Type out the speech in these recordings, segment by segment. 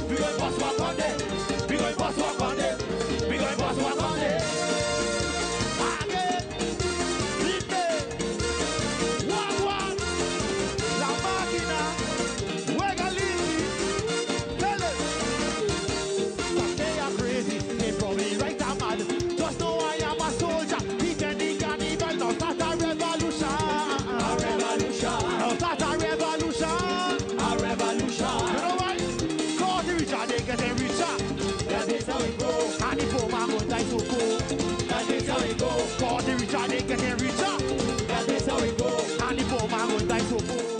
We going bust walk on them. We going bust walk on them. We going bust walk on them. Again, Lipe, Wagwan, La Máquina, Juega Lili, tell it. But they are crazy, they probably right and mad. Just know I am a soldier, pretending cannibal, now start a revolution. A revolution. Now start a revolution. A revolution. You know what? Cause the richer, they get richer. That is how it goes. And the poor man won't die so cool. That is how it goes. Cause the richer, they get richer. That is how it goes. And the poor man won't die so cool.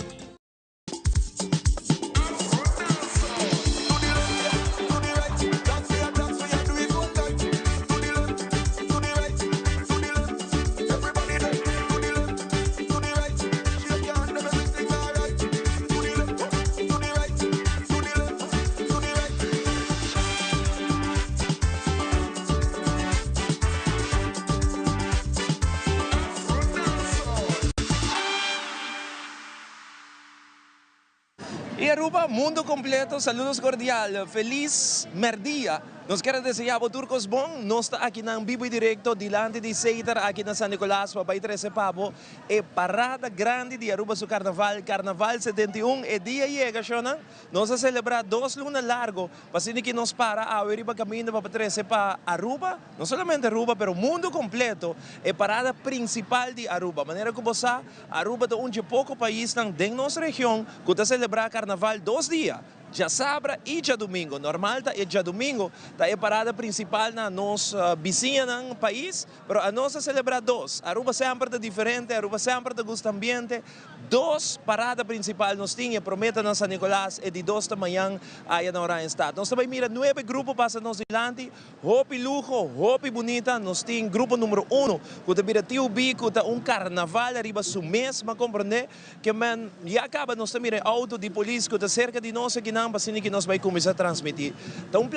Y Aruba, mundo completo, saludos cordial, feliz merdia. Nos quero desejar a Turcos bom, nós está aqui na vivo e direto, dilante de Seitar, aqui na San Nicolás, para ir 13 Pabo, é parada grande de Aruba su Carnaval, Carnaval 71, é dia chega, Shona, nós a celebrar 2 lunas largo, para que nos para a Aruba caminho para 13 para Aruba, não somente Aruba, pero mundo completo, é parada principal de Aruba, maneira que você, Aruba é um de pouco país dentro da nossa região, que está celebrar Carnaval 2 dias. Já sábado e já domingo. Normal é já domingo, é a parada principal na nossa vizinha no país, mas a nossa celebra 2. Aruba sempre é diferente, Aruba sempre gosta ambiente. 2 paradas principais nós tínhamos, prometa na San Nicolás, é de 2 da manhã aí na hora em estado. Nós também mira 9 grupos passam nos dilante, hopi lujo, hopi bonita, nós temos grupo número 1, que mira TUB, que é carnaval, arriba su mês, mas compreender que man, já acaba, nós mira auto de polícia, que está cerca de nós aqui na assim que nós vamos começar a transmitir. Então, um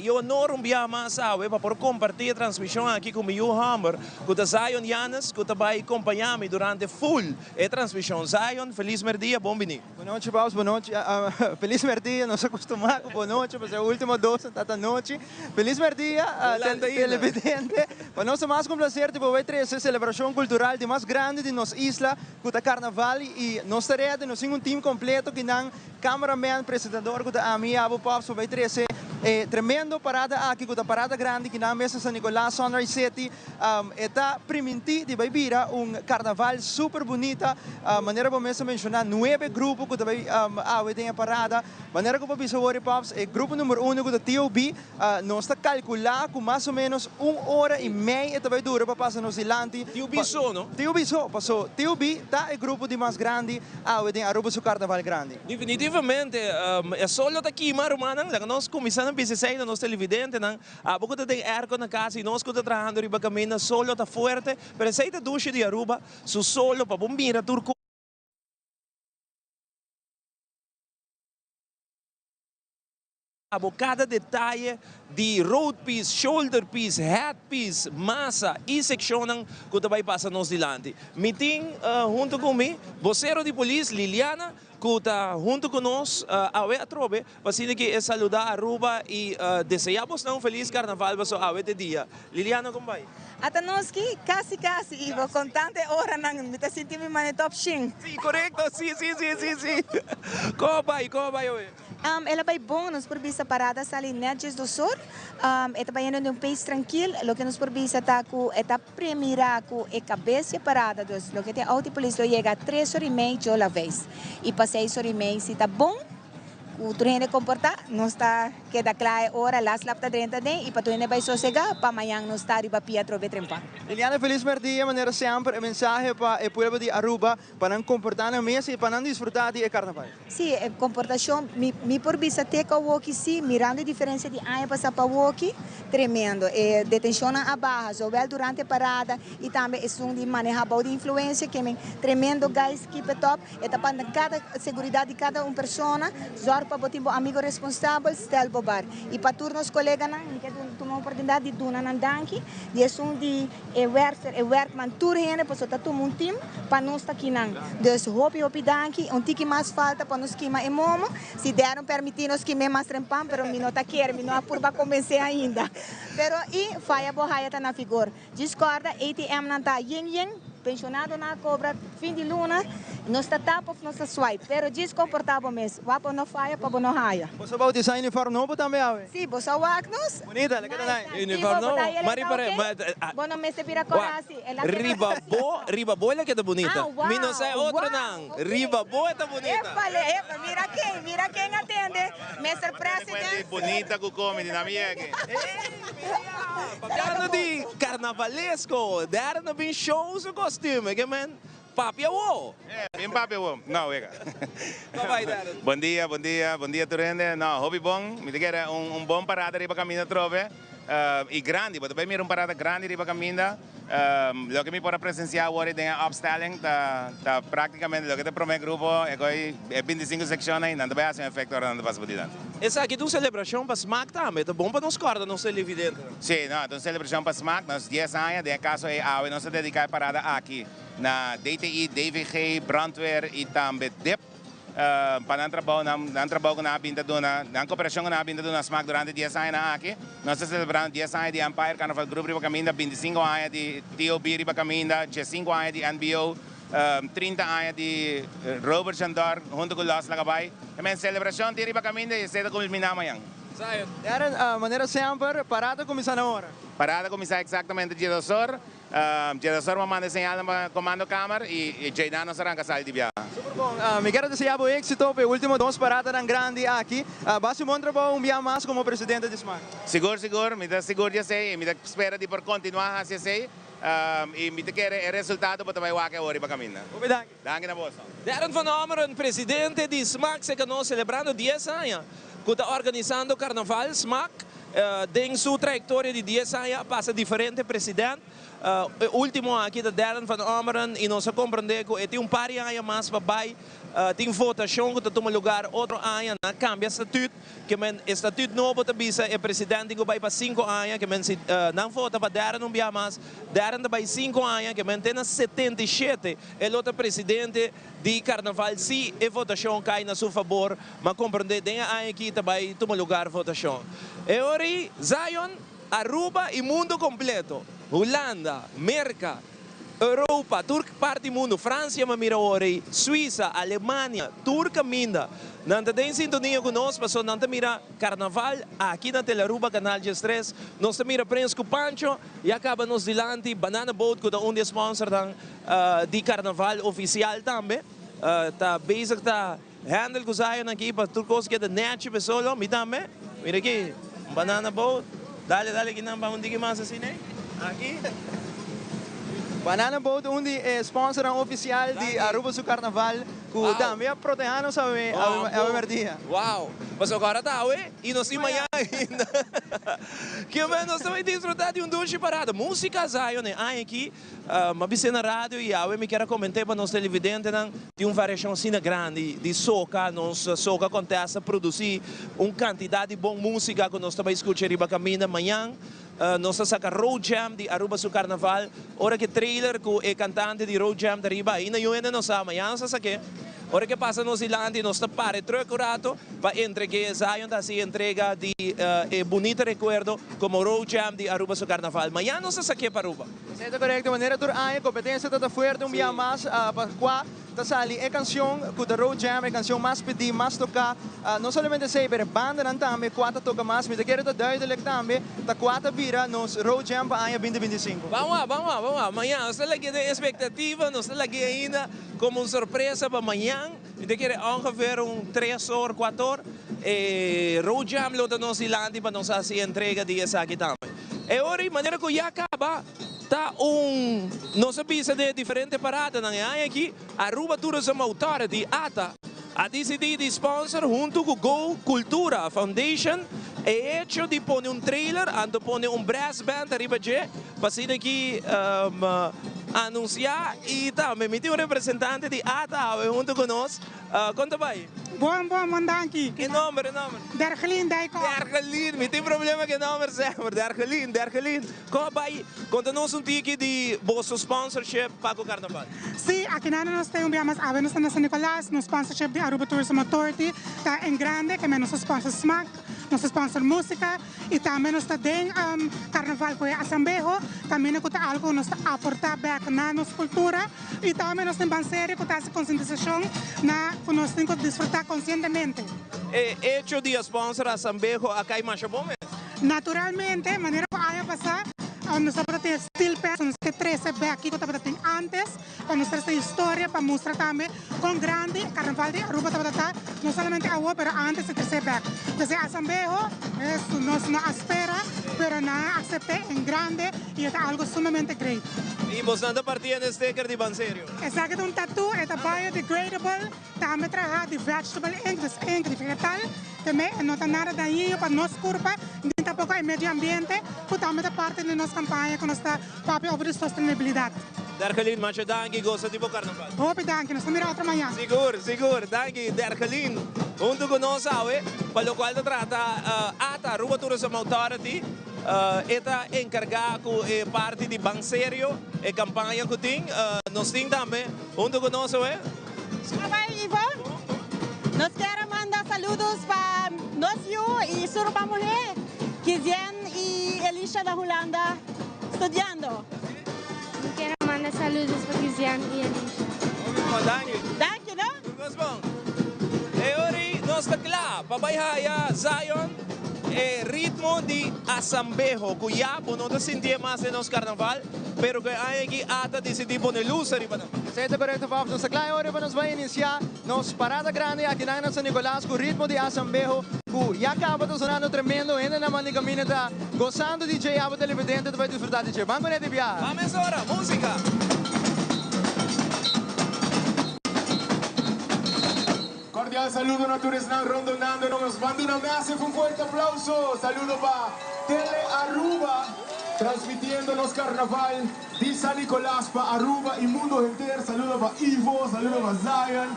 eu não enviar mais para compartilhar a transmissão aqui com o meu Hammer, com o Zion Yanes, que vai acompanhar-me durante full a transmissão. Zion, feliz merdia, bom venir. Boa noite, Paus, boa noite. Feliz merdia, nos acostumamos com boa noite, mas é o último 12 da noite. Feliz merdia, televidente. Para nós é mais um prazer de poder trazer a celebração cultural de mais grande de nossa isla, que é o Carnaval, e nós teremos um time completo que não cameraman, apresentador, que a minha Abu Pops vai trazer tremendo parada aqui, que é parada grande, que na mesa San Nicolás, Sunrise City, está permitir de viver carnaval super bonita, maneira como eu mencionar 9 grupos que também tem a parada, maneira como eu Pops, grupo número 1 que é TUB, nós está calcular com mais ou menos 1h30 também dura para passar nos dilante. TUB só, não? TUB só, passou. TUB tá o grupo de mais grande, tem Aruba su carnaval grande. Definitivamente, é só aqui, mas nós começamos a pensar nos televidentes, a pouco tem arco na casa e nós que estamos trabalhando riba caminho, solo está forte, mas se a ducha de Aruba, su solo para bombira turco. Cada detalhe de road piece, shoulder piece, hat piece, massa e secção que vai passar nos dilante. Meeting junto comigo, vocero de polícia Liliana, que está junto conosco a trobe, para que saludar a Aruba e desejamos um feliz carnaval para o dia. Liliana, como vai? Até nós que quase, Ivo, com tanta hora, me está sentindo mais top sim. Sim, correto, sim. Como vai hoje? Ela vai bom, nos provisa parada ali Nedges do Sul. Está vai indo um país tranquilo, o que nos provisa está com a primeira com a cabeça parada, o que tem auto polícia chega a 3h30 a vez. E para 6h30 se está bom, o trem comportar, não está que da clara hora, las lapta dentro de e para tu vai sossegar, para amanhã não está riba pia trobe trempa. Liliana, feliz merdia, maneira sempre a mensagem para o povo de Aruba para não comportar na mesa e para não desfrutar de carnaval. Sim, a comportação, me por vista teca o walkie sim, mirando a diferença de ano passar para o walkie, tremendo. Detenção a barra, sovel durante a parada e também é um de manejar boa de influência que me tremendo guys keep it up, e para cada segurança de cada pessoa, para botar um amigo responsável, Stel Bobar. E para turnos colegas, que tomam a oportunidade de donar na danke, de de werkman turheen, para só tomar um time, para nós estar aqui não. Dus hopi danke, tiki mais falta para nós queimar e momo, se deram permitir nós queimar mais trempam, pero mi não tá quer, mi não apurba convencer ainda. Pero e faia borraia tá na figura. Discorda, ATM não tá yin, pensionado na cobra, fim de luna, nós está tapa, nós está swipe, pero desconfortável mesmo. Vapa não faia, para não raia. Você vai utilizar uniforme novo também, Awe? Sim, você wagnos. Bonita, legal, né? Uniforme não? Mari pare, Bueno, me se pira corasi. Ribabo ela que tá bonita. Ah, wow, Mino sai outra wow, não. okay. Ribabo é tá bonita. Mira quem atende. Mr. President. Bonita que come na minha. Pagano di carnavalesco, dar na bin shows o costume, que man, papia wo. Bem papi, não, vega. Vai dar. Bom dia, Turende. Não, hobby bom, me diga bom parada riba caminho trove. E grande, mas também me parada grande riba caminho. Lo que me pode presenciar agora é a upstyling, tá praticamente lo que te promete grupo, é 25 secções, não vai ser um efeito agora não passa por dentro. Essa aqui é uma celebração para SMAC também, tá bom para nos corda, não ser evidente. Sim, não, é uma celebração para SMAC, nós 10 anos, de caso é a nós dedicar parada aqui na DTI, DVG, Brandweer e também DEP. Para não trabalho com a pinta dona, na cooperação com a pinta dona SMAC durante 10 anos aqui, nós estamos celebrando 10 anos de Empire Carnaval Group Riba Caminda, 25 anos de TOB Riba Caminda, 5 anos de NBO, 30 anos de Robert Chandor, junto com Los Lagabay. Também celebração de Riba Caminda e cedo culminar amanhã. Era maneira sempre, parada começar na hora. Parada começar exatamente dia do Sor. Dia do Sor manda señal no comando câmara e Jaidan nos arranca sair de viagem. Super bom. Me quero desejar bom êxito para o último 2 paradas tão grande aqui. Basta mostrar dia mais como presidente de SMAC. Seguro, me dá seguro já sei, me dá espera de por continuar assim sei. E me quer o resultado para vai waka ori para caminhar. Obrigado. Danke na bossa. Darren van Omeren, presidente de SMAC, se nós celebrando 10 anos, que está organizando Carnaval SMAC, tem sua trajetória de 10 anos, passa diferente presidente. Último aqui da Darren van Omeren e nós compreendemos que tem par de anos mais para baixo, tem votação que toma lugar outro ano, cambia estatuto, que o estatuto novo também é presidente que vai para 5 anos, que não vota para Darren não via mais, Darren vai 5 anos, que tem 77, é outro presidente de Carnaval, se a votação cai na seu favor, mas compreender tem ano aqui também toma lugar votação. E ori Zion, Aruba e mundo completo. Holanda, América, Europa, Turca, parte do mundo, França, Mamiraori, Suíça, Alemanha, Turca, Minda. Não tem sintonia conosco, mas não mira Carnaval aqui na Teleruba, Canal G3. Nós mira Prensco Pancho e acaba nos dilante Banana Boat, que é um sponsor de Carnaval oficial também. Tá basic, tá handle com Zion aqui para turcos que é da net, pessoal, me também. Mira aqui, Banana Boat. Dale, que não vamos dizer mais assim, né? Aqui. Banana Boat, sponsor oficial de Aruba su Carnaval, que também é protegendo a Merdia. Uau! Mas agora tá, ué? E nós temos amanhã ainda. Que nós também desfrutar de duche parada. Música Zion, né? Aqui, mas na rádio e eu me quero comentar para nós televidentes, de uma variação assim grande de soca, soca acontece a produzir uma quantidade de boa música que nós também escutamos riba caminho amanhã. Nós saca Road Jam de Aruba su Carnaval. Ora que trailer com o cantante de Road Jam de riba, ainda eu ainda não sabe, amanhã nós saque. Ora que passa nos ilante, nós pare procurado para entregar Zion da se entrega de bonito recuerdo como Road Jam de Aruba su Carnaval. Amanhã nós saque para Aruba. Certo, correto. Maneira tur a competência está forte dia mais para qua sali é canção que da Road Jam é canção mais pedir, mais tocar. Não somente sei, mas banda não também quatro toca mais, mas quero da duidelijk também, da quatro vira nos Road Jam para ano 2025. Vamos lá. Amanhã nós estamos aqui de expectativa, nós estamos aqui ainda como uma surpresa para amanhã. Eu quero ongeveer 3 horas, 4 horas. Road Jam lo da nos ilante para nós fazer entrega de essa aqui também. E ora, maneira que já acaba, tá nós pisa de diferente parada na aqui, Aruba Tourism Authority, ATA, a decidido de sponsor junto com Go Cultura Foundation, é hecho de pôr trailer, ando pôr brass band arriba de, para ser aqui anunciar y también mi tío representante de ATA junto con nosotros. ¿Cuánto va ahí? Bom, dankie. ¿Qué nombre? Dergelin, Dijkhoff. Dergelin, mi tem problema que nombre sempre. Dergelin. Como vai? Conta-nos tiki de vosso sponsorship para o carnaval. Sim, aqui nós temos apenas na São Nicolás, no sponsorship de Aruba Tourism Authority, tá em grande, que é nosso sponsor SMAC, nosso sponsor música, e também nós temos carnaval com a Sambejo, também nós temos algo que nós aportar back na nossa cultura, e também nós temos banseira que temos conscientização na que nós temos que desfrutar conscientemente. Hecho de sponsor a Sambejo, acá em Machabome? Naturalmente, maneira que a passar, nós temos ter steel pens, que 13 aqui que temos ter antes, para nós ter história, para mostrar também com grande carnaval de Aruba temos não somente agora, mas antes de terceiro back. Desde a Sambejo, nós não espera, mas não aceita em grande e é algo sumamente great. E você anda partindo de sticker de Banserio? Exacto, um tattoo é biodegradable, também traz de vegetable ink, de vegetal, também não tem nada daí para nós curva, nem tampouco é meio ambiente, porque também é parte da nossa campanha que nós está para sobre sustentabilidade. Dergelin, mas danke, gosta de bom carnaval. Opa, danke, nós estamos outra manhã. Seguro, danke, Dergelin. Junto com nós, para o qual trata ATA, Aruba Tourism Authority, está encarregado parte de Banserio, e campanha que tem, nós temos também, junto com nós, Olá, Ivo. Nós queremos mandar saludos para nós e Surupa Mulher, Kizian e Elisha da Holanda, estudando. Quero mandar saludos para Kizian e Elisha. Danke, não? Tudo bom? E ora, nós estamos lá, para Bahia, Zion, ritmo de Asambejo, que já não sentimos mais no nosso carnaval, pero que há aqui ata decidir pôr luz ali para nós. Certo, correto, Fábio. Nós agora vamos iniciar nossa parada grande aqui na São Nicolás com o ritmo de Asambejo, que já acaba de sonar tremendo, ainda na mania caminha está gostando de DJ Abo Televidente, vai desfrutar de DJ. Vamos, né, de viagem? Vamos agora, música! Cordial saludo a todos que rondonando, nos manda una massive, un fuerte aplauso. Saludo para Tele Aruba, transmitiéndonos carnaval de San Nicolás para Aruba y mundo entero. Saludo para Ivo, saludo para Zion.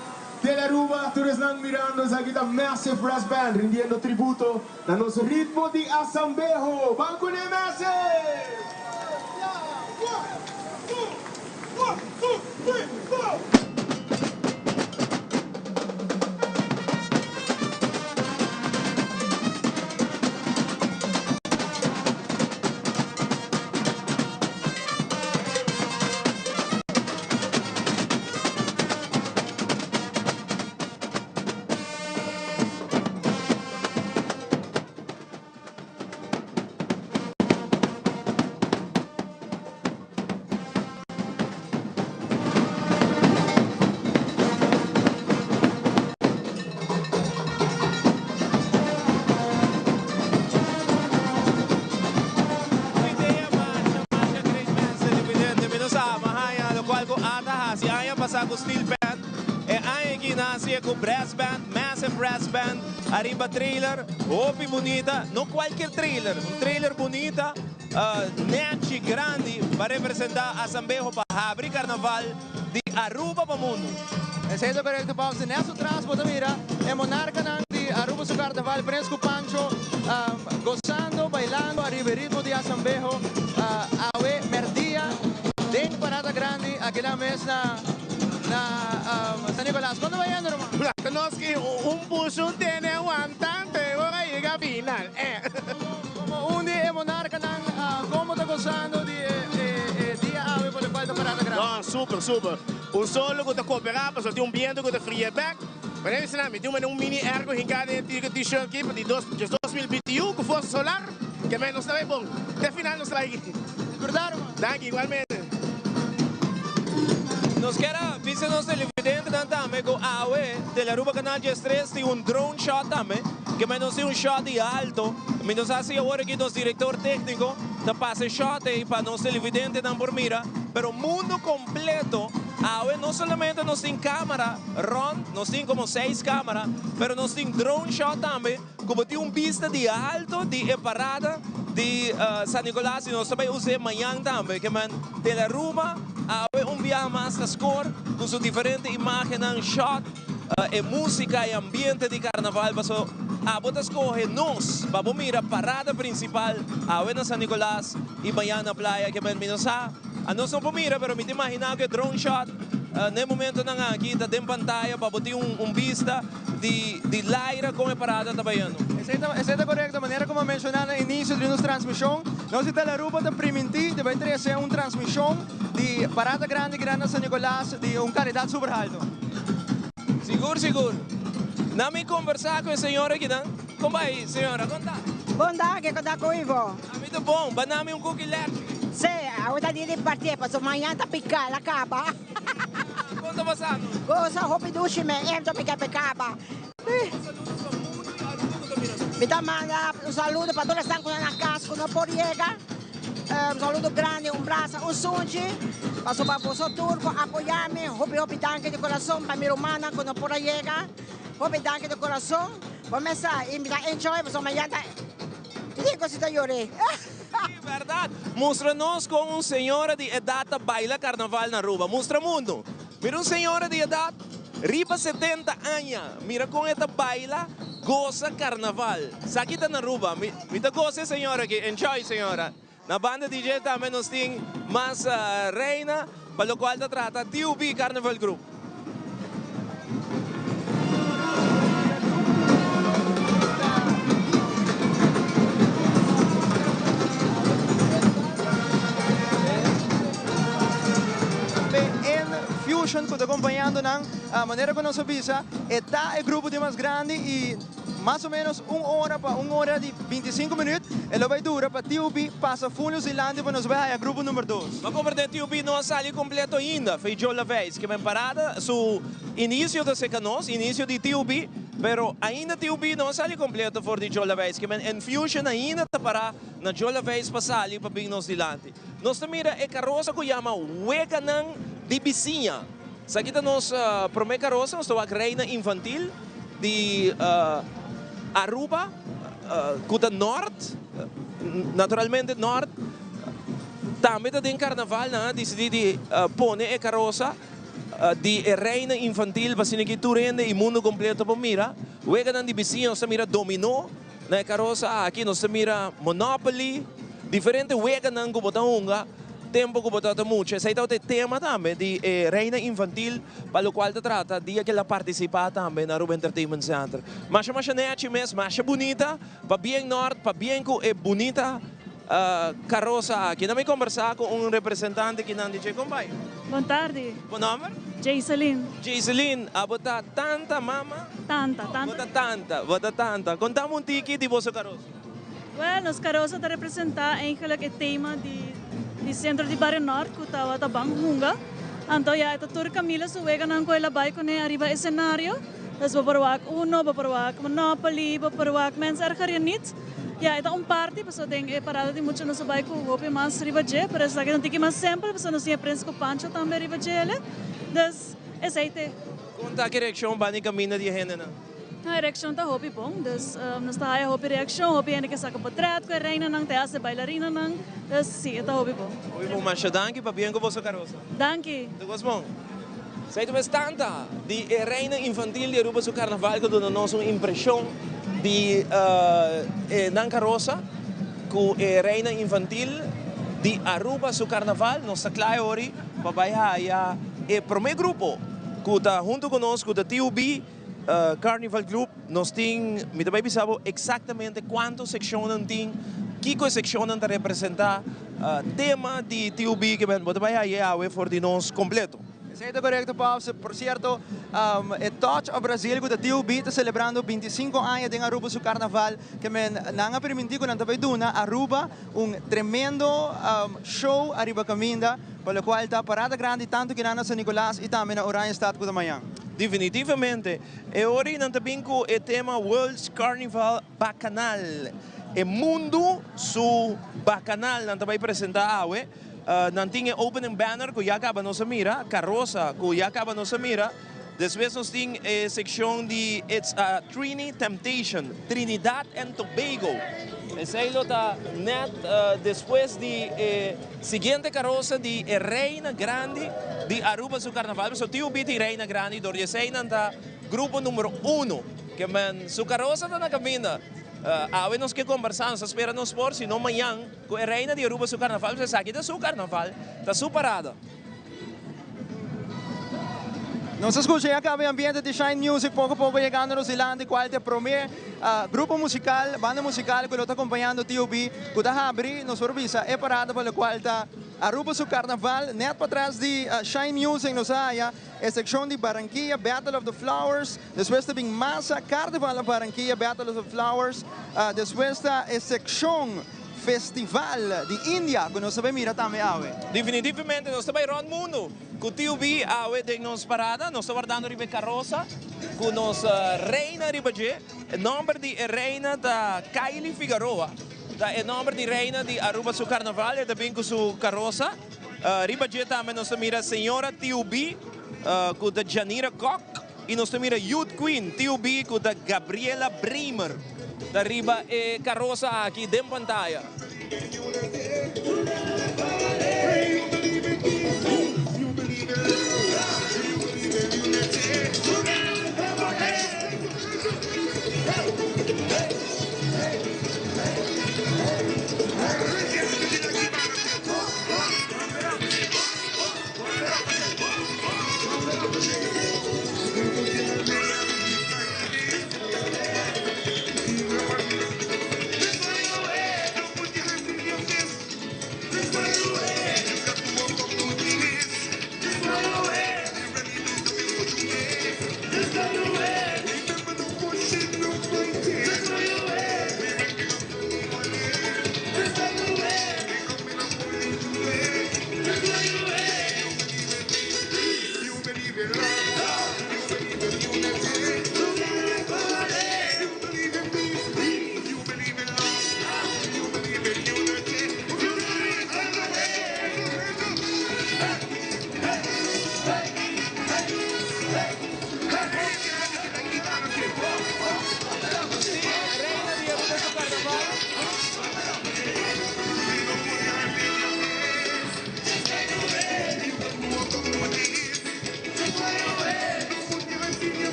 Tele Aruba, todos están mirando, aquí está Massive Brass Band, rindiendo tributo a nuestro ritmo de Asambejo. ¡Banco de Massive! 1, 2, 3, 4. Com Steel Band, aí aqui nasce com Brass Band, Massive Brass Band, arriba trailer, opi bonita, não qualquer trailer, trailer bonita, net grande para representar a Sambejo para abrir carnaval de Aruba para o mundo. Certo, correto, Fábio. Nessa transporte, mira, é monarca de Aruba su carnaval, Fresco Pancho, gozando, bailando, arriba ritmo de Asambejo, awe merdia, den parada grande, aquela vez na San Nicolás. ¿Cuándo va yendo, hermano? Nos que un puso tiene aguantante, ahora llega a final. Como un día monarca, ¿cómo está gozando de día ave por el cual está parada grande? No, super. Un solo que te cooperar, pues tiene un viento que te fríe back. Pero aí, me tem um mini ergo hincado em t-shirt aqui para de 2021, que fosse solar, que menos também bom. Até final nos traz aqui. Verdade, mano? Danke, igualmente. Nos queda, vícenos televidente também com a AUE, de la Aruba Canal 3, tem drone shot também, que menos tem shot de alto. Menos assim agora que nosso diretor técnico tá passa shot aí para nos televidente não por mira, pero o mundo completo, a AUE não somente nos tem câmera, Ron, nós tem como 6 câmeras, pero nós tem drone shot também, como tem vista de alto, de parada, de San Nicolás, e nós também usamos amanhã também, que man, de la Aruba, a programa hasta score com sua diferente imagem ng shot, música e ambiente de carnaval. Paso, abot escoge nos, babumira parada principal, awe na San Nicolas e Bayana Playa que ben minosa. Ano são pumira, pero me imagina que drone shot, no momento na nga, kita din pantalla, pabuti vista de Laira com a parada tabayano. Essa é correta, maneira como mencionaram no início de nossa transmissão, nós de Aruba da Priminti, vai trazer uma transmissão de parada grande San Nicolás, de qualidade super alto. Seguro. Nami conversar com a senhora aqui, não? Como vai, senhora? Conta. Bom dia, que conta com o Ivo. Muito bom, banami cookie elétrico. Sim, a outra dia de partir, mas amanhã tá picando, acaba. Quanto passando? Gosta, roupa do chime, entro picaba. Me dá manda um saludo para todos que estão na casa, quando por chega. Um saludo grande, um braço, um sunde. Passo para você turco, apoiar-me. Hopi danke de coração para minha irmã quando por chega. Hopi danke de coração. Vamos a e me dá enjoy, mas amanhã tá. Que coisa da Yuri. Verdade. Mostra-nos com uma senhora de idade baila carnaval na Aruba. Mostra mundo. Mira uma senhora de idade, riba 70 anos. Mira com esta baila, goza carnaval. Sakita na Aruba. Mita goza senhora aqui. Enjoy senhora. Na banda DJ também nós temos mais reina, para o qual se trata TUB Carnival Group. Fusion, que está acompanhando a maneira como nós visa, está o grupo de mais grande e mais ou menos uma hora de 25 minutos, ele vai durar para TUB, passa Funio Zilândia para nós vai ao grupo número 2. Mas como de TUB não sai completo ainda, foi Jola vez que vem parada, su início da secanos, início de TUB, pero ainda TUB não sai completo for de Jola vez que vem Fusion ainda está para na Jola vez passar ali para bem nós dilante. Nós também é carroça que chama Weganang de Bicinha. Sa kita nos prome carroça, nós temos a reina infantil de Aruba, kuda norte, naturalmente norte. Também tem carnaval, né? Decidi pôr a carroça de reina infantil, para que tu rende e mundo completo para mira. Wega nan de vizinho, nós mira dominó, na carroça aqui nós mira Monopoly, diferente wega nan kubotahunga. Tempo que botato muito. Esse é o tema também de reina infantil, para o qual se trata de que ela participa também na Aruba Entertainment Center. Mas nete mesmo, mais bonita, para bem norte, para bem que é bonita carroça aqui. Não me conversar com um representante que não diz como vai. Boa tarde. Bom nome? Jayceline. Jayceline, a botar tanta mama? Tanta. Bota tanta. Contamos um tiki de vossa carroça. Well, nos carroça está representar eigenlijk het tema de centro de Barrio Norte, que estava a Bangunga. Então, já está toda Camila, so wega nang ko ilabay ko na arriba escenario. Tapos, babarwak Uno, babarwak Monopoly, babarwak mensen ergerianit. Ja, ito ang party, paso ding parada de mucho no sabay ko hope mas ribaje, pero sa akin tiki mas sempre, paso no siya Prince ko Pancho tambe ribajele. Dus, ete. Conta que reação bani camina de gente na. A reaction ta hopi pong, dus nos tayo hopi reaction, hopi ene que saca portrait ko reina nang te hace bailarina nang, dus si ita hopi pong. Oi, bom mas danke pa bien ko vossa carroça. Danke. Tu gostam? Sei tu tanta de reina infantil de Aruba su carnaval que dona nos uma impressão de nan carroça com reina infantil de Aruba su carnaval, nossa claro ori babaya e primeiro grupo que está junto conosco da TUB Carnival Group, nós temos, me também pensava exatamente quantas secções tem, que secção está representar tema de TUB que vem, também é for de nós completo. Isso é correto, Paulo. Por certo, o Touch ao Brasil, que a TUB está celebrando 25 anos de Aruba su carnaval, que não permitiu que não duna Aruba tremendo show arriba caminda, para o qual está parada grande tanto que na San Nicolás e também na Oranha Estado de manhã. Definitivamente. E hoje nós também com o tema World's Carnival Bacanal. O mundo su Bacanal, nós também apresentar nós temos opening banner que já acaba nossa mira, carroça que já acaba nossa mira. Depois nós temos a secção de It's a Trini Temptation, Trinidad and Tobago. Esse está net depois de seguinte carroça de Reina Grande de Aruba su Carnaval. So tio biti Reina Grande door je zijn anta grupo número 1 que men su carroça está na caminha. Awe nos que conversamos, espera nos por, se não amanhã com a Reina de Aruba su Carnaval, você sabe da su Carnaval, está su parada. Nós escutamos acá o ambiente de Shine Music, pouco a pouco chegando no Zilande, qual é o primeiro grupo musical, banda musical que está acompanhando o T.O.B. que está abrindo, nos serviços, é parada pela qual está Aruba su Carnaval, net para trás de Shine Music, nos haya a secção de Barranquilla, Battle of the Flowers, depois também Massa, Carnaval de Barranquilla, Battle of the Flowers, depois está a secção Festival de Índia, que nós sabemos mira também, Awe. Definitivamente, nós estamos aí mundo. Com o T.O.B. Awe de nos parada, nós estamos guardando ribe carroça, com nossa Reina Ribaje, o nome de Reina da Kylie Figueroa, o nome de Reina de Aruba su Carnaval, e também com sua carroça. Ribaje também nós mira Senhora T.O.B. Com a Janira Koch, e nós mira Youth Queen T.O.B. com a Gabriela Bremer. Da riba e carroça aqui de pantalla.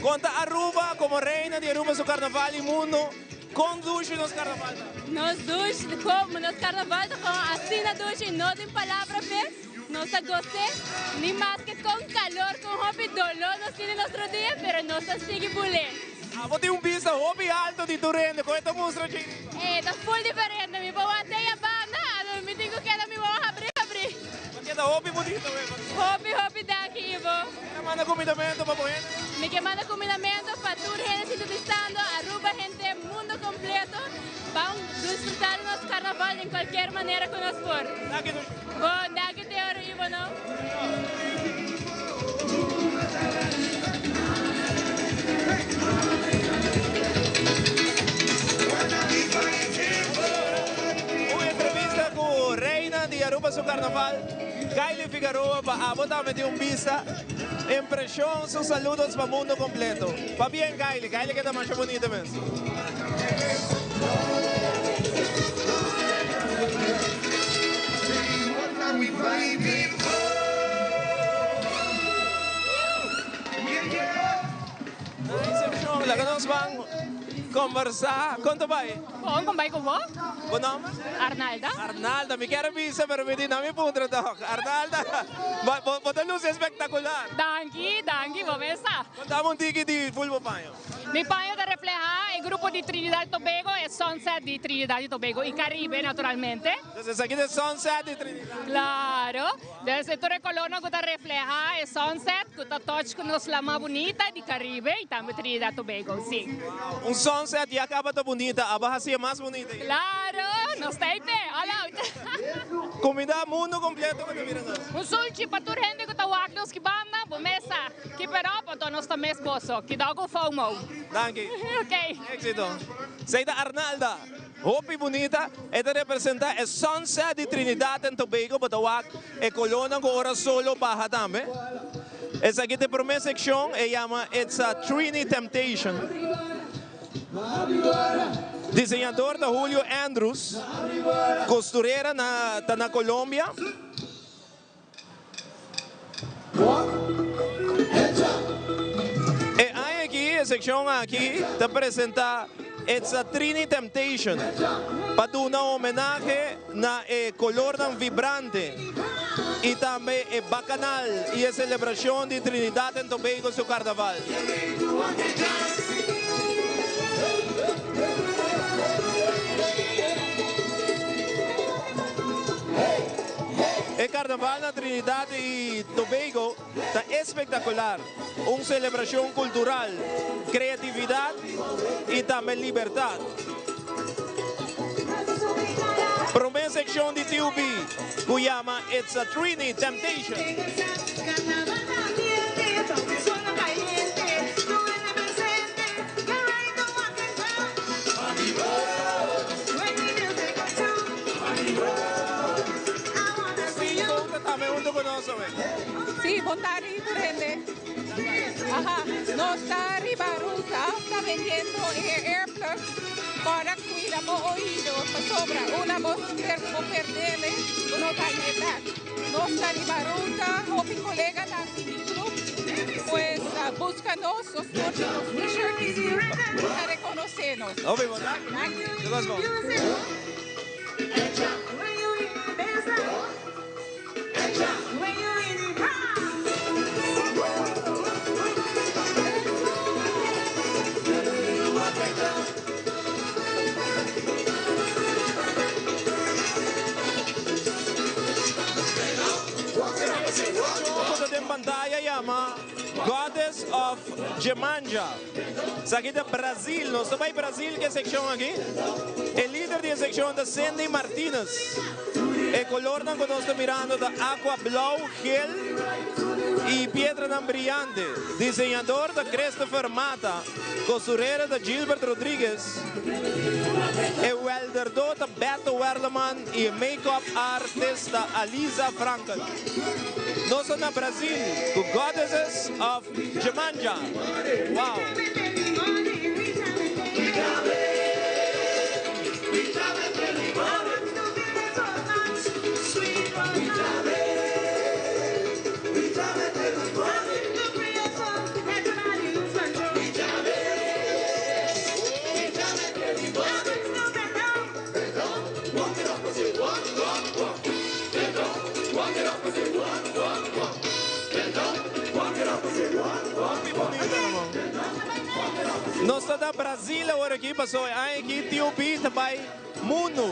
Conta Aruba como reina de Aruba su Carnaval e mundo conduz nos Carnaval. Nos duche como nos Carnaval com assina duche não tem palavra ver. Nós gostamos, nem mais que com calor, com hobby dolor, nós temos nosso dia, mas nós sigue bulé. Vou ter vista hobby alto de Turende, com esta música aqui. Tá full diferente, me vou até a banda, me digo que ela me vou abrir. Porque é hobby bonito, Hobby daqui, Ivo. Quem manda comidamento para poder? Me que manda comidamento para toda gente entrevistando, Aruba, gente, mundo completo. Vão disfrutar do nosso carnaval em qualquer maneira que nós for. Bom, daqui te oro, Ivo, não? Uma entrevista com a reina de Aruba su Carnaval, Kylie Figueroa, para botar de vista, impressão, seus saludos para o mundo completo. Para bem, Kylie que está mais bonita mesmo. La que nós vamos conversar. Quanto vai? Bom, como vai com você? Bom nome? Arnalda. Arnalda, me quero visa, pero me não me puntra toc. Arnalda, bota luz espetacular. Danke, vamos começar. Contamos um tique de full panho. Mi panho de reflejar o grupo de Trinidad e Tobago é Sunset de Trinidad e Tobago e Caribe, naturalmente. Entonces aquí de Sunset de Trinidad. Claro. Del sector colono que refleja é Sunset, que está touch com nos lama bonita de Caribe e também Trinidad e Tobago, sim. Wow. Um sunset e acaba tão bonita, abaixo assim é mais bonita. Claro, nos taite, olha. Comida mundo completo que mira nós. Um sulci para toda gente que está walking que banda, bomesa. Keep it up, então nós também esposo, que dá com fomo. Danke. Ok. Éxito. Seita Arnalda. Hopi bonita, esta representa el sunset de Trinidad and Tobago, batawak e colona con ora solo baja también. Esa aquí de primera sección se llama It's a Trini Temptation. Diseñador de Julio Andrews, costurera na Colombia. E hay aquí, en sección aquí, te presenta It's a Trini Temptation. Para un homenaje na color tan vibrante y también bacanal y celebración de Trinidad and Tobago su carnaval. El carnaval de Trinidad y Tobago está espectacular. Una celebración cultural, creatividad y también libertad. Primera sección de TUB, que llama It's a Trini Temptation. Sí, Bontari prende. Ajá, no está Ribaruta, está vendiendo AirPlug para cuidar el oído, sobra una voz perderle, una galleta. No está Ribaruta, o mi colega de mi club, pues búscanos los t-shirts para reconocernos. Ok, Bontari. Let's go. Pantalla llama Goddess of Jemanja. Aquí de Brasil, no está en Brasil, ¿qué sección aquí? El líder de sección de Sandy Martínez. El color que nos está mirando de agua blau, gel y piedra tan brillante. Diseñador de Christopher Mata. Costurera de Gilbert Rodríguez. El welderdor de Beto Werleman y el make-up artista Alisa Frankel. Nós estamos no Brasil, com Goddesses of Jemanja. Wow! Nós estamos no Brasil agora aqui, passou aqui TUB também, mundo.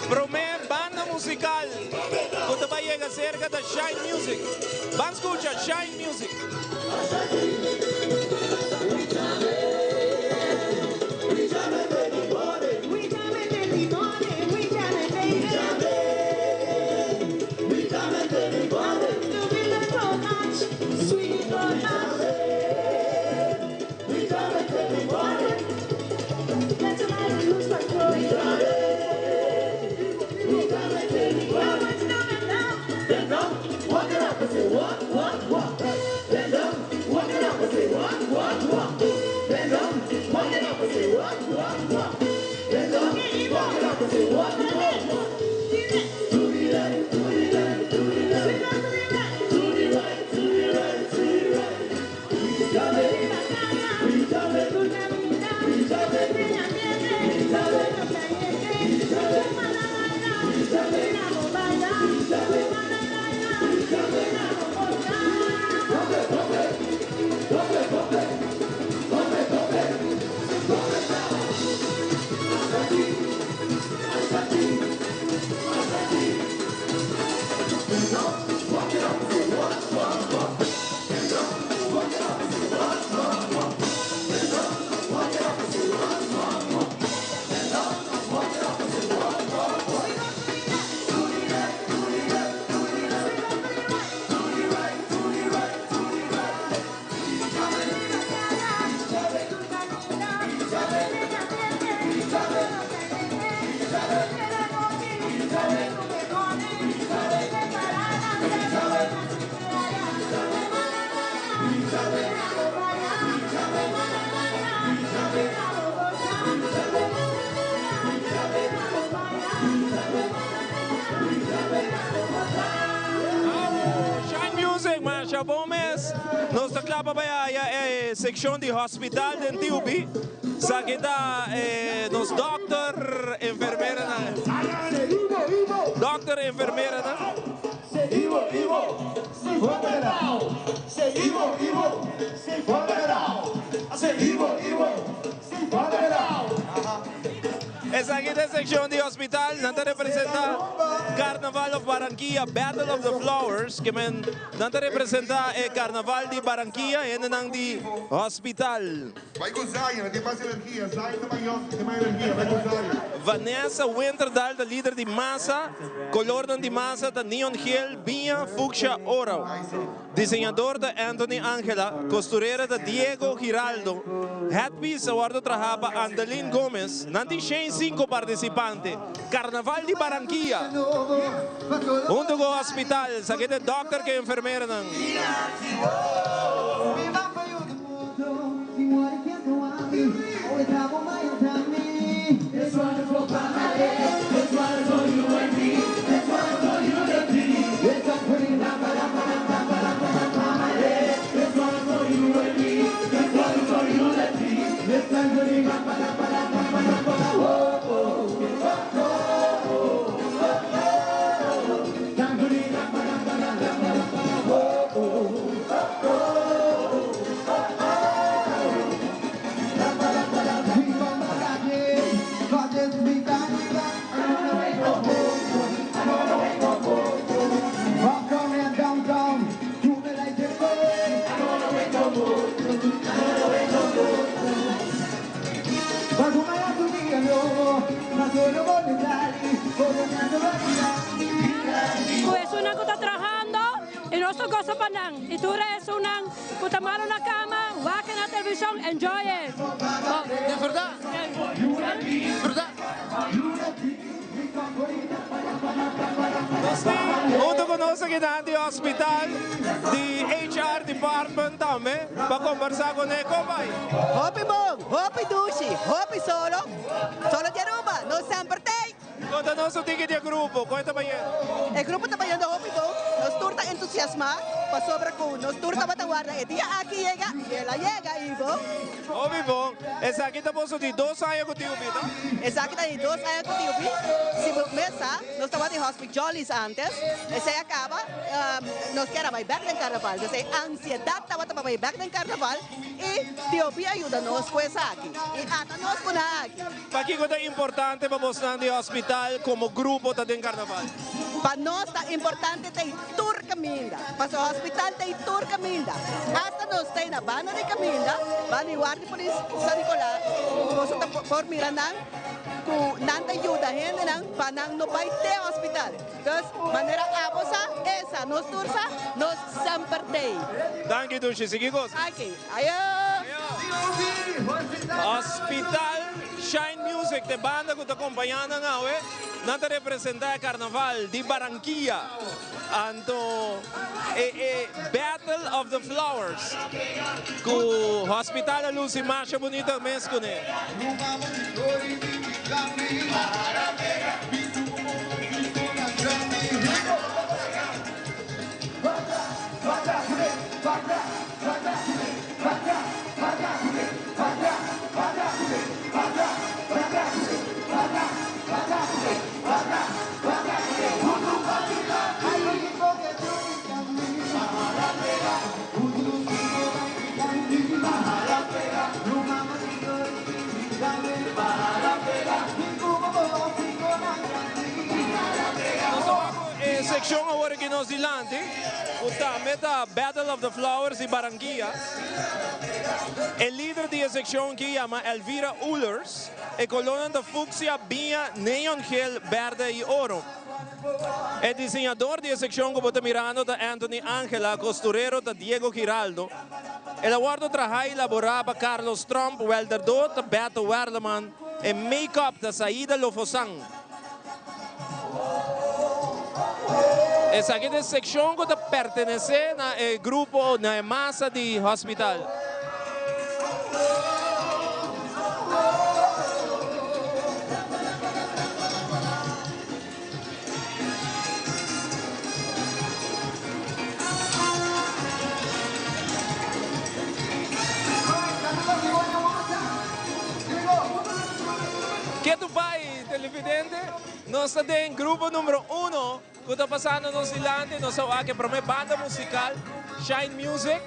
Promé banda musical, quando vai chegar cerca da Shine Music. Vamos escuchar Shine Music. bom mês, nós estamos lá para a secção de hospital de Tiubi. Aqui está nos doctor, enfermeira, doctor, enfermeira, essa aqui é a secção de hospital, não representa Carnaval of Barranquilla, Battle of the Flowers, que não representa o Carnaval de Barranquilla, e não de hospital. Vai com Zion, tem mais energia. Zion tem mais energia, vai com Zion. Vanessa Winterdal, da líder de massa, color de massa da Neon Hill, Binha Fuchsia Oro. Desenhador da Anthony Angela, costureira da Diego Giraldo. Headpiece award trahaba Andalin Gomez. Nanti 5 participantes. Carnaval de Barranquilla. Junto com o hospital, sakit é doctor que é enfermeira. Pues una que está trabajando y nuestro gozo panang. Y tú eres una que está mal en la cama, watching la televisión, enjoy it. De verdad. Verdad. Junto com nós aqui na hospital, de HR Department também, para conversar com ele. Como vai? Hopi bom, hopi dushi, hopi solo de Aruba, no sempre tem. Conta-nos o ticket de grupo, conta para ele. O grupo está trabalhando hopi bom, nós turta entusiasma, para sobra com, nós turta bataguarda, e dia aqui chega, ela chega, Ivo. Hopi bom, essa aqui está posto de 2 anos com o tio Bita. Essa aqui está de 2 anos com o tio Bita. Se começa, nós estamos em hospitales antes, e se acaba, nós queremos vai back no carnaval, nós temos ansiedade para vai back no carnaval, e tio Bita ajuda-nos com essa aqui, e ata-nos com aqui. Para que é importante para você no hospital como grupo de carnaval? Para nós é importante ter tour caminda, para o hospital ter tour caminda. Hasta nós temos na banda de caminda, banda de guarda por San Nicolás, nós estamos por Miranang, que não ajuda a gente para não vai ter hospital. Então, maneira abosa, essa, nós tursa, nós sempre tem. Danke, Dushi. Sige, Gos. Aqui, ayo. Hospital Shine Music, de banda que está acompanhando não te representa o Carnaval de Barranquilla. Então, Battle of the Flowers, que o Hospital Lucy marcha bonita mês com ele. Section agora que nós dilante, o meta Battle of the Flowers de Barranquilla. O líder da seção que chama Elvira Ullers, e coluna da Fuchsia, Binha, Neon Hill, Verde e Oro. O desenhador da seção que está mirando da Anthony Angela, costureiro da Diego Giraldo. O award trabalho elaborado Carlos Trump, welder Dot, Beto Werleman, e make-up da Saída Lofosan. Essa aqui é a secção que pertence ao grupo, na massa de hospital. televidente, nós temos grupo número 1, que está passando no Silante, nós aqui para uma banda musical, Shine Music,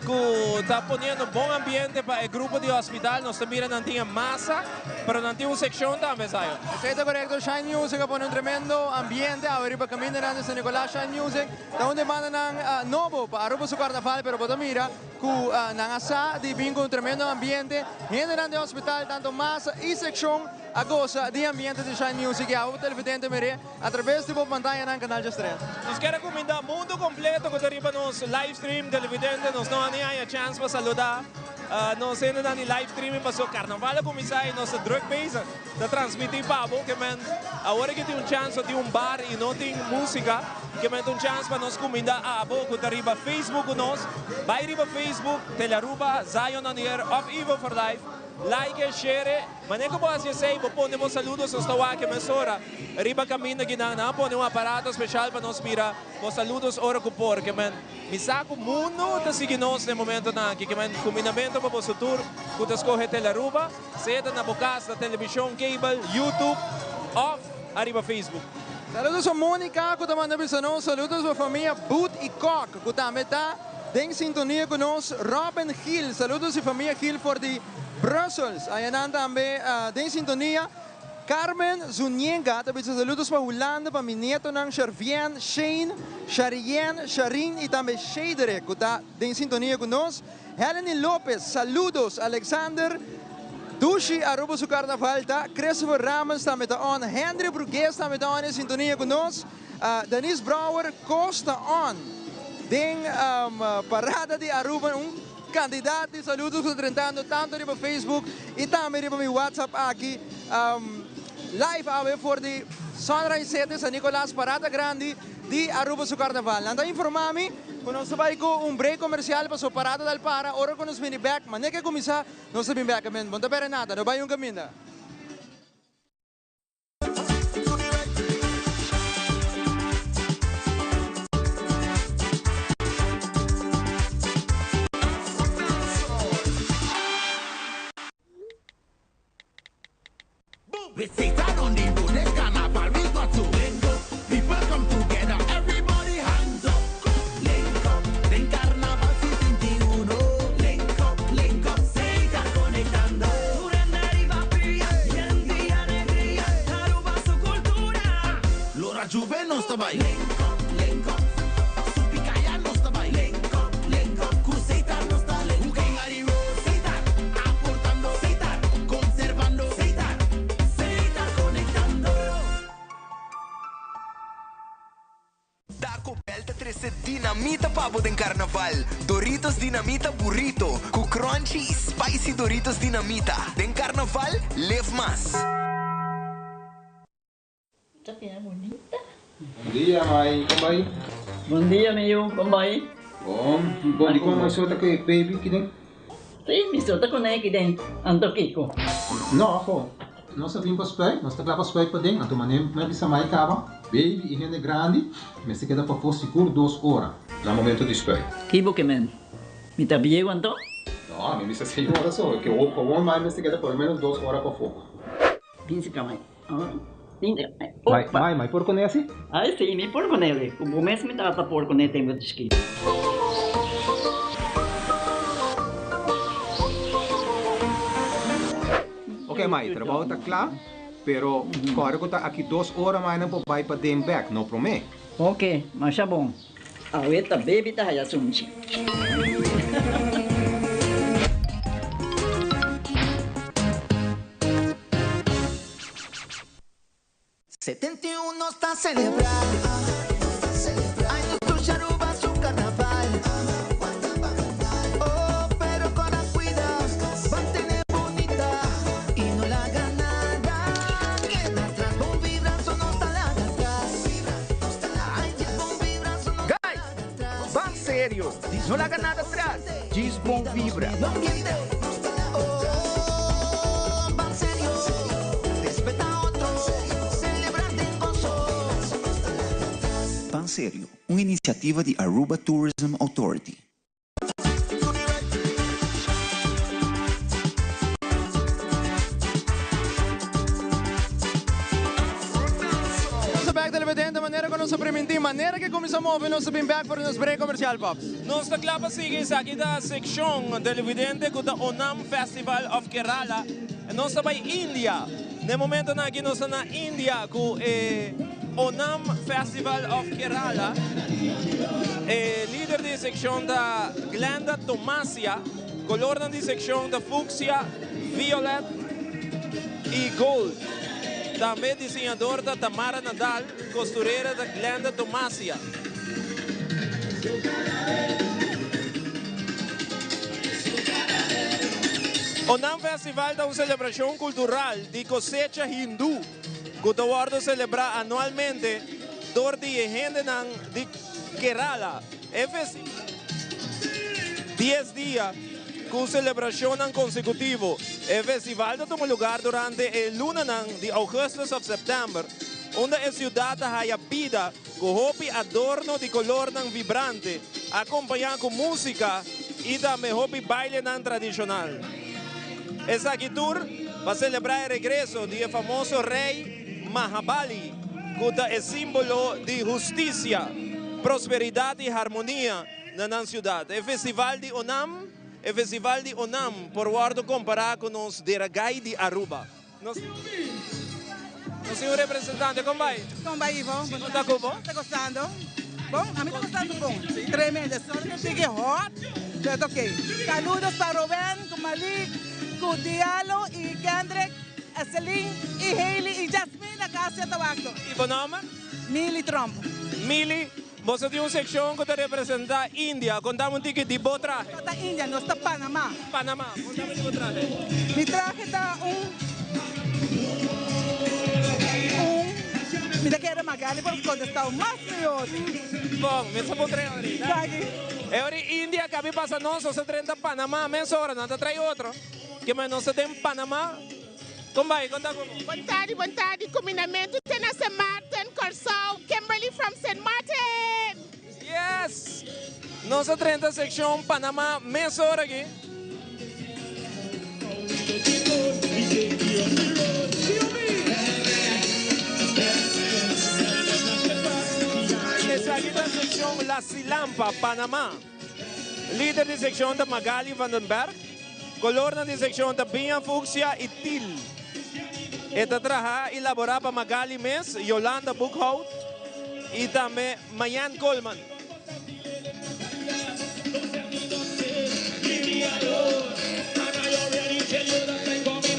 que está ponendo bom ambiente para o grupo de hospital. Nós também não tínhamos massa, mas não tínhamos secção também, sabe? Isso é correto, Shine Music põe tremendo ambiente, agora para caminho de San Nicolás Shine Music, está onde manda ng novo para Aruba su carnaval, pero para mira, que nangasa de bingo tremendo ambiente, gente de hospital, tanto massa e secção, a goza de ambiente de Shine Music, e a televidente mere, através de pantalla ng canal de 3. Nós queremos comendar o mundo completo que arriba nos live stream televidente, nós não temos a chance para saludar. Nós ainda não temos live streaming para o carnaval começar e nós drug base de transmitir para que men agora que tem chance de bar e não tem música, que men tem chance para nós comendar a boca que arriba Facebook nós, vai arriba Facebook, Telearuba, Zion on Air, of Evil for Life. Like, share, maneira que você sei, ponemos saludos nós estamos aqui mesora, riba caminho aqui na põe aparato especial para nós mirar, os saludos ora que por, que men, me saco mundo de seguir nós no momento na que men combinamento para o futuro, que te escolhe Telearuba, seja na bocas da televisão, cable, YouTube, off, arriba Facebook. Saludos a Mônica, que também nos saludos a família Boot e Cock, que também está em sintonia com nós, Robin Hill, saludos a família Hill for the Brussels, ayan também em sintonia, Carmen Zunienga, também saludos para Holanda, para meu neto ng Shervien, Shane, Sharien, Sharin e também Shadere, que está em sintonia com nós, Helen Lopez, saludos, Alexander, Dushi Aruba su carnaval, Christopher Ramos também está on, Henry Brugues também está on em sintonia com nós, Denise Brouwer, Costa on, tem parada de Aruba, candidato de saludos que tratando tanto no Facebook e também no meu WhatsApp aqui live away for the Sunrise 7 San Nicolás Parada Grande de Aruba su Carnaval. Nanda informami kung nasa bay ko break comercial pa so Parada del Para ora kung nos mini back man que começar nós sabem back amen bonta pera nada no bay yung caminho. We sit down on the road, this carnival we got to link up. People come together, everybody hands up. Link up, den carnaval si 21. Link up, se está conectando. Durante arriva pia, gente alegría, Aruba su cultura. Lora Juve no está by. Link up, su picaya no está by. Link up, Cruzeita no está link. Cooking arriba, se está aportando, se está conservando, se está. Da coberta 13 dinamita pavo den carnaval. Doritos dinamita burrito. Com crunchy e spicy Doritos dinamita. Den carnaval, leve mais. Bonita. Bom dia, mãe. Como vai? Bom dia, meu. Como vai? Bom, di ko masota kay baby kideng? Sim, me solta com ele dentro. Ando Kiko. Não, ako. Nós vim para spray, nós tá lá para spray para dentro. Então, mané, mas bisa mai cava. Baby e gente grande, mas se queda para for seguro 2 horas. No momento de spray. Kibo que men. Me tá bien quanto? Não, a mim bisa 6 horas só. Que o bom mais se queda por menos 2 horas para for. Pince camay. Mai, por conhece? Ah, sim, me por com ele. O começo me trata por com ele tem muito esquisito. Ok, Mai, trabalho está claro, pero claro que está aqui 2 horas mais não vai para dem back, não promete. Ok, mas é bom. A outra baby tá aí assunto. 71 no está a celebrar. Ay, no tu Aruba su carnaval. Oh, pero con la cuida, mantener bonita y no la haga nada. Que nuestras bom vibras no está la atrás. Ay, bom vibras no. Guys, van serio, no la haga nada atrás. Diz bom vibra. Sério, uma iniciativa de Aruba Tourism Authority. nossa primeira maneira que começamos a ouvir nosso feedback para nos break comercial, Pops. Nós da clapa sigue aqui da seção televidente da Onam Festival of Kerala. Nós estamos em Índia. No momento aqui nós estamos na Índia com Onam Festival of Kerala. Líder da seção da Glenda Tomasia, color da seção da Fucsia, Violet e Gold. Também desenhador da Tamara Nadal, costureira da Glenda Tomasia. Onam Festival é uma celebração cultural de cosecha hindu, que o guardo celebra anualmente durante a gente de Kerala. É 10 dias com celebração consecutiva. O festival toma lugar durante a luna de agosto a setembro, onde a cidade tem vida com roupa adorno de color vibrante, acompanhado com música e também roupa baile tradicional. Essa tour vai celebrar o regresso do famoso rei Mahabali, que é símbolo de justiça, prosperidade e harmonia na cidade. O festival de Onam, por guardo comparar com os Deragai de Aruba. Senhor representante, como vai? Como vai, Ivo? Está bom? Está gostando? Bom? A mim está gostando bom. Tremendo. Só que fique hot. Está ok. Saludos para Rubén, com Malik, com Diallo e Kendrick, a Celine e Hailey e Jasmine da Casa Tabaco. E o nome? Millie Trump. Millie, você tem uma secção que representa a Índia. Contamos um ticket de bom traje. Está Índia, não está Panamá. Panamá, contamos de bom traje. Mi traje está Mira que era Magali por contestar mais melhor. Bom, me sou bom treino ahorita. É hora Índia que a mim passa nós, você treina Panamá, meia hora, não te traz outro. Que mais nós temos Panamá. Como vai? Conta como. Boa tarde. Combinamento tem na St. Martin, Corsol, Kimberly from St. Martin. Yes! Nossa 30 secção Panamá, meia hora aqui. Essa aqui da secção La Silampa, Panamá. Líder de secção da Magali Vandenberg. Color na secção da Binha Fucsia e Til. Esta traja elaborada para Magali Mes, Yolanda Buchhout e também Mayan Coleman.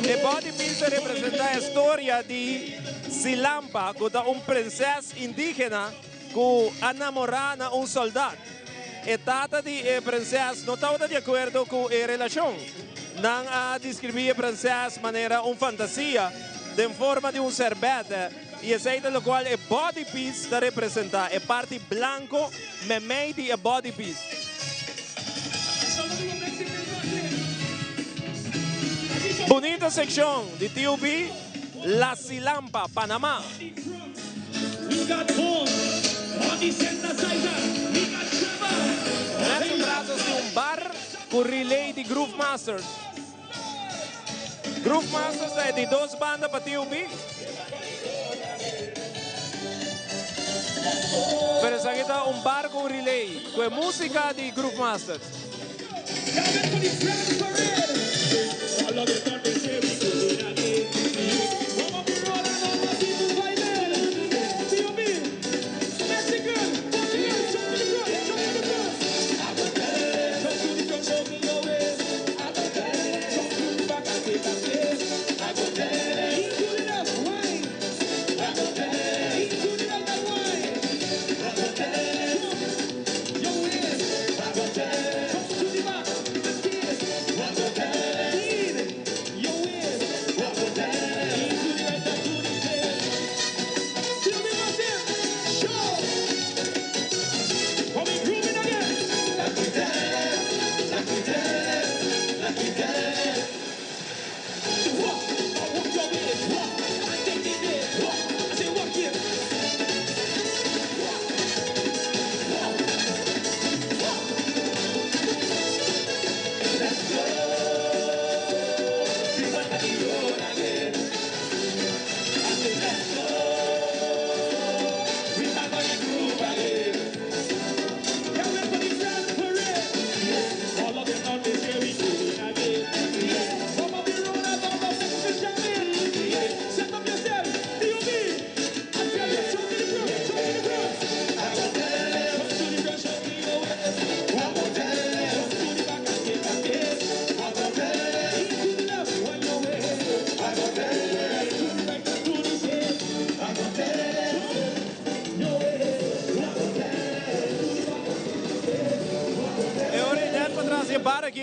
E body piece representa a história de Silampa, que é uma princesa indígena que enamorada de um soldado. E trata de princesa não estava de acordo com a relação. Não a descrever a princesa de maneira fantasia, de forma de servete, e é o qual é body piece da representa, é parte branco, meio de body piece. Bonita secção de TUB, La Silampa, Panamá. Nesses braços de bar com relay de Groove Masters. Groove Masters é de 2 bandas para TUB. Pero aqui está bar com relay, com música de Groove Masters.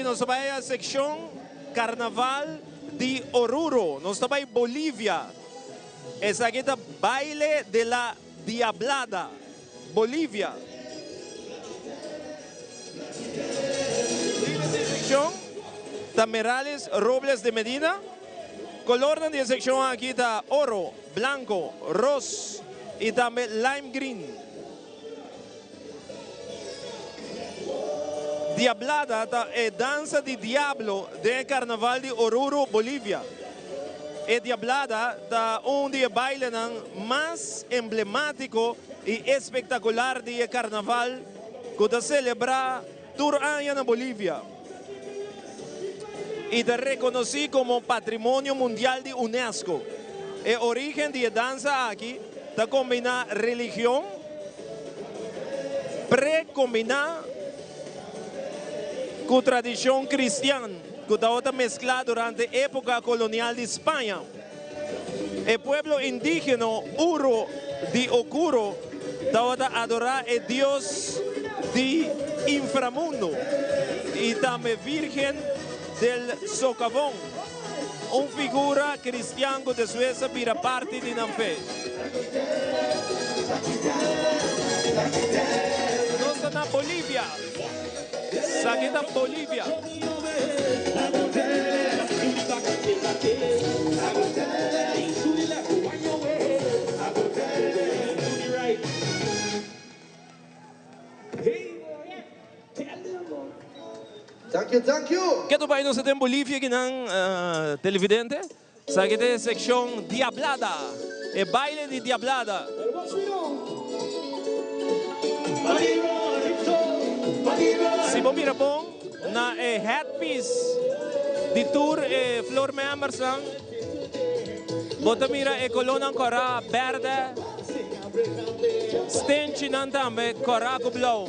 aqui, nós estamos a seção Carnaval de Oruro. Nós estamos em Bolívia. Essa aqui é Baile de la Diablada, Bolívia. Secção Tamerales Robles de Medina. Color da secção aqui está oro, branco, rosa e também lime green. Diablada é dança de diablo de Carnaval de Oruro, Bolívia. E Diablada é dia baile mais emblemático e espetacular de Carnaval que se celebra todo ano na Bolívia. E é reconhecido como Patrimônio Mundial de Unesco. A origem de dança aqui está combina religião, pré-combina com tradição cristã, que está mesclada durante a época colonial de Espanha. O pueblo indígena Uro de Ocuro está a adorar a Deus de inframundo e também Virgem del Socavón, uma figura cristã que después vira parte de la fe. Nós estamos na Bolívia. Aqui na Bolívia. Thank you. Que tu vai nos em Bolívia que não televidente? Aqui é a secção Diablada, é baile de Diablada. Se você mira bom, na headpiece de tour e floor members você mira a coluna cora verde, stench nan também cora blau.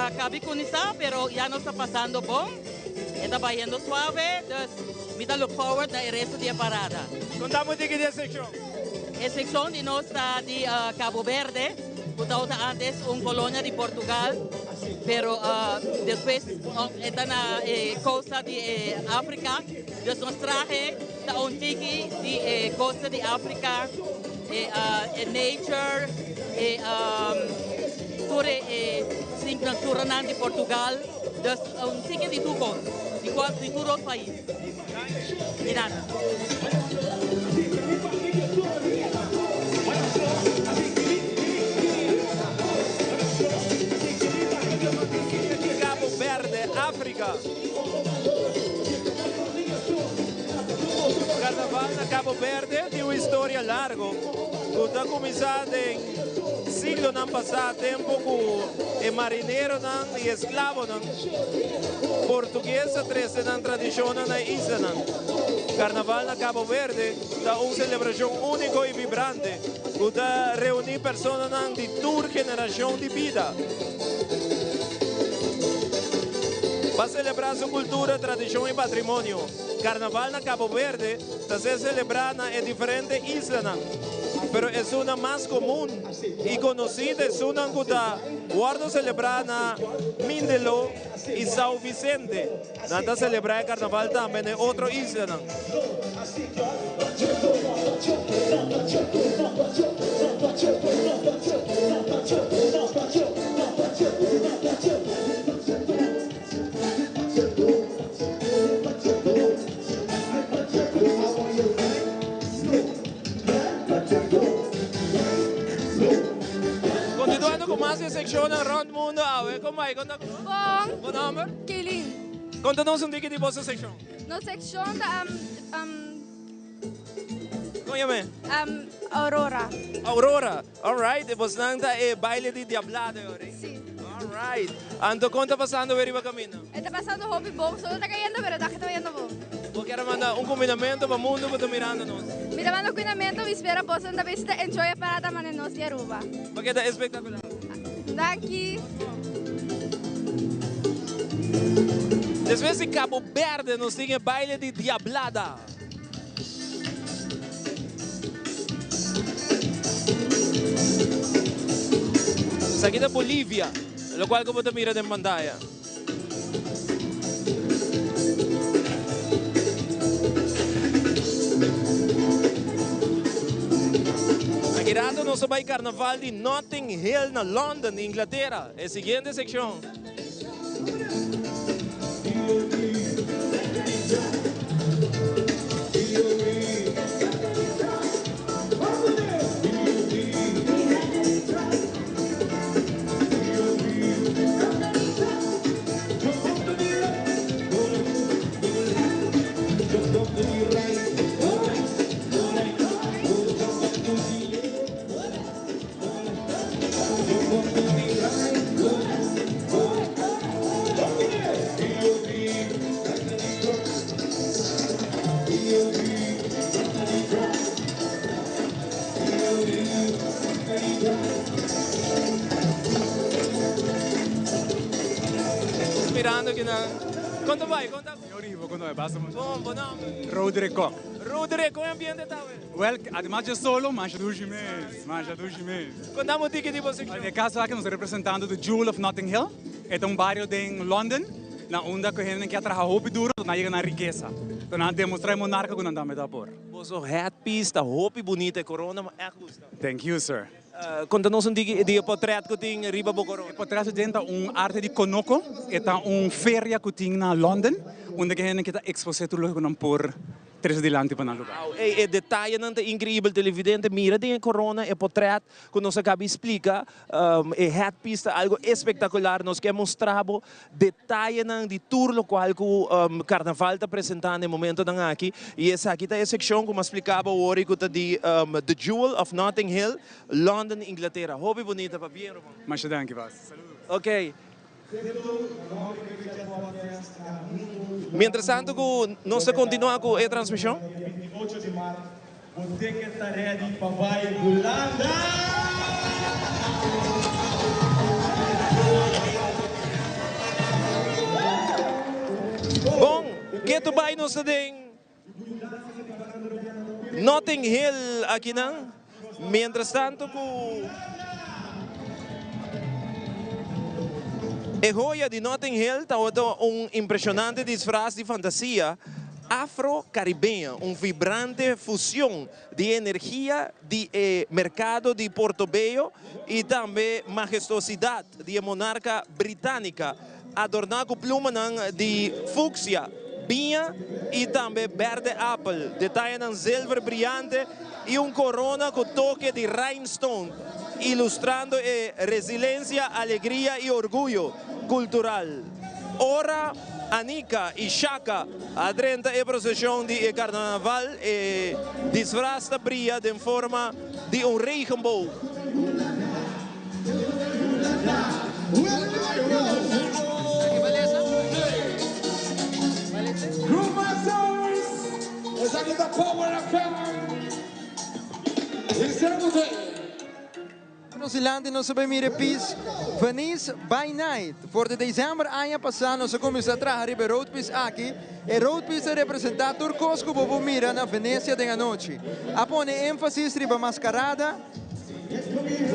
Acabé con esa, pero ya no está pasando bon. Está yendo suave, entonces me da look forward al resto de la parada. Contamos de qué sección. La sección de nuestra de Cabo Verde, que antes una colonia de Portugal, pero después está en la costa de África. Entonces nos traje un tiki de costa de África, nature, cinco natural de Portugal, dus een ticket die toekomt, die komt die toerolt país. Miranda. Cabo Verde, África. Carnaval na Cabo Verde tem uma história larga, que está começando em siglo não passado, tempo que o marinheiro não e escravo não português treze na tradição na isla. Carnaval na Cabo Verde é uma celebração única e vibrante, que está reunir pessoas de toda geração de vida. Para celebrar sua cultura, tradição e patrimônio. Carnaval na Cabo Verde está se celebrando em diferentes islas. pero es una más común y conocida, es una que guardo celebrar na Mindelo y São Vicente. Nada celebrar el carnaval también en otro isla. Continuando con más de sección around mundo, a ver cómo hay. Bom number? Killing. Contanos un ticket de vossa sección. No section da Como llame? Aurora. Aurora. All right. E você não tá baile de diablada agora? Sim. All right. Ando conta passando ver o caminho. Está passando hobby bom, só está caindo, pero está que está vendo bom. Eu quero mandar um combinamento para o mundo que está mirando nós. Mira, mando cuidamento, me espera você anda ver se enjoy a parada mané nós de Aruba. Porque está espetacular. Daqui. Después de Cabo Verde nos tiene baile de diablada. Aquí de Bolivia, lo cual como te mira en pantalla. Aquí rato nos va el carnaval de Notting Hill, na London, Inglaterra. Es siguiente sección. Mirando que na... Conta vai, conta. Eu arrivo quando é basta. Bom nome. Roderick Koch. Roderick, como é o ambiente tá? Well, además de solo, mancha 2 meses. Mancha 2 meses. Contamos o ticket de você. No caso aqui, nós representando the Jewel of Notting Hill. É um bairro em London, na onda que a gente quer trabalhar hobby duro, na chega na riqueza. Então, nós demonstrar monarca que não dá medo por. Você hat piece, tá hobby bonita, corona, mas é justo. Thank you, sir. Conta-nos de portrait que tem riba bo corona. O portrait tem arte de Konoko, é feria que tem na London, onde a gente quer expor tudo que não por tres delante para lugar. E detalhe não é incrível, televidente, mira de corona e portrait que nos acaba de explicar, e hat piece algo espetacular, nos quer mostrar detalhe de tudo qual que o carnaval está apresentando no momento aqui, e essa aqui é a secção como explicava o Ori que está de The Jewel of Notting Hill, London, Inglaterra. Hobby bonita, para bem, Romão. Mas danke vas. Ok. Mientras tanto, nós continuamos com a transmissão. 28 de março, você que está ready para vai Holanda. Bom, que tu vai nos tem Notting Hill aqui não? Mientras tanto, a joia de Notting Hill está impressionante disfraz de fantasia afro-caribenha, vibrante fusão de energia de mercado de Portobello e também majestosidade de monarca britânica, adornado com plumas de fúcsia, vinha e também verde apple, detalhe em silver brilhante e corona com toque de rhinestone, ilustrando resiliência, alegria e orgulho cultural. Ora, Anica e Chaka adrenta a procissão de carnaval e disfrasta brilha em forma de regenboog. Esa es la power of Patrocinante não sabe mire pis Venice by Night. Voor de december ano passado nós começamos a trabalhar para Roadpiece aqui. E Roadpiece representa turcos que vão mira na Venecia de noite. Apone ênfase riba mascarada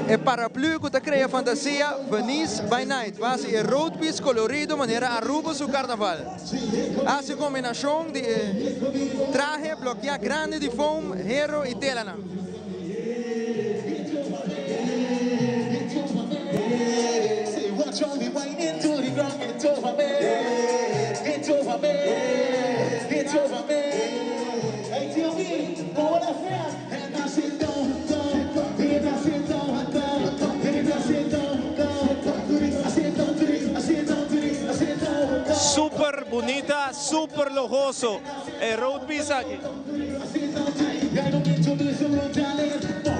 e paraplu que cria fantasia Venice by Night. Base e Roadpiece colorido maneira Aruba su carnaval. Hace combinação de traje bloqueia grande de foam, hero e telana. Watch on me, wine into the ground, get over me, get over me, get over me. Hey, tell me, what I feel, and I sit down, and I sit down, and I sit down, Super bonita, super lujoso. Roadpiece aquí.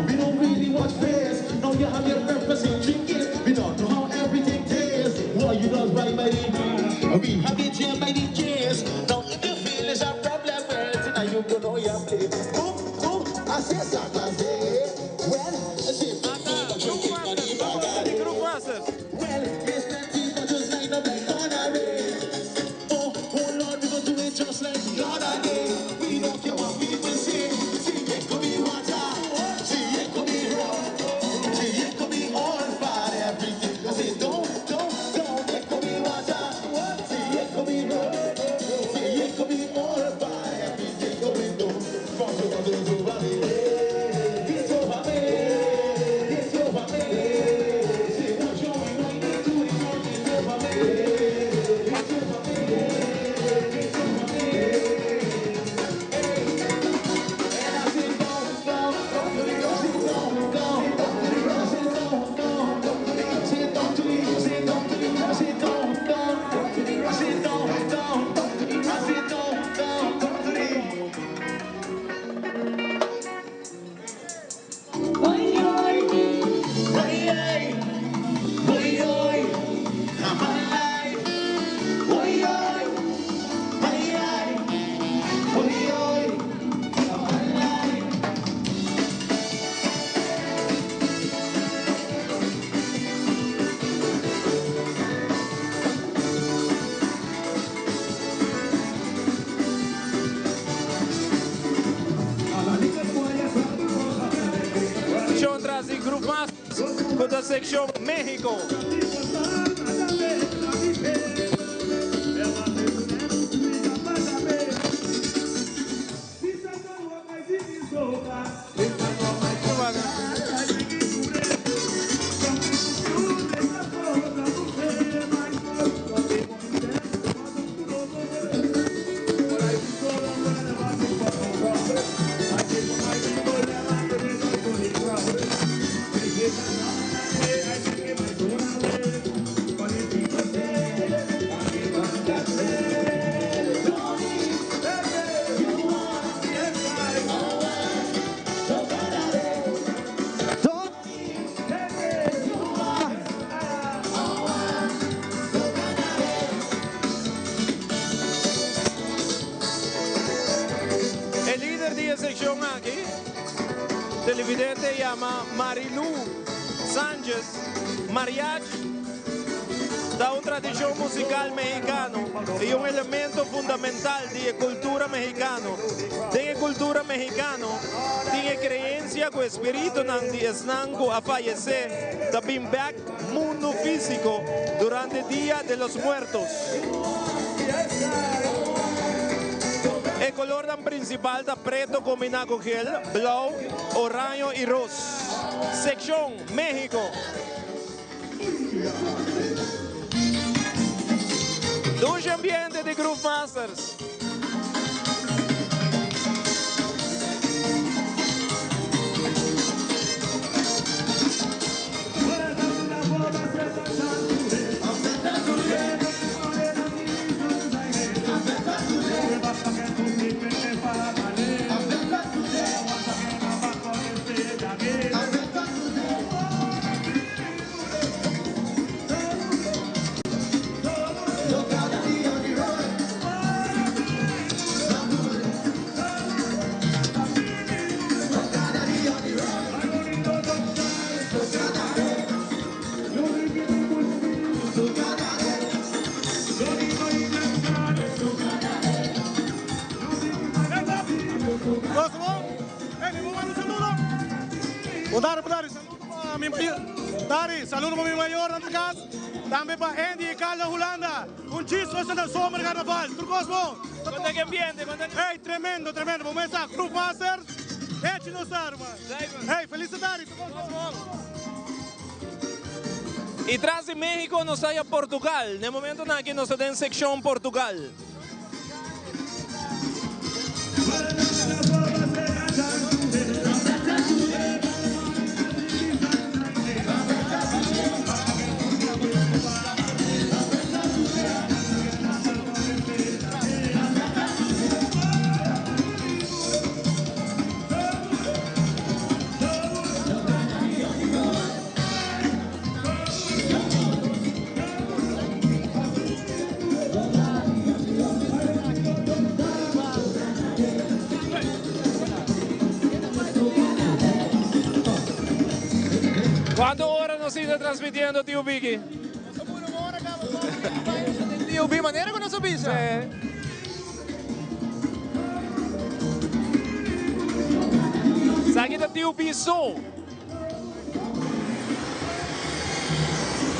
we don't really watch fairs. No, you have your breakfast and drink it. We don't know how everything tastes. What you don't right by the we have it here by the chairs. Now if you feel it's a problem, well, now you don't know your place. I say something, I say, well, I say, The Group Masters. well, yes, plenty, but just like the black canary. Oh Lord, we gonna do it just like the other day. We don't care what people say. See, it could be water. See, it could be rock. See, it could be all fire, everything. I say, don't, it could be water. See, it could be rock. See, it could be all fire, everything. Go in, don't. From the valley. It's over me. It's over me. See, what you're right into the ground. It's over me. It's over me. It's over me. And I say, don't. Sección tras el Group Masters con la sección México. El líder de la sección aquí, televidente, llama Marilu Sánchez Mariachi. Da una tradición musical mexicano y un elemento fundamental de la cultura mexicana. De la cultura mexicana, tiene creencia que el espíritu de Esnango a fallecer, también back mundo físico durante el Día de los Muertos. El color principal da preto combinado con gel, blau, orange y rosa. Sección México. Dulce ambiente de Group Masters. Gosto bom? Ei, vamos mais um saludo. Budari, saludo para mi mayor. Dari, saludo para mi mayor na casa. Também para Andy e Carla Holanda. Chiso esse na sombra carnaval. Turcos bom? Quanto é que ambiente? Ei, tremendo. Vamos começar. Group Masters. Este não sabe, mano. Ei, felicidades. Turcos bom. E traz de México nos sai a Portugal. No momento na que nos tem secção Portugal. ¿Cuántas horas nos sigue transmitiendo, tío Vicky? Tío Vicky, maneira com nosso bicho. Sabe da tío Piso?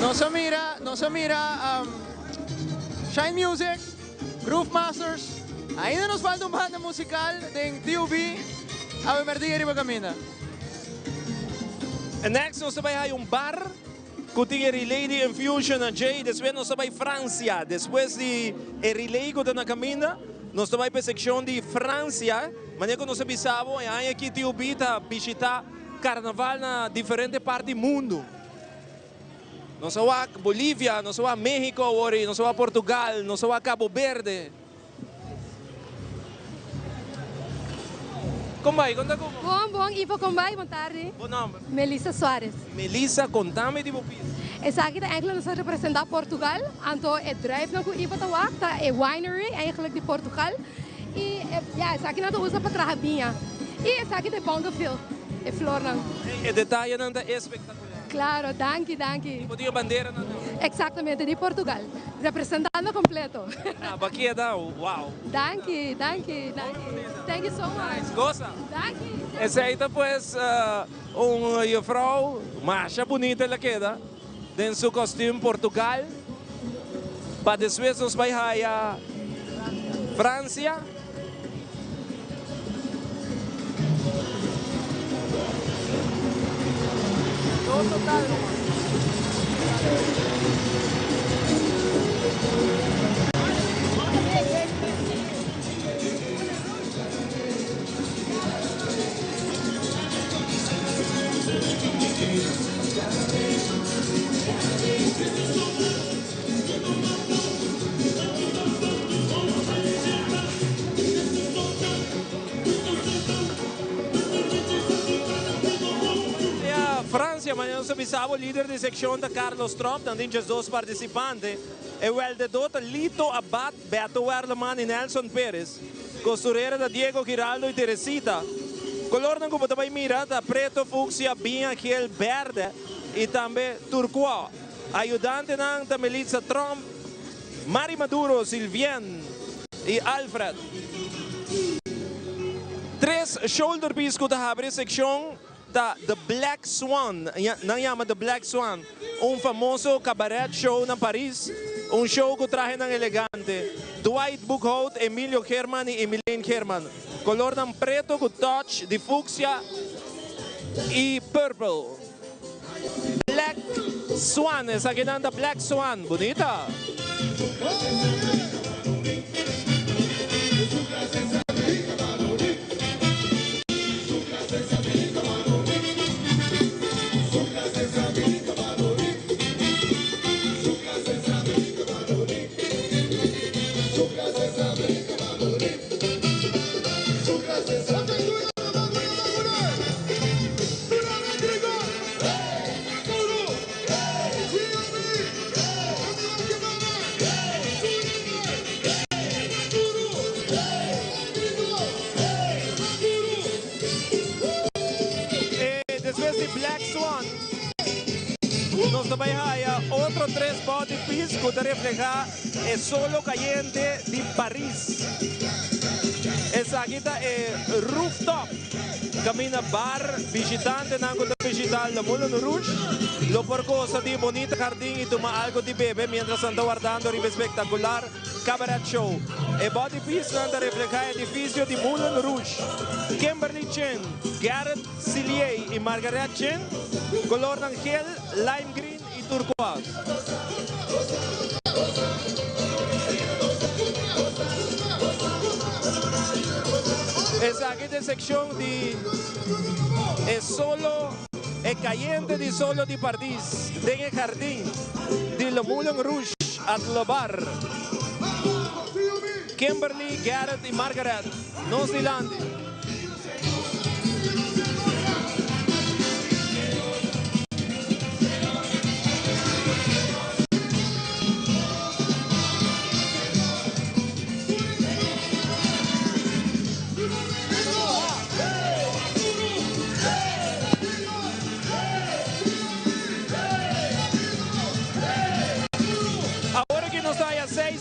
Nossa mira, Shine Music, Groove Masters. Ainda nos falta banda musical de Tío B, Ave Maria Riba Camina. Next, nós vamos a bar com tinha Relay Infusion and Jay. Depois nós vamos a França. Depois de Relay que está na caminha, nós vamos para a secção de França. Mas nós sabemos que aqui Tío B está visitar carnaval na diferente parte do mundo. Nós vamos a Bolívia, nós vamos a México, nós vamos a Portugal, nós vamos a Cabo Verde. Como vai? Conta como? Bom, Ivo, como vai? Boa tarde. Bom nome? Melissa Soares. Melissa, contame de você. Essa aqui eigenlijk nos representar Portugal. Então, é drive no que Ivo está tá é winery eigenlijk de Portugal. E essa aqui não usa para trajabinha. E essa aqui é Bondofield, é flor não. E detalhe não é espetacular. Claro, danke. Tipo de bandeira não. Exatamente, de Portugal. Representando completo. Ah, aqui é da, uau. Danke. Thank you so much. Gosta? Danke. Essa aí tá pues uma vrouw, macha bonita ela queda, em seu costume Portugal. Para depois nós vai a França. Amanhã nós avisamos o líder de secção da Carlos Trump, também os dois participantes, e o eldedota Lito Abad, Beto Werleman e Nelson Pérez, costureira da Diego Giraldo e Teresita. Color ng como também mira da preto, fúcsia, binha, aquele verde e também turquoise. Ajudante ng da Melissa Trump, Mari Maduro, Silvien e Alfred. 3 shoulder piece ko ta abre secção The Black Swan, não chama The Black Swan, famoso cabaret show na Paris, show com traje ng elegante, Dwight Buchholz, Emilio Herman e Emilien Herman, color ng preto com touch de fúcsia e purple. Black Swan, essa aqui não é Black Swan, bonita. Nos trabaja otro 3 body piece que refleja el solo caliente de París. Essa aqui é rooftop. Camina bar, visitante não conta visitar o Moulin Rouge. Lo percorso de bonito jardim e toma algo de bebê mientras anda guardando o espectacular cabaret show. E body piece anda reflejar o edifício de Moulin Rouge. Kimberly Chen, Garrett Cillier e Margaret Chen, color gel, lime green e turquoise. Esa aquí de sección de solo caliente de solo de Pardis, de jardín de lo Moulin Rouge at le bar. Kimberly, Garrett y Margaret, New Zealand.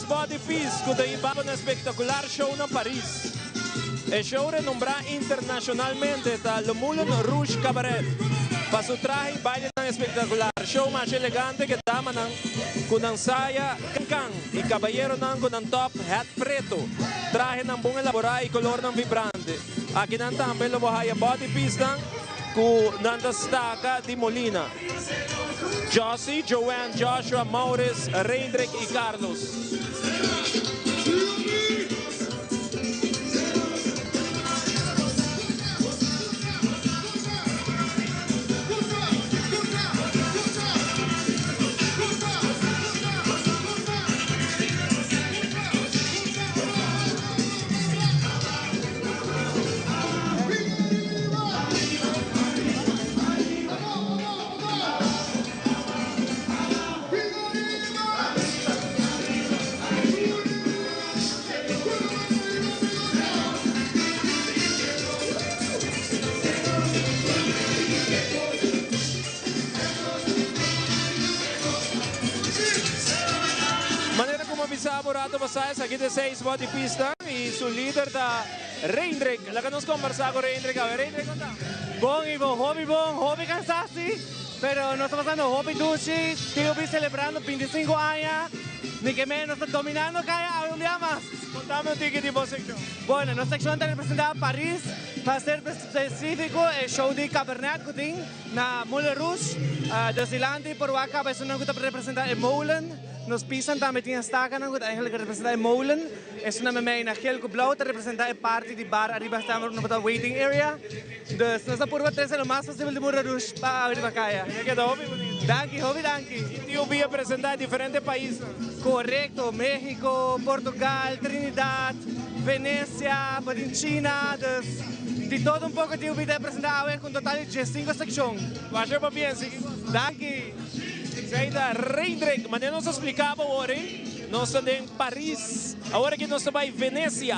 Body Piece, que tem um espetacular show na Paris. O show renombra internacionalmente o Moulin Rouge Cabaret. Para seu traje, baile tão espetacular. Show mais elegante que dama com uma saia cancan e caballero com um top hat preto. Traje não bom elaborado e color não vibrante. Aqui não também lo bohaya Body Piece com uma destaca de Molina. Josie, Joanne, Joshua, Maurice, Reindrik e Carlos. Rato Basayas, aqui de 6 body pista e seu líder da Reindrik. Lá que nós conversamos com Reindrik. A ver, Reindrik, conta. Bom, hobby cansasi, pero nós estamos fazendo hobby dushi, estou celebrando 25 anos, ni que menos, está dominando cada un día más. Contame un ticket de voz sección. Bueno, nuestra sección está representada París, para ser específico, el show de Cabernet Coutin, na Moulin Rouge, de Zilandi, por acá, es una que representa el Moulin. Nos pisan também tinha estaca, não? Eigenlijk representa o Moulin. É uma memória na geel blauw, te representa a parte de bar. Arriba estamos no waiting area. Dus nós por três é o mais possível de Moulin Rouge para arriba caia. É que dá hobby bonito. Danke. E eu vi apresentar diferentes países. Correto, México, Portugal, Trinidad, Venecia, China, de todo pouco de eu vi apresentar com total de 5 secções. Vai para bem, sim. Danke. Saída Reindrik, mas não se explicava agora, nós estamos em Paris, agora que nós estamos em Venécia.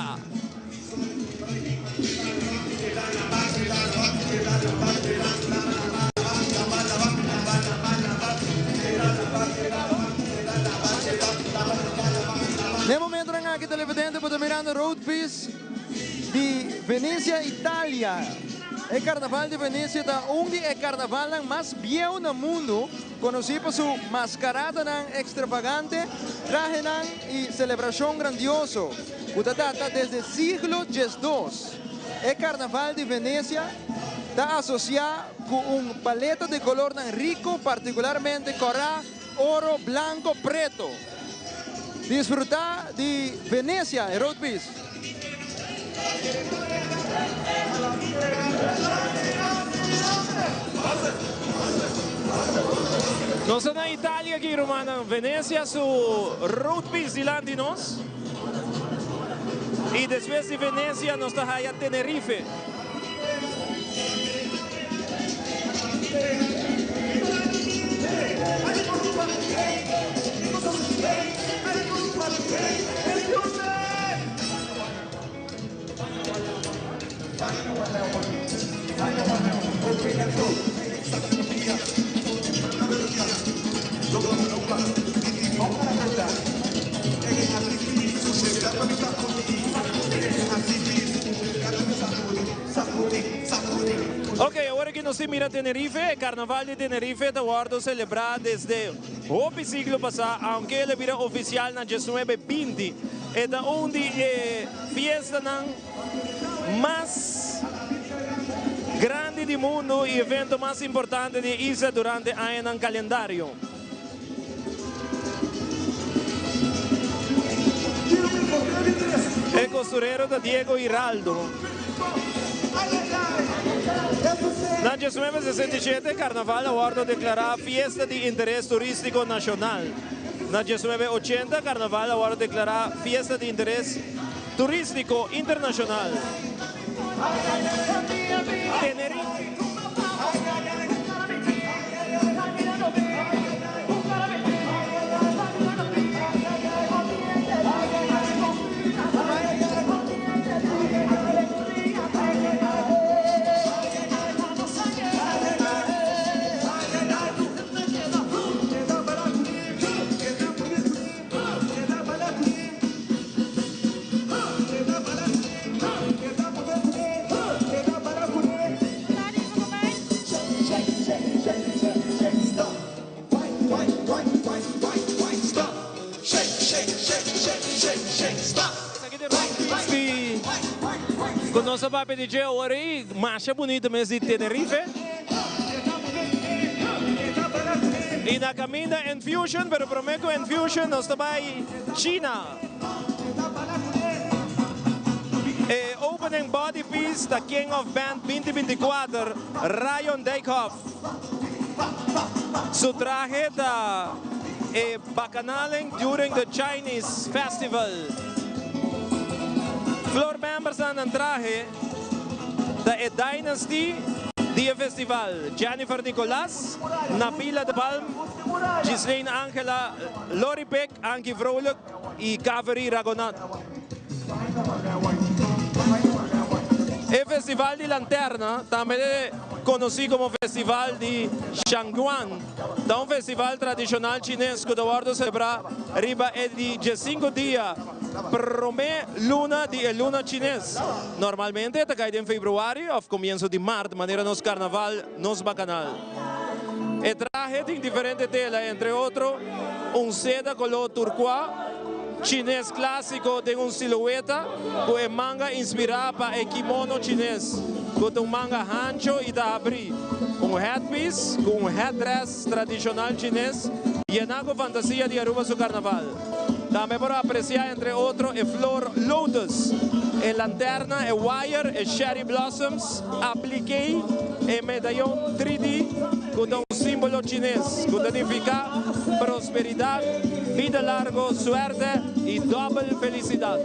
No momento aqui televidente para mirando Road Piece de Venecia, Itália. O Carnaval de Venecia é o carnaval mais viejo no mundo, conhecido por sua mascarada extravagante, traje e celebração grandioso, que data desde o século XII. O Carnaval de Venecia está associado com paleta de color rico, particularmente coral, ouro, branco, preto. Disfrutar de Venecia, Road Piece. Nós estamos na Itália aqui, Romana, Venecia, su Road Piece de Landinos. E depois de Venecia, nós estamos aí a Tenerife. Ok, ahora que nos mira Tenerife, el Carnaval de Tenerife está guardado celebrar desde el siglo pasado, aunque la vida oficial en 1920 es una fiesta más grande del mundo y evento más importante de isla durante el año en el calendario. El costurero de Diego Hiraldo. En 1967, el Carnaval Aguardo declaró fiesta de interés turístico nacional. En 1980, el Carnaval Aguardo declaró fiesta de interés turístico internacional. Tenerife. Com nossa papi DJ Ori, marcha bonita mesmo de Tenerife. E na caminha Infusion, pero prometo Infusion, nós também China. Opening body piece da King of Band 2024, Ryan Dijkhoff. Su traje da bacchanalen during the Chinese Festival. Floor members aan een traje de Dynasty die festival. Jennifer Nicolas, Nabila de Palm, Ghislaine Angela, Lori Peck, Ankie Vrolijk en Kaveri Ragonat. El Festival de Lanterna, también conocido como Festival de Shangguan, es un festival tradicional chinés que se celebra arriba de 5 días. Promé luna de luna chinés. Normalmente está caído en febrero o comienzo de marzo, de manera nos carnaval, nos bacanal. El traje tiene diferente tela, entre otros, un seda color turquoise, chinés clásico de una silueta, con manga inspirada para el kimono chinés, con un manga ancho y de abrir. Un headpiece con un headdress tradicional chinés, llena con fantasía de Aruba su carnaval. También para apreciar, entre otros, el flor lotus, el lanterna, el wire, el cherry blossoms, apliqué el medallón 3D con un símbolo chinés, que significa prosperidad, vida larga, suerte y doble felicidad.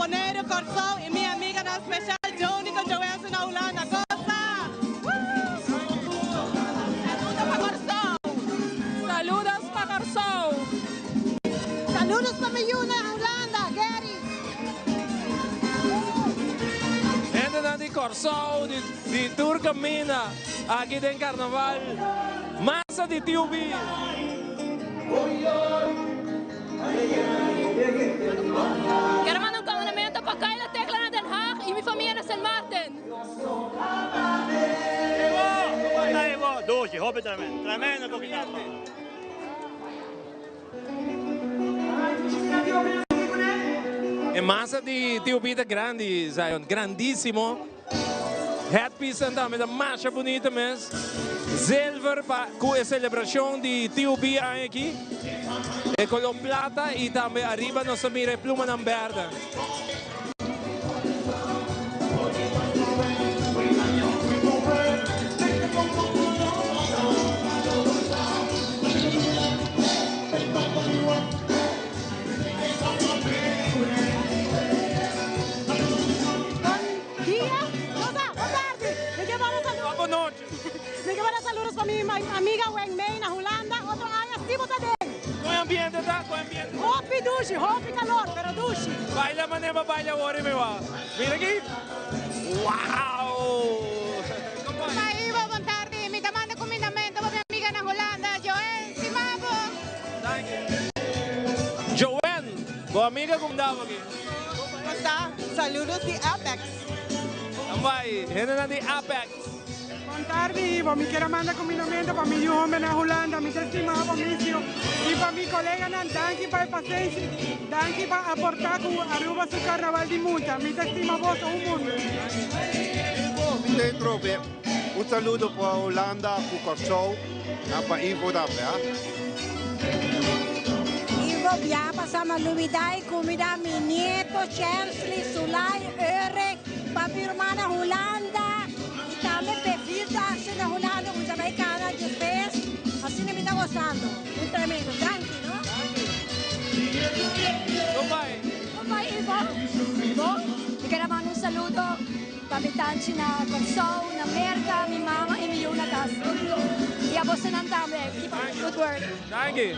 Bonaire, Corsou y mi amiga na especial, Joni con Joanne na Holanda. Cosa! Saludos para Corsou. Saludos para Corsou. Saludos para mi Yuna, Holanda, Gary. Gente na di Corsou, di Turcamina, aqui tem carnaval, massa de Tiubi. Quero mandar um cumprimento para Kyla Tecla na Den Haag e minha família na San Martin. Doce, hobby tremendo coquinato. É massa de Tiubi da grande, Zion, grandíssimo. Headpiece então, met een marcha bonita mesmo. Silver com a celebração de Tiubi aqui. E color plata e também arriba nós mira pluma na verde. Saludos para mi amiga Weng Mei na Holanda, otro año Steve Tadeng. Qual ambiente tá? Qual ambiente? Hopi dushi, hopi calor, pero dushi. Baila manema, baila ori me va. Mira aqui. Uau! Maiva, boa tarde. Me demanda combinamento para minha amiga na Holanda, Joanne Simabo. Joanne, boa amiga, como dava aqui? Como está? Saludos de Apex. Vai, gente na de Apex. Buon tarde, Ivo. Mi quiero mandar combinamento para mi hombre en Holanda, mi estimado amigo y para mi colega Nan. Danke para el paciente, danke para aportar con Aruba su carnaval de multa. Mi estimado vos, un mundo. Dentro, un saludo para Holanda, para Corsou, para Ivo também. Ivo, já passamos novidade, comida, mi nieto, Chesley, Sulay, Eurek, para mi hermana Holanda. Também perfil da na Holanda, um jamaicana de pés, assim me está gostando. Um tremendo, danke, não? Vai, Ivo. Eu quero mandar um saludo para habitantes na Corsou, na Merca, minha mama e minha Yuna Castro. E a você não também. Keep up good work. Danke.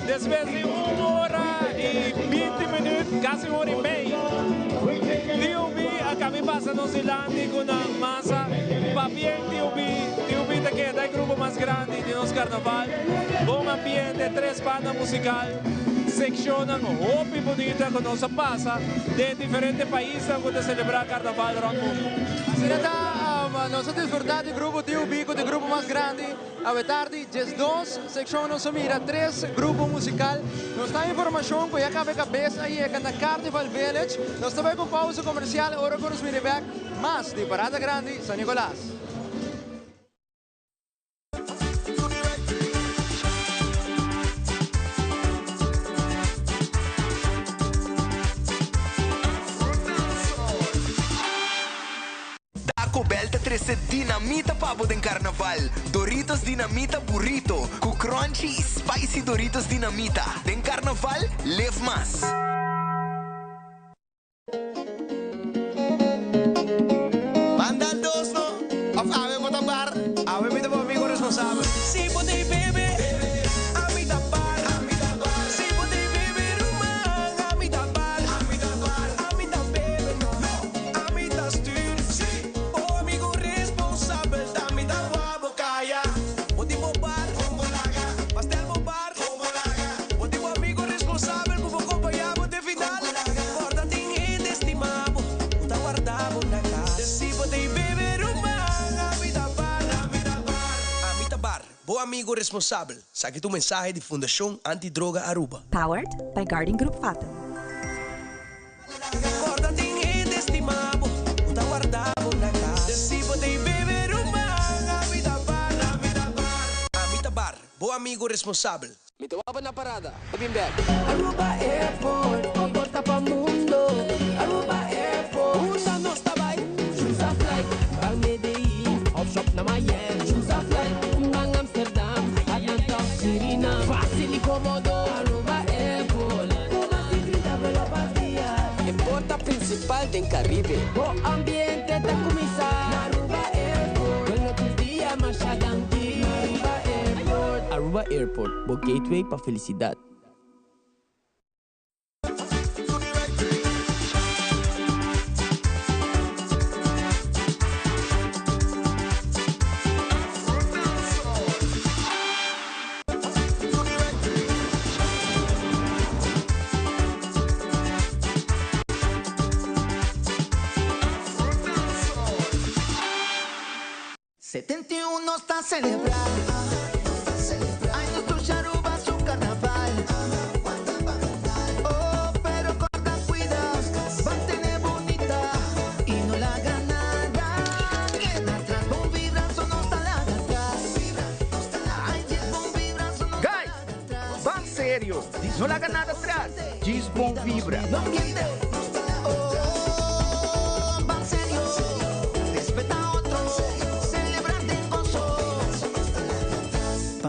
Después de 1 hora y 20 minutos, casi 1 hora y media, Tiubi acabei passando Zilandi com a massa, para bien Tiubi daqui é o grupo mais grande de nosso carnaval, bom ambiente, 3 bandas musical, seccionam roupa bonita que nós passa de diferentes países quando celebrar carnaval no mundo. Assim nós desfrutamos do grupo Tiubi, do grupo mais grande. A tarde, 2 secções, mira 3 grupos musical. Nós temos informação que já cabe cabeça aí é na Carnival Village. Nós também com pausa comercial, agora com os miniback, mas de Parada Grande, San Nicolás. Belta 13 dinamita pavo den carnaval. Doritos dinamita burrito. Cu crunchy e spicy Doritos dinamita. Den carnaval, live más. Banda dos, no? Of ave mo tabar? Ave mi tabo amigo responsable. Si putih bebe, ami tabar. Si putih bebe rumah. amigo responsável. Saque tu mensagem de Fundação Antidroga Aruba. Powered by Guardian Group Fatem. Boa amigo responsável. Me tomava na parada. Bem back. Aruba Airport, porta para mundo. Aruba Airport, usa nos tabay. Choose a flight, bang Medellín, off shop na Miami. Choose a flight, bang Amsterdam, Atlanta, Sirina. Fácil y cómodo. Aruba Airport, una tigrita pela partida. En porta principal del Caribe. O ambiente da comisa. Aruba Airport, bueno tus días más adelante. Aruba Airport, o gateway para felicidade. Está celebrando. Ai, no Aruba su carnaval. Oh, pero corta cuidado, mantén bonita y no la haga nada. Queda atrás, bom vibrazo no está lá atrás. Ai, diz bom vibrazo no Guys, van sério, não larga nada atrás. Diz bom vibra.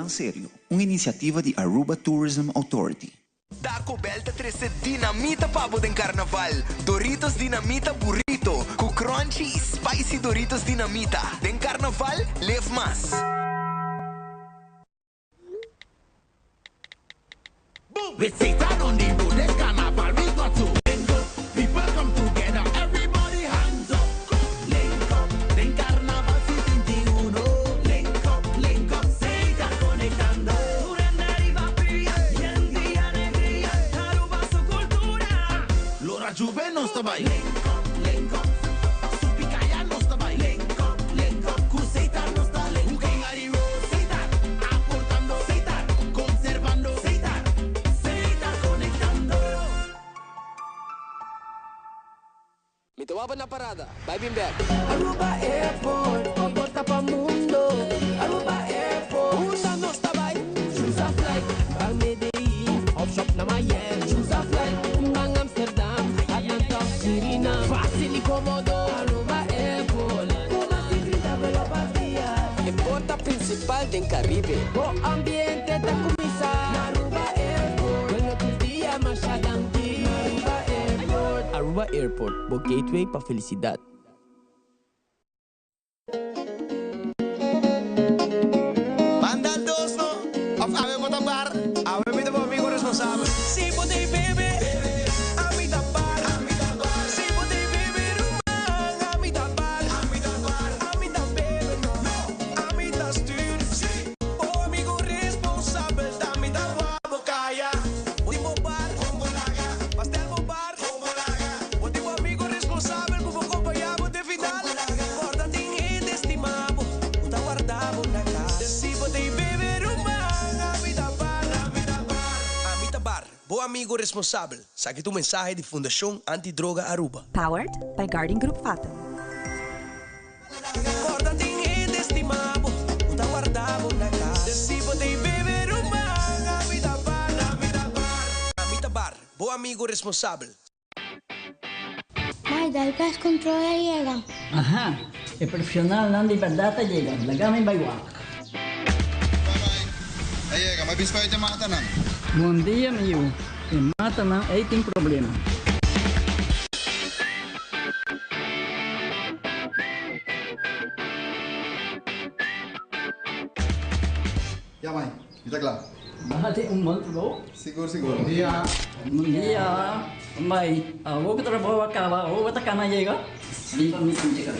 Sério, uma iniciativa de Aruba Tourism Authority. Da coberta 13 dinamita pabo de carnaval. Doritos dinamita burrito. Com crunchy e spicy Doritos dinamita. De carnaval, leve mais. We sit down on the road, this carnival we got to link up. People come together, everybody hands up. Link up, den carnaval si 21. Link up, se está conectando. Durante arriba fría, gente y alegría. Aruba su cultura. Lora Juve no está ahí. Link up, su picaya no está ahí. Link up, Cruzeita no está ahí. Jugué a Rio, se está aportando, se está conservando, se está conectando. Me tomava na parada. Vai bem back. Aruba Airport, porta para mundo. Aruba Airport, usa nos tabay. Choose a flight, bang Medellín, off shop na Miami. Choose a flight, bang Amsterdam, Atlanta, Sirina. Fácil y cómodo. Aruba Airport, una tigrita pela partida. En porta principal del Caribe. O ambiente da comisa. Aruba Airport, bueno tus días más adelante. Aruba Airport. Aruba Airport, o gateway para felicidade. Banda al dos, ¿no? Of Ave Motabar. Ave mi de amigo responsable. Si podéis beber, a mi tapar. Si podéis beber rumán, a mi tapar. A mi beber, no. A mi tastir, sí. Oh, amigo responsable, da mi tapar. Bocaya, último bar, con bolaga. Pastel bombar, con bolaga. Último amigo responsable, como acompañamos de final. Guarda dinheiro estimado, puta guardamos na casa. Si podéis beber rumán, a mi tapar. Bar, boa amigo responsável. Saque tu mensagem de Fundação Antidroga Aruba. Powered by Guardian Group Fatem. Guarda dinheiro estimado, puta guardamos na casa. Si podéis beber rumán, a mi tapar. Bar, boa amigo responsável. Ay, del gas control llega. Ajá, el profesional Nandi Verdata llega. La gama en Baywak. Aí, llega, mas biscoito te mata não. Bom dia, meu. E mata não, aí tem problema. Ya, mãe, está claro. Bate monte bom. Seguro. Bom dia. Bom dia. Mãe, vou que trabalho acaba, vou botar cana chega. Limpa me chega.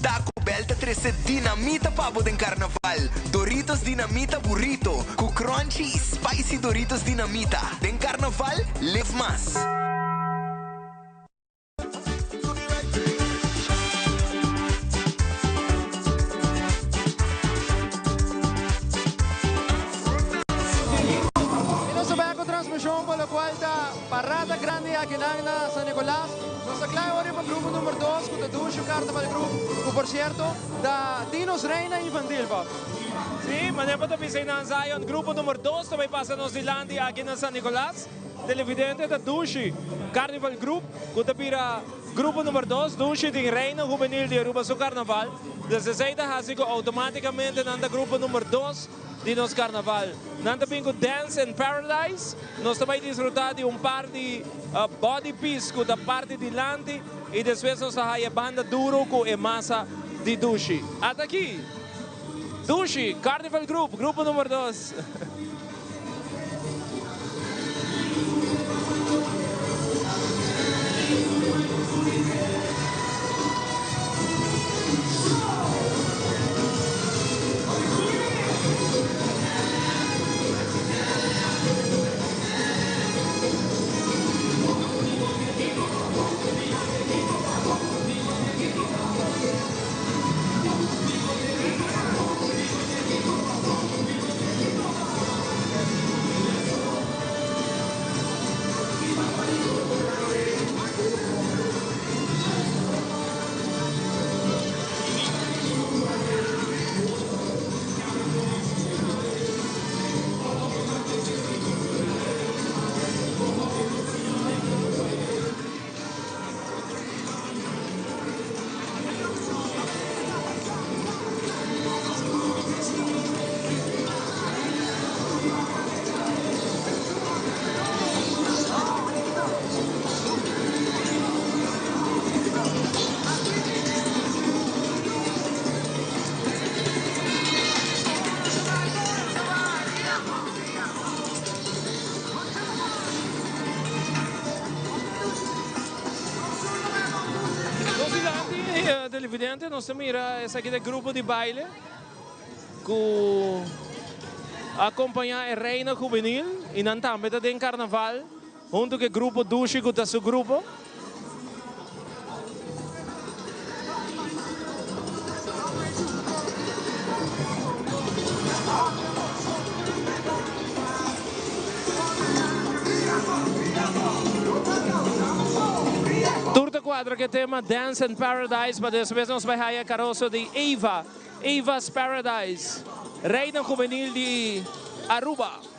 Da coberta 13 dinamita pabo de carnaval. Doritos dinamita burrito. Com crunchy e spicy. 'Spicy Doritos Dinamita. Den carnaval, leef mas. We sit down on the road, this carnival we got to link up. People come together, everybody hands up. Link up, den carnaval si 21. Link up, se está conectando. Durante arriba fría, gente y alegría. Aruba su cultura. Limpa me chega. Da coberta 13 dinamita pabo de carnaval. Doritos dinamita burrito. Com crunchy e spicy Doritos dinamita. Den carnaval, leef mas. lo cual está parada grande aquí en San Nicolás. Nos aclara ahora para el grupo número 2, con el Dushi Carnaval Group, que por cierto, da Dinos Reina Infantil, pa. Sí, mañana pa tapisay na ang grupo numero 2 na may pasa ng Zealandia aqui na San Nicolas. Televidente da Dushi Carnival Group, kutapira grupo número 2, Dushi ting Reina Juvenil de Aruba su Carnaval. Deseseita hasi ko automaticamente nanda grupo número 2 de nos Carnaval. Nanda pingo Dance in Paradise, nós também disfrutar de par de body piece com da parte de Lanti e depois nós a banda duro com a massa de Dushi. Até aqui. Dushi Carnival Group, grupo número 2. Televidente, nós mira esse aqui é grupo de baile que acompanha a Reina Juvenil e não também tem carnaval junto com o grupo Dushi que está seu grupo. Turta quadra que tema Dance in Paradise, mas dessa vez nós vai a caroço de Eva, Eva's Paradise, Reina Juvenil de Aruba.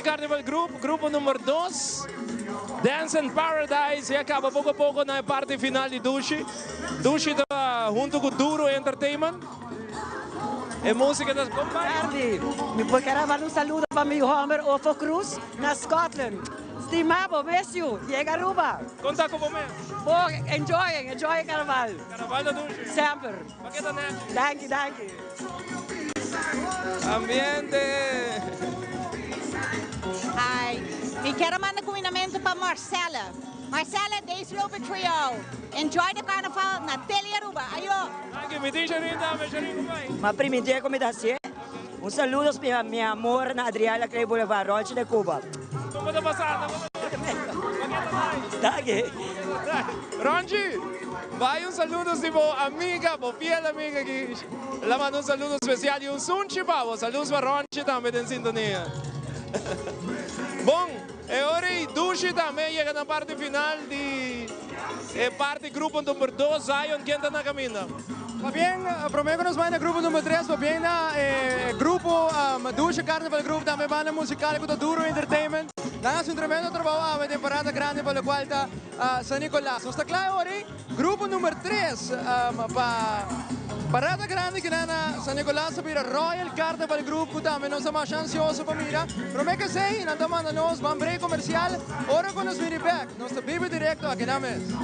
Carnival Group, grupo número 2, Dance in Paradise, e acaba pouco a pouco na parte final de Dushi. Dushi está junto com Duro Entertainment. E música das companhias. Eu quero mandar um saludo para meu Homer Ofo Cruz, na Scotland. Estimado, miss you, chega Aruba. Conta com você. Bom, enjoy Carnaval. Carnaval da Dushi. Sempre. Paqueta Neto. Thank you. Ambiente. Hi. E quero mandar cumprimento para Marcela. Marcela, Days Rover Trio. Enjoy the carnaval na Telia Ma primitiva come da sé. Un saludo a mi amor na Adriana Clay Boulevard, Rancho de Cuba. Como tá passando? Daghe. Ronchi, vai saludo si vo amiga, vo fiel amiga que la manda saludo especial e sunchi pavo. Saludos para Ronchi também em sintonia. Bom, e ora Dushi também chega na parte final de parte grupo número 2, Zion, quem está na caminho? Va bien, prometo nos vai no grupo número 3, va bien na grupo Dushi Carnival Group, também banda musical com Duro Entertainment. Nós um tremendo trabalho a temporada grande pela qual está San Nicolás. Nós está claro agora, grupo número 3 parada grande que na San Nicolás para Royal Carnival Group, que também nós estamos ansiosos para mirar. Prometo que sei, nós estamos nos vamos break comercial, ora com nos mini back, nós está vivo direto aqui na mesa.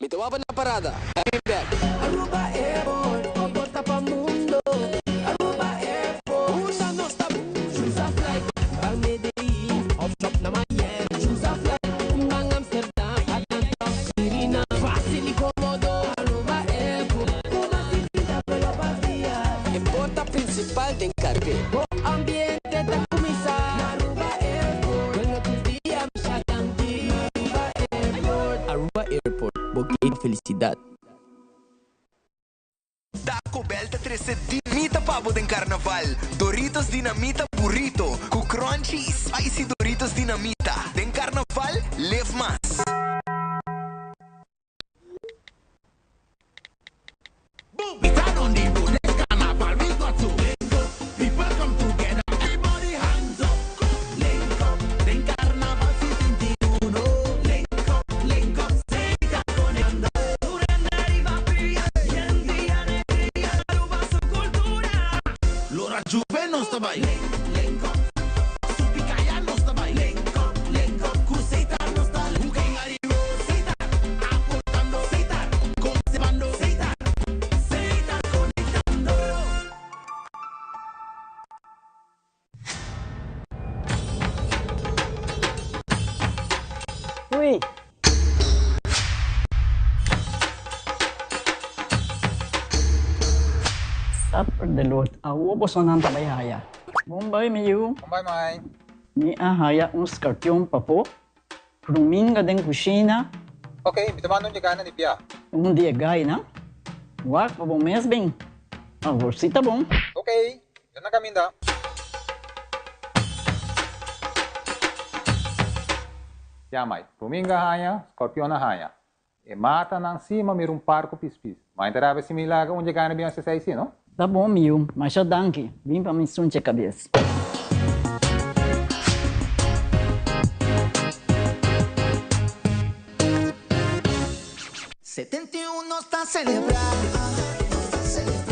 Mitawa na parada. I'm back. Aruba Airport, porta pa mundo. Aruba Airport, usa nos tabu. Choose a flight, bang Medellin, off top na Miami. Choose a flight, bang Amsterdam, Atlanta, Irina, fácil y cómodo. Aruba Airport, una cita pela vacía. En porta principal de Encarpe. O ambiente da comisa. Aruba Airport, bueno tus días, Shaganti. Aruba Airport, Aruba Airport, Bogate Felicidad. Da coberta 13 dinamita pavo de carnaval. Doritos dinamita burrito. Com crunchy e spicy Doritos dinamita. De carnaval, leve mais. People come together, everybody hands up. Link up, den carnaval si 21. Link up, se está conectando. Lora Juve non sta mai. Link up, su Picaya non sta mai. Link up, Cruzeita non sta. Looking at you, Seita, aportando Seita, conservando Seita, Seita conectando. Uy. Upper the Lord, awo po sonan tabayaya. Bombay miyu. Bombay mai. Ni ahaya scorpion papo. Ruminga den kusina. Ok, bitamano niya gana ni Pia. Dia gay na. Wak pa bom mes bem. Agorsita bom. Ok, yan na kami da. Yamai, Ruminga haya, Scorpiona haya. E mata nang cima mir parco pispis. Mas interava se milaga onde ganha bem essa saída, não? Tá bom, miu, mas já danke. Vim pra me sunche a cabeça. Está celebrando.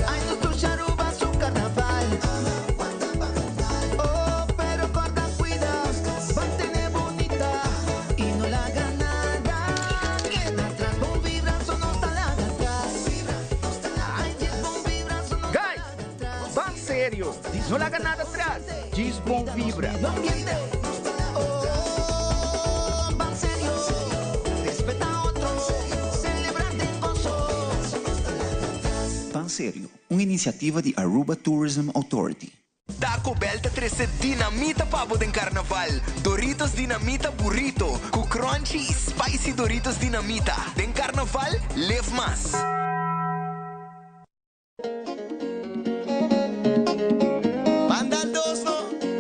Ai, no Aruba su carnaval. Oh, pero corta cuidado, mantén bonita y no la haga nada. Queda atrás, bom vibrazo, no está lá atrás. Ai, bom vibrazo, no está lá atrás. Guys, van sério, não larga nada atrás. Diz bom vibra. Sério, uma iniciativa de Aruba Tourism Authority. Da coberta 13 dinamita pavo de carnaval. Doritos dinamita burrito. Com crunchy e spicy Doritos dinamita. De carnaval, leve mais. Banda dos, no?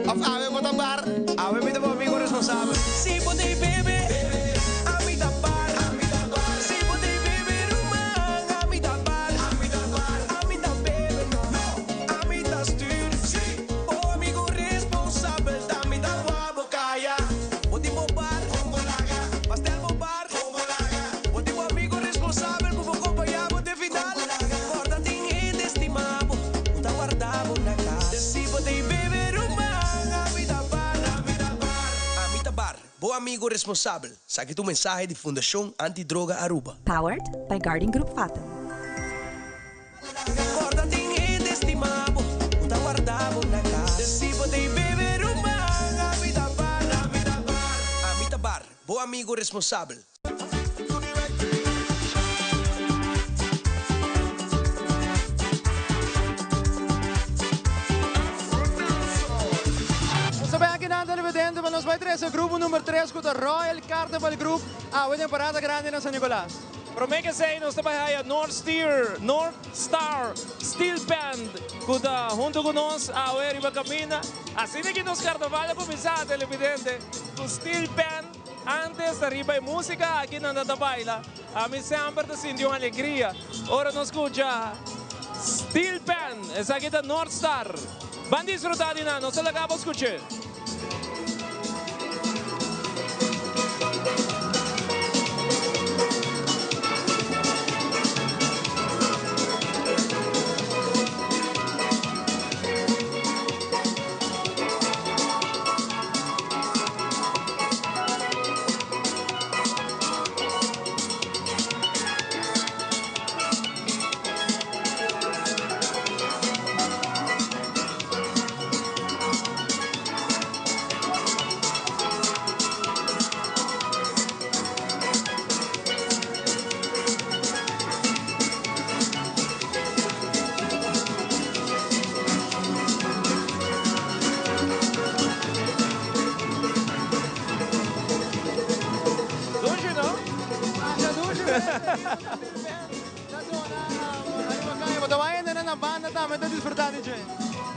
Of ave mo tabar. Ave mi tabo amigo responsável. Si pode bebe, a mi tabar. Si pode bebe rumang, a mi tabar. A mi ta bebe, no. A mi ta styr. O amigo responsável, da mi ta wabo kaya. Pode mo bar, pastel mo bar. Pode mo amigo responsável, como acompanhamos de final. Guarda ting gente estimado, puta guardavo na casa. Si pode bebe rumang, a mi tabar. A mi tabar, bo amigo responsável. Saque tu mensaje de Fundação Antidroga Aruba. Powered by Guarding Group Fatima. Guarda ting gente estimado, tu amigo responsable. Sabem aqui na televidente, mas nós vai trazer o grupo número 3 com o Royal Carnival Group, a parada grande na San Nicolás. Promete que nós trabalhamos a North Star Steel Band, que junto com nós a Riba Camina. Assim que nos carnaval começar, televidente, com Steel Band, antes da Riba música aqui na Natabaila. A mim sempre te senti uma alegria. Ora nós escuta Steel Band, essa aqui da North Star. Van disfrutar de nada, não se acaba de escutar.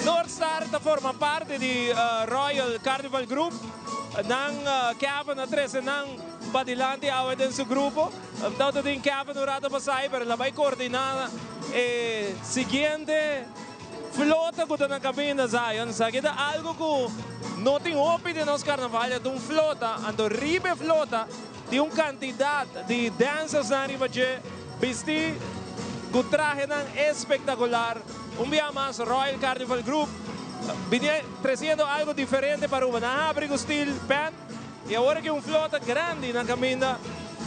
North Star forma parte di Royal Carnival Group ng Kevin na 13 ng Padilante away din sa grupo. Dato din Kevin urado pa sa pero labay koordinada siguiente flota ko ng kabina Zion sa kita algo ko noting opi de nos carnaval de un flota ando ribe flota di un cantidad di dancers na riba vesti com traje espectacular. Día más Royal Carnival Group trazendo algo diferente para o abrigo Steel Band e agora que flota grande na caminha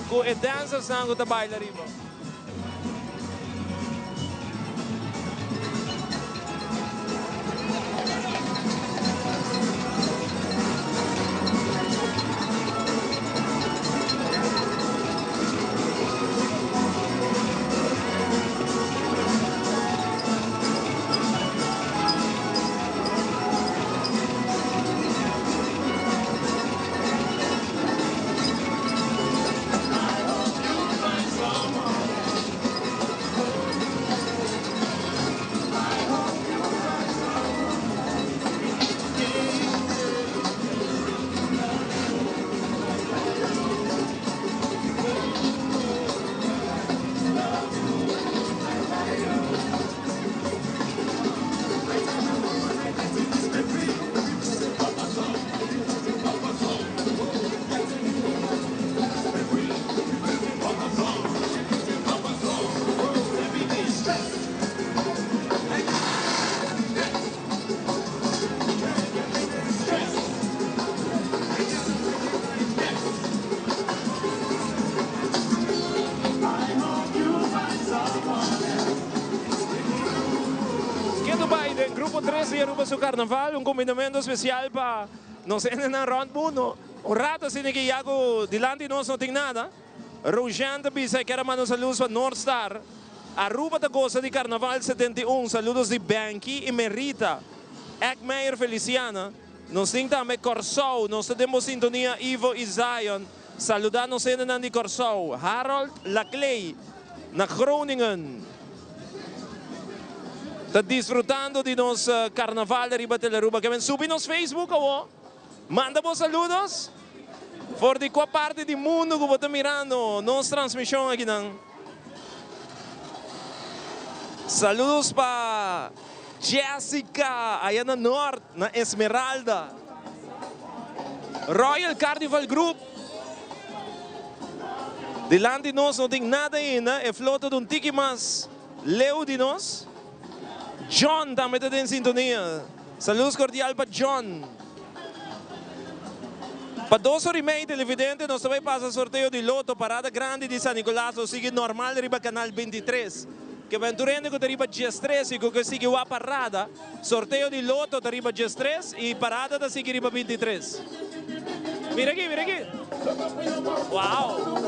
com os dancers na baila riba. Grupo 13 Aruba su Carnaval, un combinamento especial para nos en round 1. Un rato sin que Iago dilante nós não tem nada. Rogente Bisa quer mandar saludos para North Star. Aruba da goza de Carnaval 71, saludos de Banky e Merita. Ekmeyer Feliciana. Nós temos também Corsou, nós temos sintonia Ivo e Zion. Saludar nos en de Corsou. Harold Laclay, na Groningen. Está disfrutando de nos carnaval de Riba Teleruba. Que ven subir nos Facebook o manda vos saludos. For de qual parte do mundo que você mirando nos transmissão aqui não. Saludos para Jessica, aí na Norte, na Esmeralda. Royal Carnival Group. Delante de nós não tem nada ainda. É flota de tiki mas leu de nós. John também está em sintonia. Saludos cordial para John. Para 2h30 televidente, nós também passa sorteio de loto, parada grande de San Nicolás, ou sigue normal de riba canal 23. Que aventurando que riba G3 e que sigue a parada, sorteio de loto de riba G3 e parada da sigue riba 23. Mira aqui, mira aqui. Wow.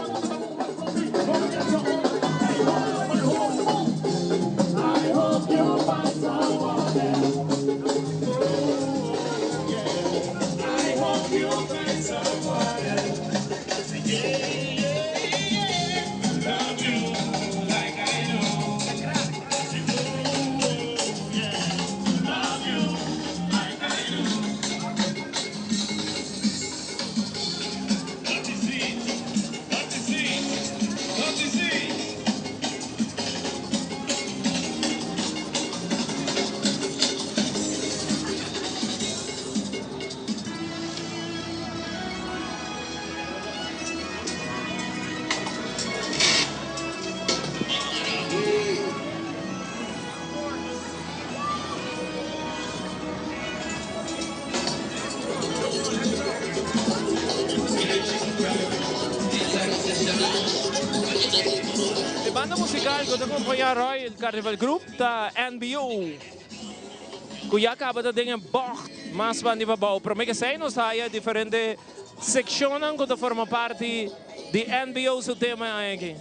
De banda musical que acompanhar hoy el Carnival Group da NBO. Que acaba de ter bocht mais banda de babau. Para mim que sei nos há diferente secciones que forma parte de NBO seu tema aqui.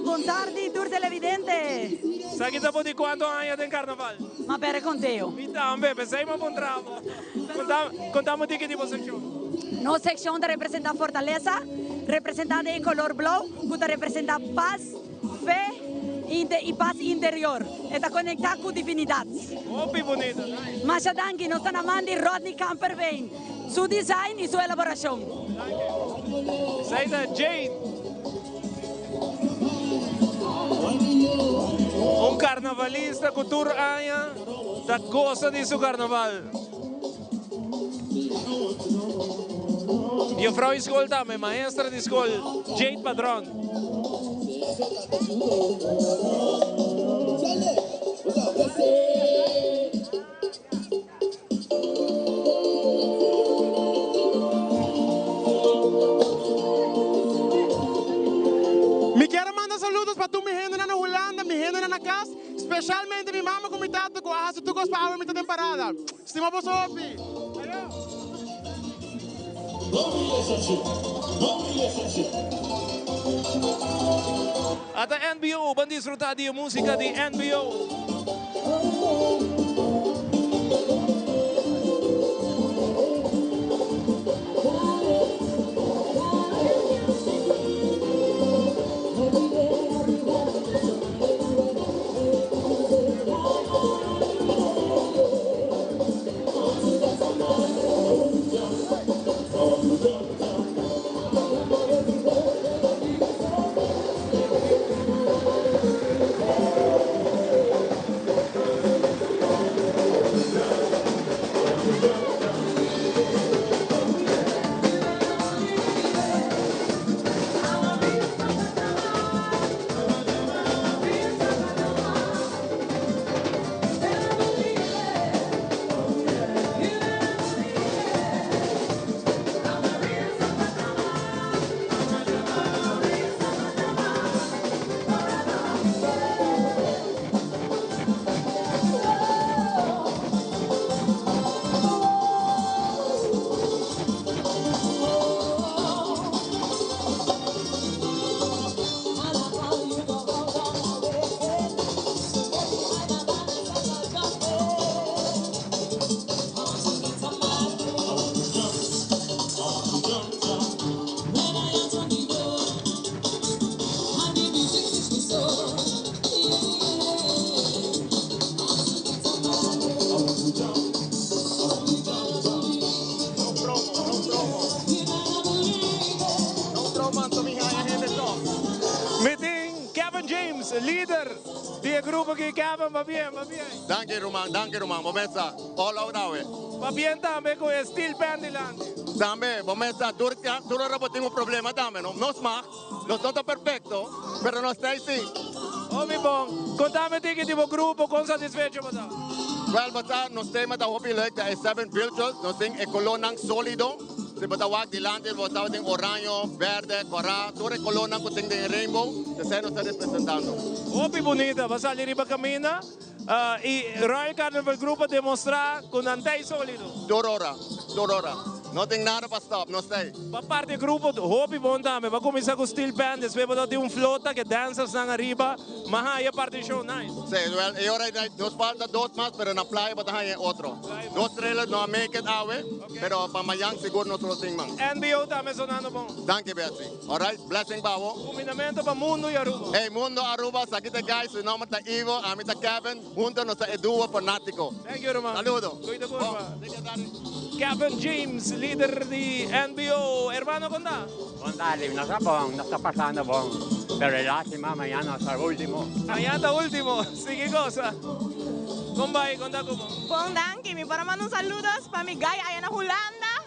Buon tardi, tour televidente. Sai dopo di quanto anni del carnaval? Ma per conteo. Mi tambe, sei ma buon bravo. Contiamo di che tipo sezione? No sección de representa fortaleza, representada en color blau, que representa paz, fe y paz interior. Está conectada con divinidad. Oh, qué bonito. Masha danki, nos están amando Rodney Campervein, su design y su elaboración. Sei da Jade. Un carnavalista que tour aña da gosta de su carnaval. Io vrouw ascolta, mijn maestra di school, Jade Padron. Me quiero mandar saludos para tu mi gente na Holanda, mi gente na casa, especialmente mi mamá com mi tata, que hace tu cos para a temporada. Estima por Sophie. At the NBO, ban disfrutar de música de NBO. James, líder del grupo que Kevin, va bien, va bien. Dank je Roman, momenta, all out nawe. Va bien también con el steel band dilante. También, momenta, duro tengo problema también, no smart, no está perfecto, pero no está así. Oh, mi bom, contame que tipo grupo con satisfecho, bata. Well, bata, nos tema da hopi like da 7 filters, nos ting ecolonang solido. Se bata wag dilante, bata ting oranjo, verde, cora, todo colonang ko ting de rainbow, de se nos está representando. Hopi bonita, va salir riba camina. Y Royal Carnival Group a demostrar con antay sólido. Dorora. No tem nada para stop, não sei. Para parte do grupo, hopi bom também. Vai começar com o steel band, depois vai ter flota que dancers estão arriba, mas aí a parte do show nice. Sim, well, e agora nos falta 2 mais, pero na playa vai ter outro. 2 trailers não make it awe, pero para amanhã seguro nós trouxemos man. NBO também sonando bom. Danke, Betsy. Alright, blessing babo. Combinamento para Mundo e Aruba. Hey, Mundo Aruba, aqui tá guys, o nome tá Ivo, a mim tá Kevin, junto nós tá Edu fanático. Thank you, Roman. Saludo. Cuida curva. Kevin James, líder de NBO. Hermano, ¿cómo está? Dale, no está bon, no está pasando bon. Pero lástima, mañana hasta el último. Mañana hasta último. Sí, ¿qué cosa? ¿Cómo va? ¿Cómo está? Bon, danke. Mi para mandar saludos para mi guy allá en Holanda.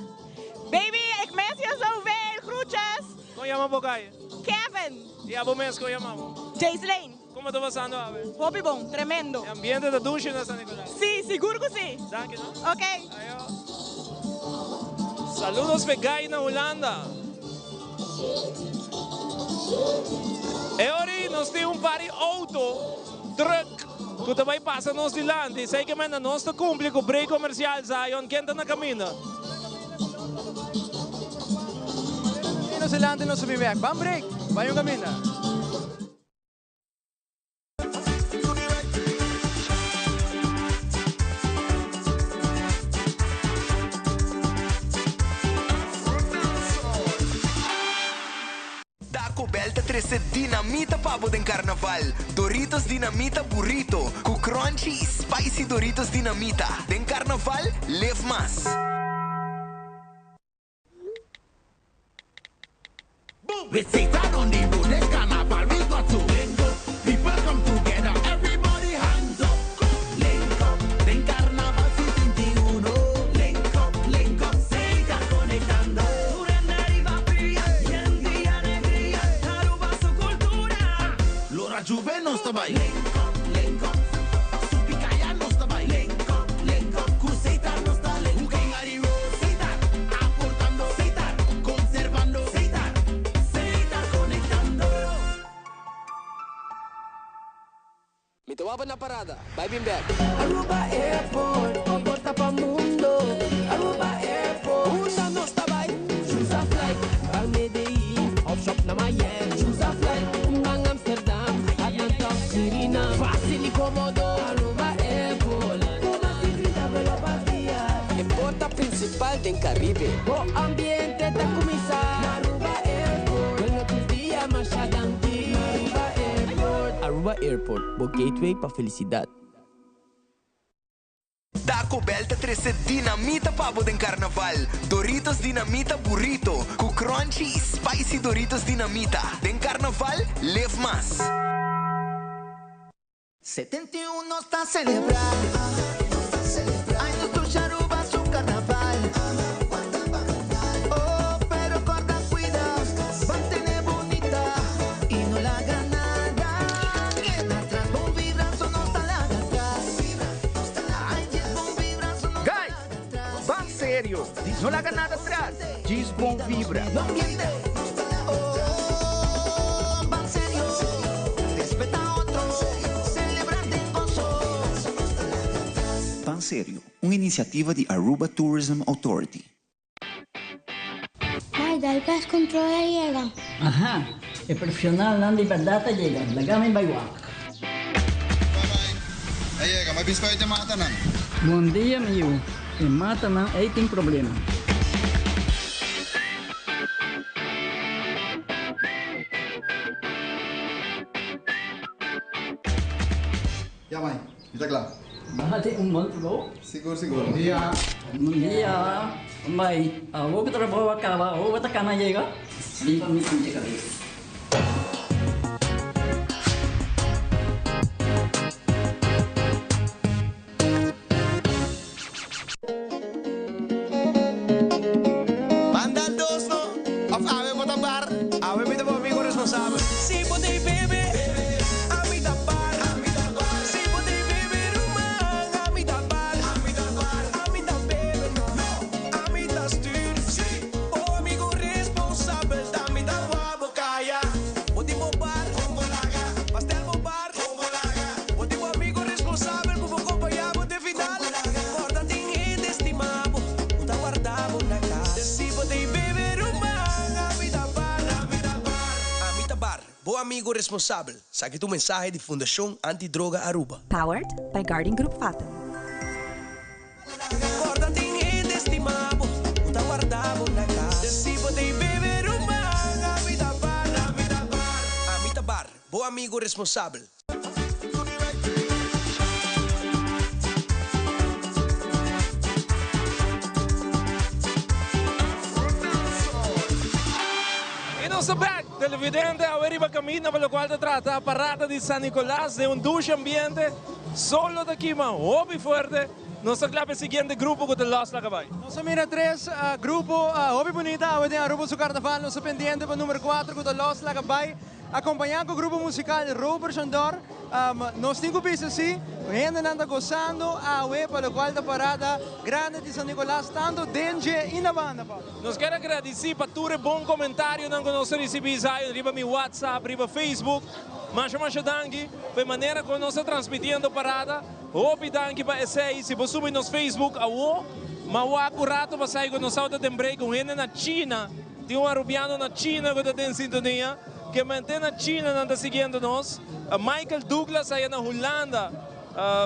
Baby, ik mis je zoveel. Groetjes. ¿Cómo llamamos por calle? Kevin. ¿Y a vos ¿cómo llamamos? Jaislane. ¿Cómo está pasando, Ave? Hopi bon, tremendo. ¿El ambiente de ducha en San Nicolás? Sí, seguro que sí. Danke, ¿no? Ok. Adiós. Saludos Pegay na Holanda. E ora nós temos party auto, truck, que também passa nos dilante. Sei que nós não cumprimos com o break comercial, Zion, quem está na caminha? E nos dilante nos subimos, vamos break, vai caminho. Belta 13 dinamita pavo den carnaval. Doritos dinamita burrito. Com crunchy e spicy Doritos dinamita. Den carnaval, leve mais. We sit down on the road, this carnival we got to link up. People come together, everybody hands up. Link up, den carnaval si 21. Link up, se está conectando. La Juve no está ahí. Link up, Supicaya no está ahí. Link up, Cruzeita no está ahí. Juguén Arivo, Seitar, aportando, Seitar, conservando, Seitar conectando. Me tomaba na parada, vai bem back. Aruba Airport, porta pa mundo. Aruba Airport, Hunda no está ahí. Choose a flight, Bang Medellín, off shop na Miami. Choose a flight, Bang Amsterdam. Fácil y cómodo, Aruba Airport. Una secreta velocidad. En porta principal del Caribe. O ambiente da comisa. Aruba Airport. Bueno, tus días más adelante. Aruba Airport. Aruba Airport, o gateway para felicidade. Taco Belta 13 dinamita pavo den carnaval. Doritos dinamita burrito. Com crunchy e spicy Doritos dinamita. Den carnaval, leve mais. 71 está celebrando. Ai, no tu Aruba su carnaval. Oh, pero corta cuidado, mantén bonita y no la haga nada. Que atrás bom vibrazo no está lá atrás. Ai, bom vibrazo no está lá atrás. Guys, van sério. Não larga nada atrás. Diz bom vibra. No miente. Oh, van serio. Respeta a otros. Pan Serio, uma iniciativa de Aruba Tourism Authority. Maida, el pez controla llega. Ajá, el profesional Nandi Verdata llega, la gama en Baywak. Aí, Ega, mas bispo aí tem mata não. Bom dia, meu. Em mata não, aí tem problema. Ya, mãe, está claro. Bate bom bom. Seguro, seguro. Bom dia. Bom dia. Mãe, vou que trabalho acaba, vou botar cana chega. Limpa minha cabeça. bom amigo responsável. Saque tu mensagem de Fundação Antidroga Aruba. Powered by Guarding Group Fathom. Guarda tem rede estimado, o tá guardado na casa. Se pode beber uma, Amita Bar, bom amigo responsável. Nossa back, televidente, arriba camino pelo qual trata a parada de San Nicolás de duche ambiente, solo daqui, man, hobby forte. Nossa clave seguinte grupo com o Los Lagabay. Nossa mira 3, grupo Hobby Bonita, hoje tem Aruba su Carnaval, nosso pendiente para número 4 com o Los Lagabay, acompanhado com o grupo musical Robert Chandor. Nós 5 pistas sim, a gente anda gozando a web pelo qual da parada grande de San Nicolás, tanto dentro e na banda. Nós quero agradecer para todo bom comentário que nós recebemos aí, riba meu WhatsApp, riba Facebook. Mas danke para a maneira como nós estamos transmitindo a parada. Hobby danke para esse, se você subir no Facebook, mas o acurato para sair com nós de break com gente na China. Tem arubiano na China que está em sintonia, que mantém na China não está seguindo nós. Michael Douglas aí na Holanda.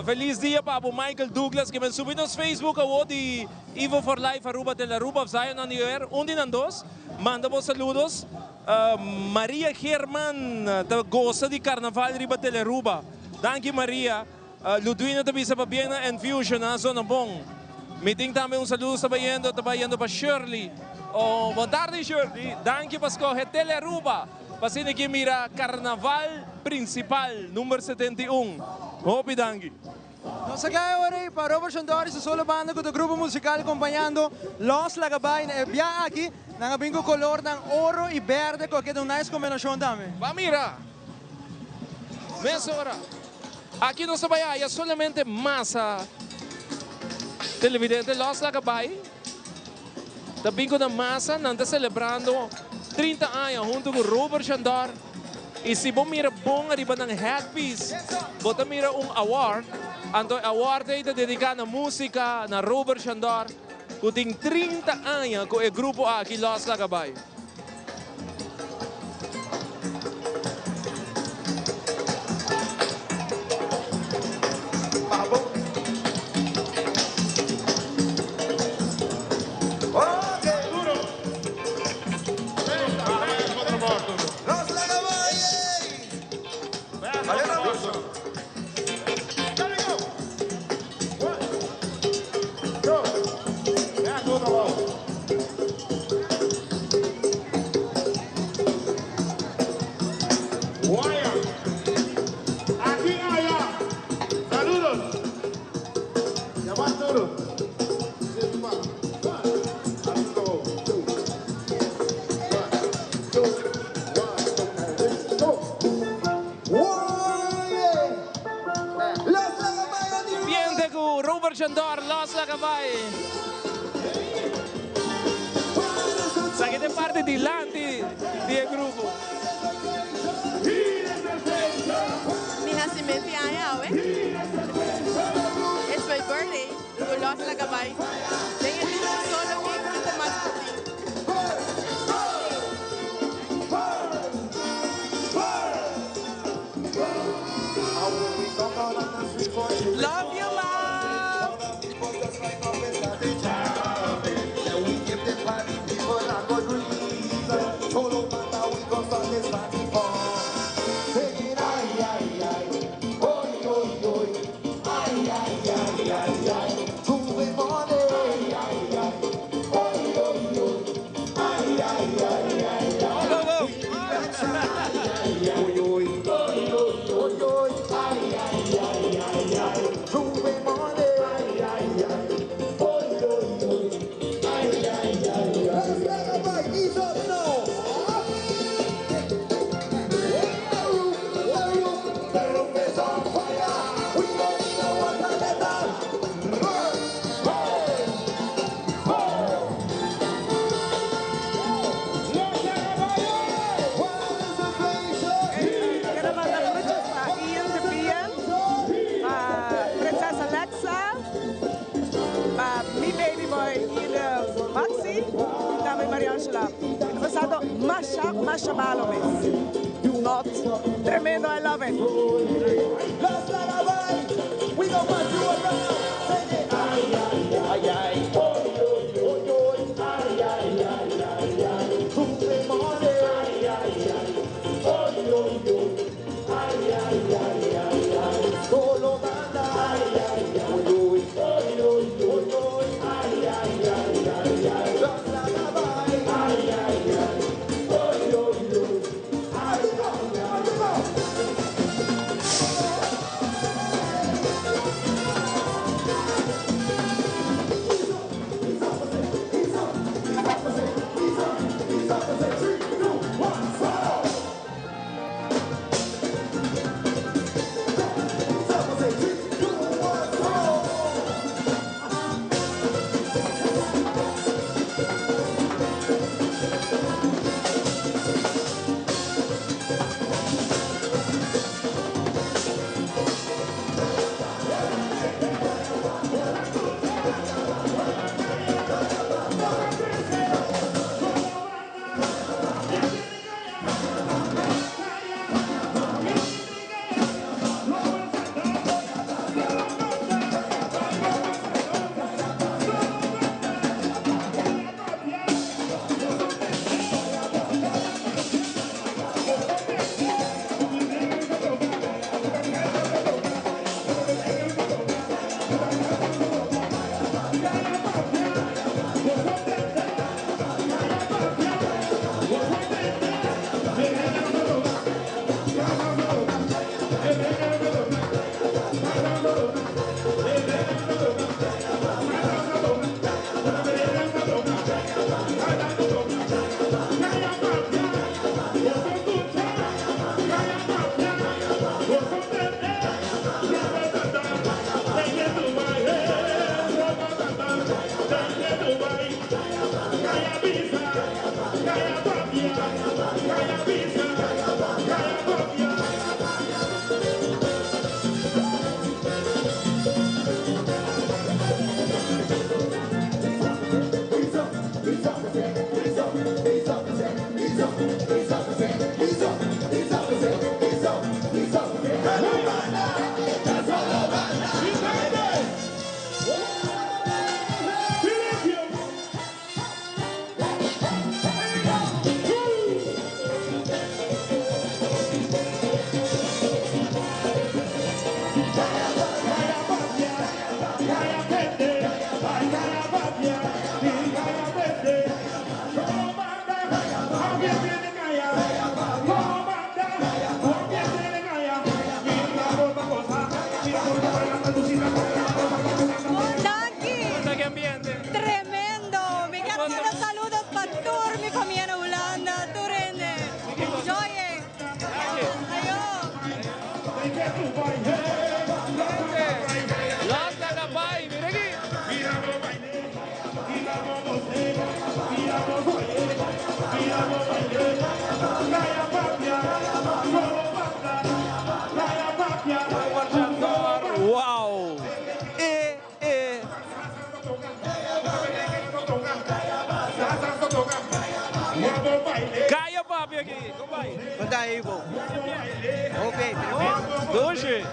Feliz dia para o Michael Douglas que me subiu no Facebook de Evo for Life Aruba de Aruba, saio na Nier, de dos. Mandamos saludos. Maria Herman, da gosta de carnaval riba de Aruba. Danke Maria. Ludwina também está bem na Infusion, na zona bom. Meeting também saludo está indo para Shirley. Boa tarde Shirley. Danke para escolher Tele Aruba. Pasina aqui mira Carnaval Principal, número 71. Hopi danke. Nossa kaya ora para Robert Chandor sa solo banda com o grupo musical acompanhando Los Lagabay na biya aqui na bingo color ng oro e verde com aquele nice combinação também. Mira. Mesora. Aqui no Sabaya é solamente massa. Televidente Los Lagabay. Da bingo da massa não está celebrando 30 anos junto com Robert Chandor. E se você mira bom arriba ng headpiece, você mira award. Ang award ay dedicado na música, na Robert Chandor, que tem 30 anos com o grupo aqui, Los Lagabay. Chandor, Los Lagabay. Sa de parte di Lanti di grupo. Mi nacimiento ya, it's my birthday. Con Los Lagabay. Tengo solo mi grupo más Love you, love. Masha Balomes. hot. Tremendo, I love it. Last Carnaval, we gon' pass you around. Sing it. Ay, ay, ay, ay. Oy, oy, oy, ay, ay, ay, ay, ay. Cumple more. Ay, ay, ay. Oy, oy, oy. Ay, ay, ay, ay, ay. Solo banda. Ay, ay, ay. Oy, oy, oy, oy, oy, oy. Ay, ay, ay, ay, ay. Last Carnaval. Ay, ay, ay. Oy, oy, oy. Ay, ay, ay. Tremendo! Mi canción saludos para toda mi familia en Holanda, Turende, Joye, Last Carnaval, mira aquí. Wow! Kaya papi aqui, como vai? Manda aí, vô. Ok, Doce.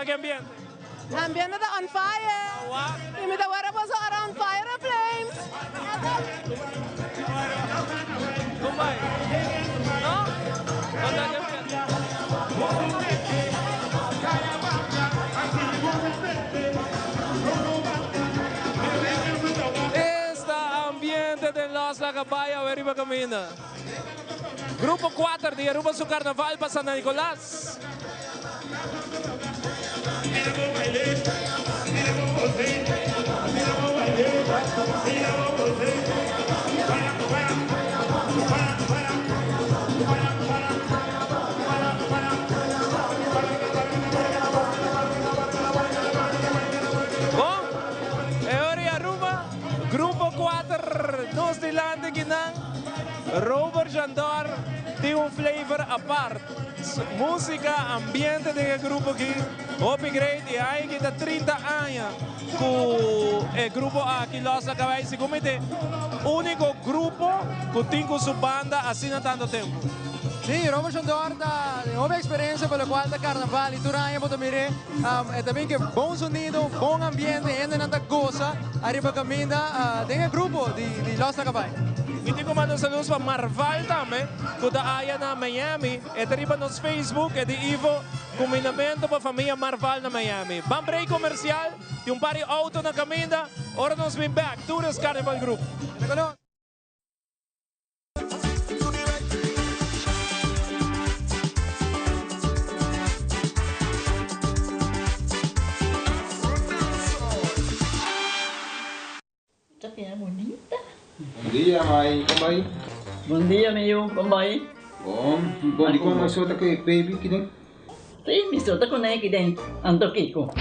tal que ambiente? Ambiente está on fire. Y mi tawara pasó around fire flames. Kumbay. No? ¿Qué tal que ambiente? Esta ambiente de Los Lacabaya, Veriba Camina. Grupo 4 de Aruba su carnaval para San Nicolás. Bom, Eori Aruba, Grupo 4, nos de landen ginang, Robert Jandor, tem flavor apart. Música, ambiente de grupo aqui, Hopi Great, e aí que está 30 anos com o grupo aqui, Los Lacabaya, se comete único grupo que tem com sua banda assim há tanto tempo. Sim, Robert Jandor tem uma experiência pela qual da carnaval e Turanha pode mirar. É também que bom sonido, bom ambiente, ainda não goza. Arriba caminha, tem grupo de Los Lacabaya. Hindi ko man saludos para Marval também, que da aya na Miami. E arriba nos Facebook e de Ivo, combinamento para a família Marval na Miami. Vamos break comercial, tem pari auto na caminha, ora nos vem back, Tourist Carnival Group. Bonita. Bom dia, mãe. Como vai? Bom dia, meu. Como vai? Bom. Di ko masota kay baby kini? Sim, me solta com ele dentro. Ando Kiko.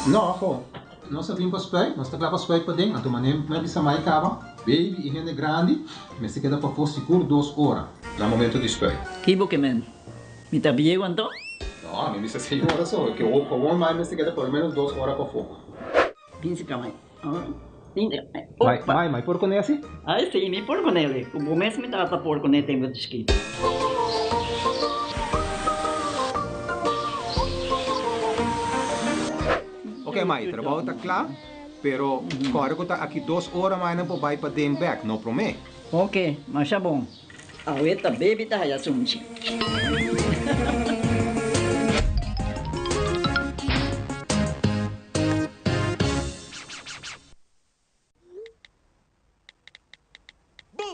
No, ako. Nós vim para spray, nós tá para spray para dentro. Então, mané, me bisa mai cava. Baby, e gente grande, mas se queda para for seguro 2 horas. No momento de spray. Kibo que men. Me tá bien quanto? No, me bisa 6 horas só. Que o com mais se queda por menos 2 horas para fogo. Pinse kamay. Mai, por con esse? Ah, sim, me por com ele. O começo me tava por com ele tem muito escrito. Ok, Mai, trabalho está claro, pero agora que está aqui 2 horas mais não pode para dem back, não promete. Ok, mas é bom. A ueta baby tá aí assunto.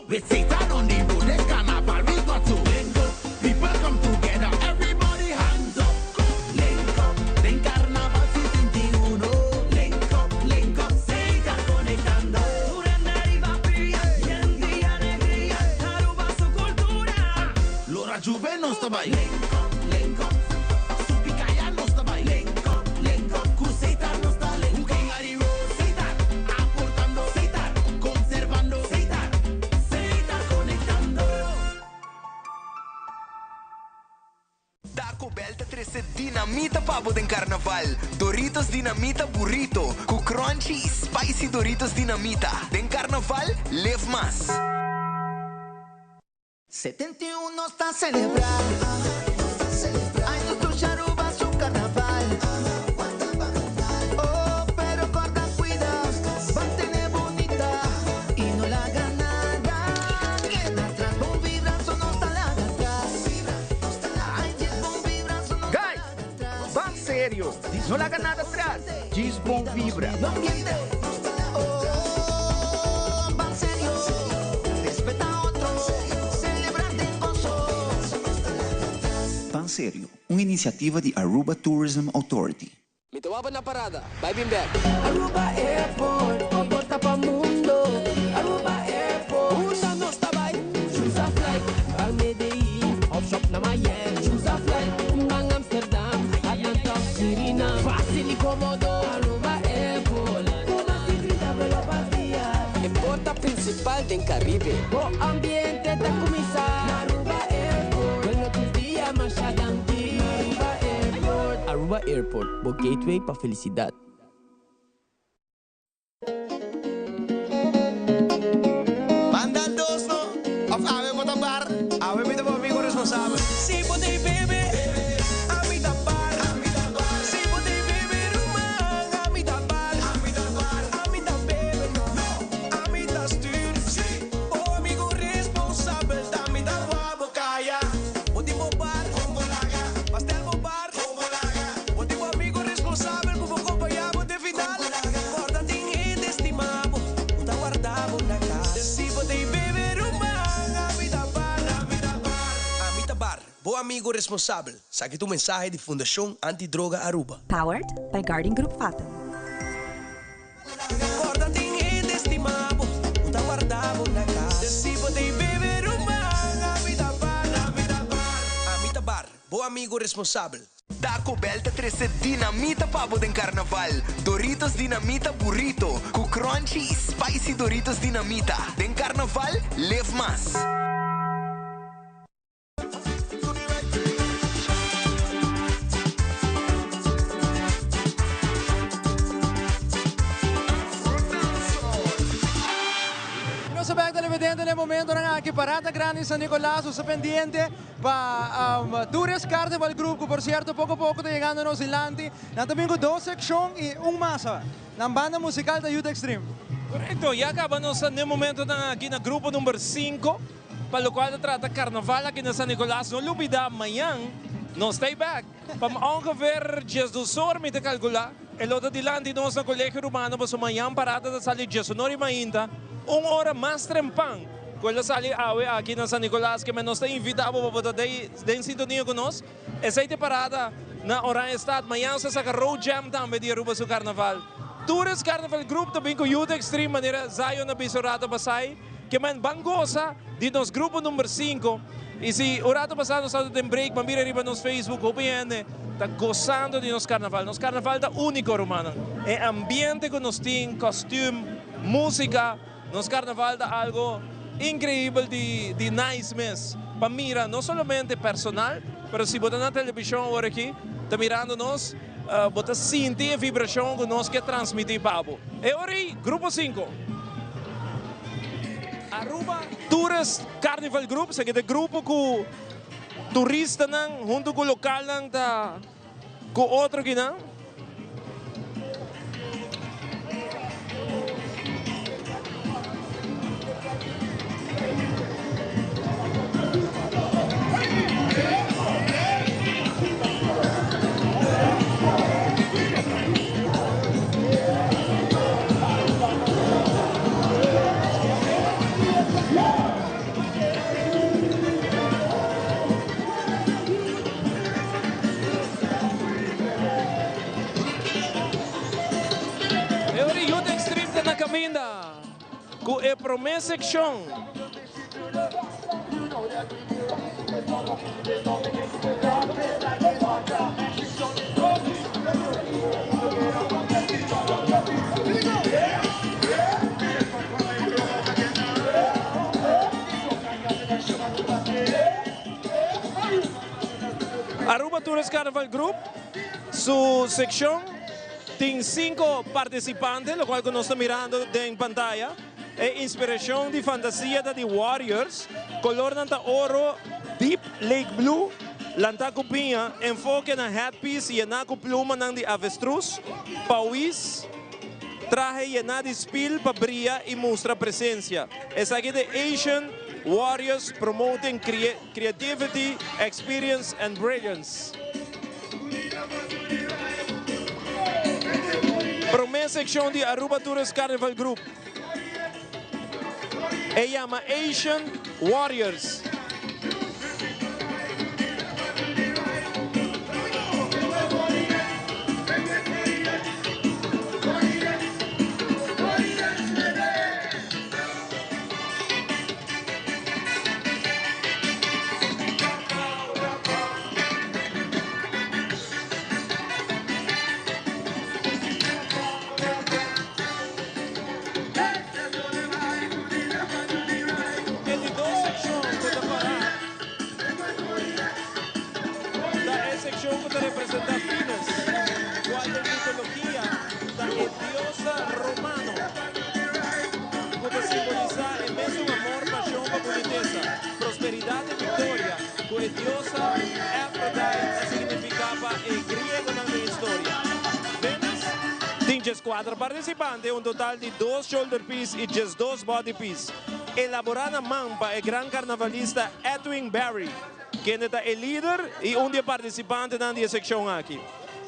We sit down on the road, the carnival we got to link up. People come together, everybody hands up. Link up, den carnaval si 21. Link up, se está conectando. Durante arriba fría, gente y alegría, Aruba su cultura. Lora Juve no está ahí. Link up, su picaya no está ahí. Link up, Cruzeita no está ahí. Looking at the road, se está aportando, se está conservando, se está conectando. Taco Bell te trece dinamita pavo den carnaval. Doritos dinamita burrito. Com crunchy e spicy Doritos dinamita. Den carnaval, leve mais. 71 está a celebrar. Ai, no Aruba su carnaval. Oh, pero corta cuidado, mantén bonita y no la haga nada. Que nuestras bom vibras no está la atrás. Ai, diz bom vibras no está la atrás. Van sério, não larga nada atrás. Diz bom vibra. No ambiente. Oh, van serio. Respeta a otros. Celebrate en gozo. Pan Serio, uma iniciativa de Aruba Tourism Authority. Me tomaba na parada, vai bem back. Aruba Airport, porta para mundo. Aruba Airport, Una no está vai. choose a flight. Al Medellín, off shop na Miami. Choose a flight. Bang Amsterdam, Atlanta, Suriname. Fácil y cómodo. Aruba Airport, una tigrita me lo pasía. En porta principal del Caribe. O ambiente de comisar. Aruba Airport, Buenos tus días, Mashadanti. Aruba Airport. Aruba Airport, o gateway para felicidade. Banda dos, no? Of ave botabar. Ave mi amigo responsable. Si pode beber, a mi tapar. Si pode beber. amigo responsável. Saque tu mensagem de Fundação Antidroga Aruba. Powered by Guardian Group Fatima. Acorda, tem rede estimado, o tá guardado na casa. Se pode beber uma, Amita Bar, bom amigo responsável. Taco Bell te trece dinamita pavo den carnaval. Doritos dinamita burrito. Com crunchy e spicy Doritos dinamita. Den carnaval, leve mais. Sa back televidente nel momento ng aking parada grande San Nicolás, sa pendiente pa Tourist Carnival Group, que por cierto pouco a pouco está llegando nos Ilanti. Também com 2 secções e massa ng banda musical da Youth Extreme. Correcto, ya acabamos no momento aqui na grupo número 5, para o qual trata carnaval aqui na San Nicolás. Não olvida, amanhã nós stay back. Para ongeveer 12 horas, me te calcular. El outro Ilanti nós no Colégio Romano, para amanhã parada da sali 19 mainta. 1 hora mais trempang. Quando sali awe aqui na San Nicolás, que nós está invitado para poder em sintonia conosco. Essa é parada na Orange Stad. Amanhã se saca road jam também de Aruba do Carnaval. Tourist Carnival Group também com Youth Extreme, maneira Zion na Bisorata Pasay, que man bangosa de nos grupo número 5. E se o rato passado nós estamos em break, mira arriba nos Facebook, OPN, está gozando de nos Carnaval. Nos Carnaval está único, Romana. É ambiente que nós temos, costume, música. Nos Carnaval da algo increíble de nice mes. Para mira, não somente personal, mas se botar na televisão agora aqui, está mirando nós, botar sentir a vibração que nós quer transmitir para o. E agora, grupo 5. Aruba Tourist Carnival Group, que é o grupo que turista nang, junto com o local nang, com outro que não. Caminda com a promessa section. Aruba Tourist Carnival Group, su sección. Tem 5 participantes, lo cual nós estamos mirando em pantalla. É inspiração de fantasia da de Warriors, color nanta oro, deep lake blue, lanta cupinha, enfoque na headpiece e na pluma nang de avestruz, pauis, traje e na de spill para brilhar e mostrar presença. Essa aqui de Asian Warriors promoting creativity, experience and brilliance. Promessa section de Aruba Tourist Carnival Group. E llama Asian Warriors. Diosa Aphrodite significava em grego na história. Tem 4 participantes, um total de 2 shoulder piece e 2 body piece. Elaborada mampa é grande carnavalista Edwin Barry, que é líder e um dos participantes na secção aqui.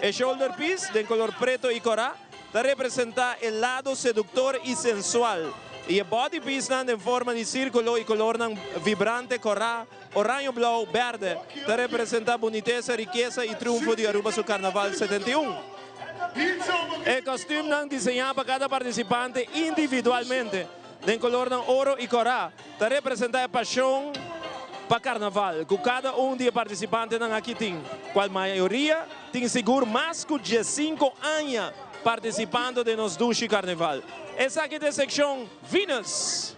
O shoulder piece, de color preto e corá, representa o lado seductor e sensual E a body piece em forma de círculo e color vibrante, corá, oranho, blau, verde, para representar boniteza, riqueza e triunfo de Aruba Sur Carnaval 71. O costume desenhado para cada participante individualmente, em color ouro e corá, para representar a paixão para Carnaval, que cada de participantes aqui tem. Qual maioria tem seguro mais de 15 anos participando de nos Dushi Carnaval. Essa aqui é a secção Venus.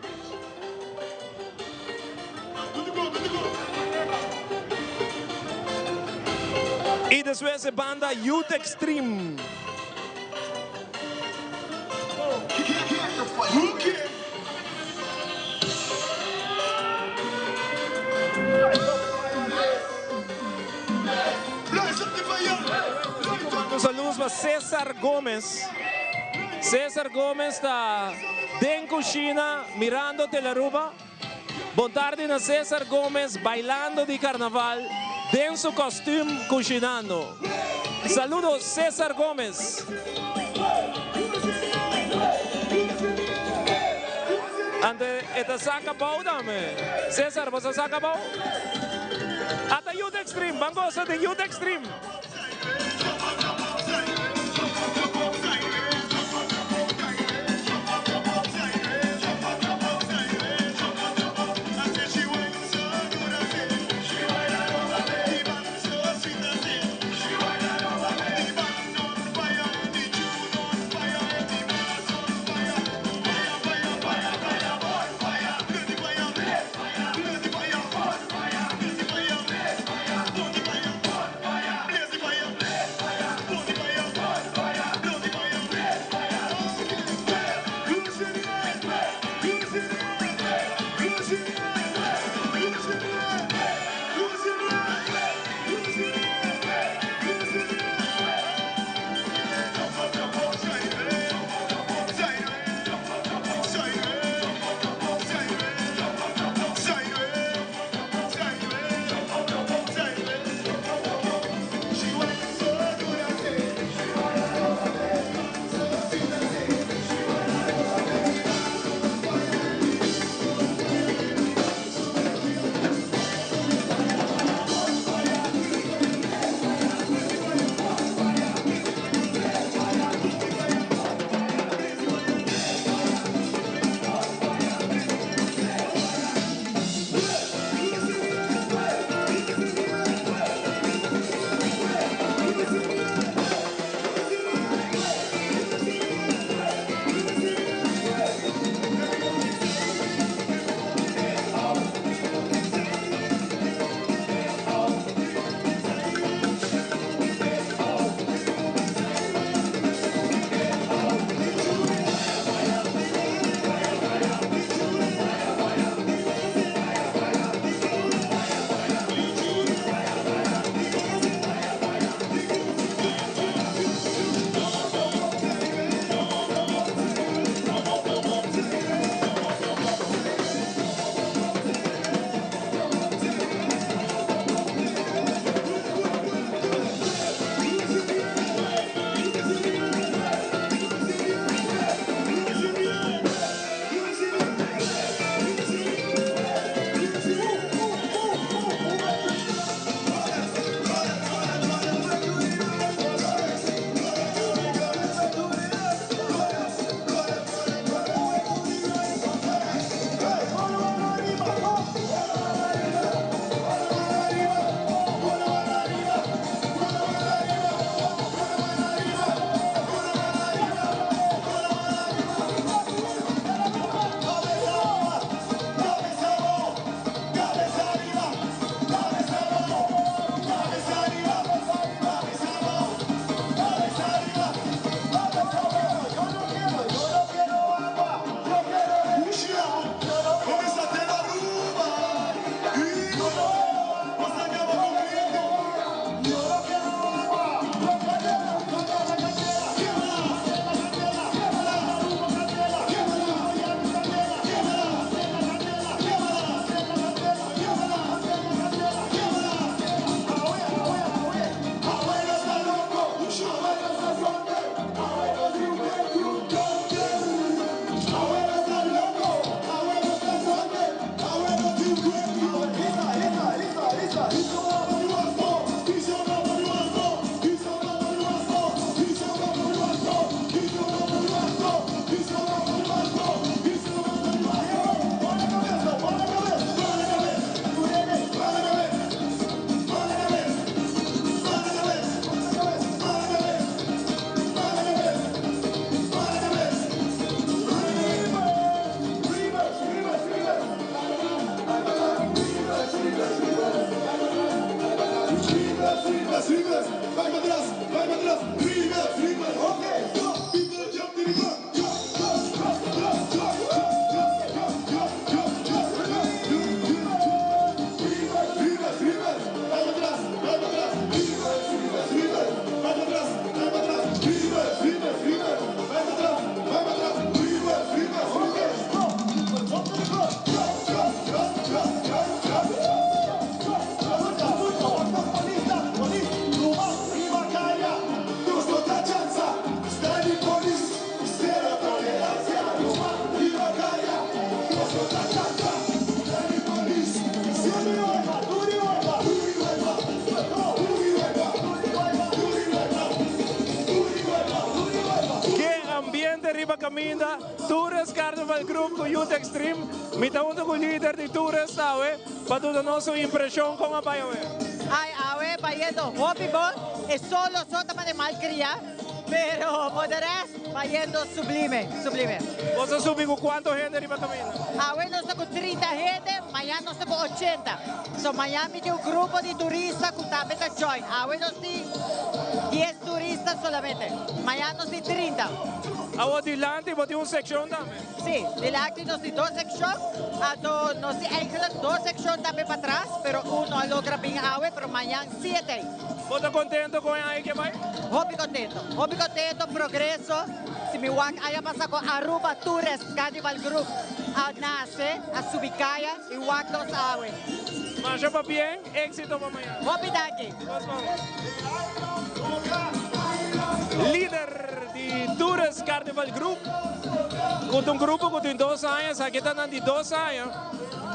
E depois a banda Youth Extreme. Saludos para César Gómez. César Gómez está en cocina mirando Telearuba. Boa tarde na César Gómez bailando de carnaval en su costume cocinando. Saludos César Gómez. Ante esta saca bau dame. César, você saca bau? Ata Youth Extreme, vamos a de Youth Extreme. caminda, Tours Carnival Group com Youth Extreme, mita junto com o líder de Tours, sabe? Para toda nossa impressão com a Bayawe. Ay, awe, bayendo, hobby ball, es solo sota para malcriar, pero moderas, bayendo sublime, sublime. Você subiu com quanto gente riba caminda? Awe, nós estamos com 30 gente, amanhã nós estamos com 80. So, Miami tem um grupo de turistas que também está join. Awe, nós temos 10 turistas solamente. Amanhã nós temos 30. Awe, dilante, você tem uma secção também? Sim, dilante nós temos 2 secções. Nós temos eigenlijk 2 secções também para trás, pero uno logra bem awe, pero amanhã 7. Você está contente com a que vai? Hobby contento, progresso. Se me wak aya pasa com Aruba Tours Carnival Group, a nasce, a subicaya e wak dos awe. Marcha para bem, éxito para amanhã. Hobby daqui. Líder de Tours Carnival Group, com um grupo que tem 2 anos, aqui está de 2 anos.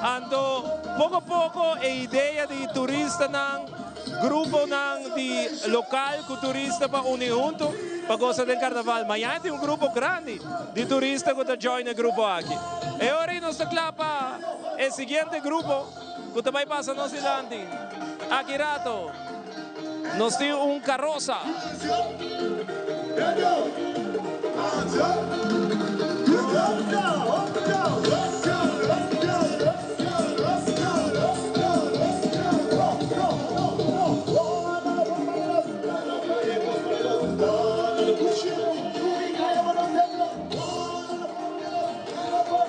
Ando pouco a pouco a ideia de turista ng grupo ng de local com turista para unir junto para gostar do carnaval. Amanhã tem um grupo grande de turistas que está join o grupo aqui. E agora nós estamos para o seguinte grupo que também passa no Silante. Aqui rato, nós temos carroça.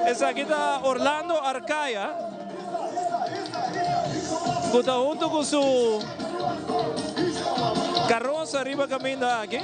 Essa aqui está Orlando Arcaia, que está junto com sua carroça arriba caminhando aqui.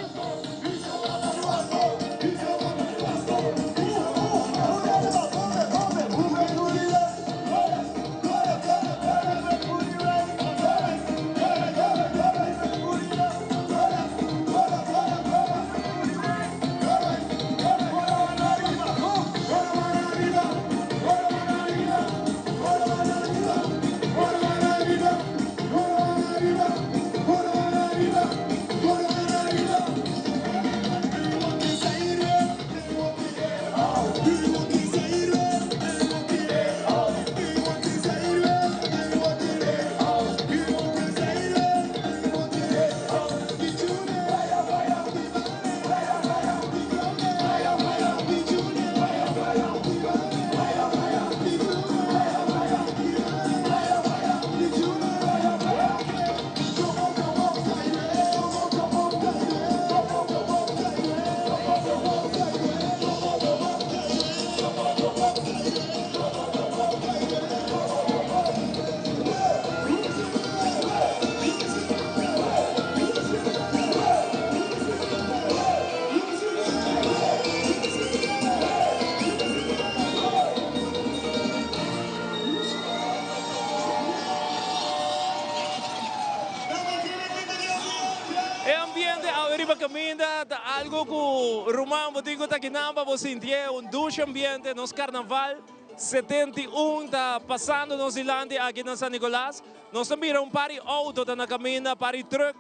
Caminda, algo que Román Botico está aqui na você sentir um duche ambiente nos carnaval 71 está passando no Zilândia aqui na São Nicolás. Nós também um pari auto na caminha, pari truck,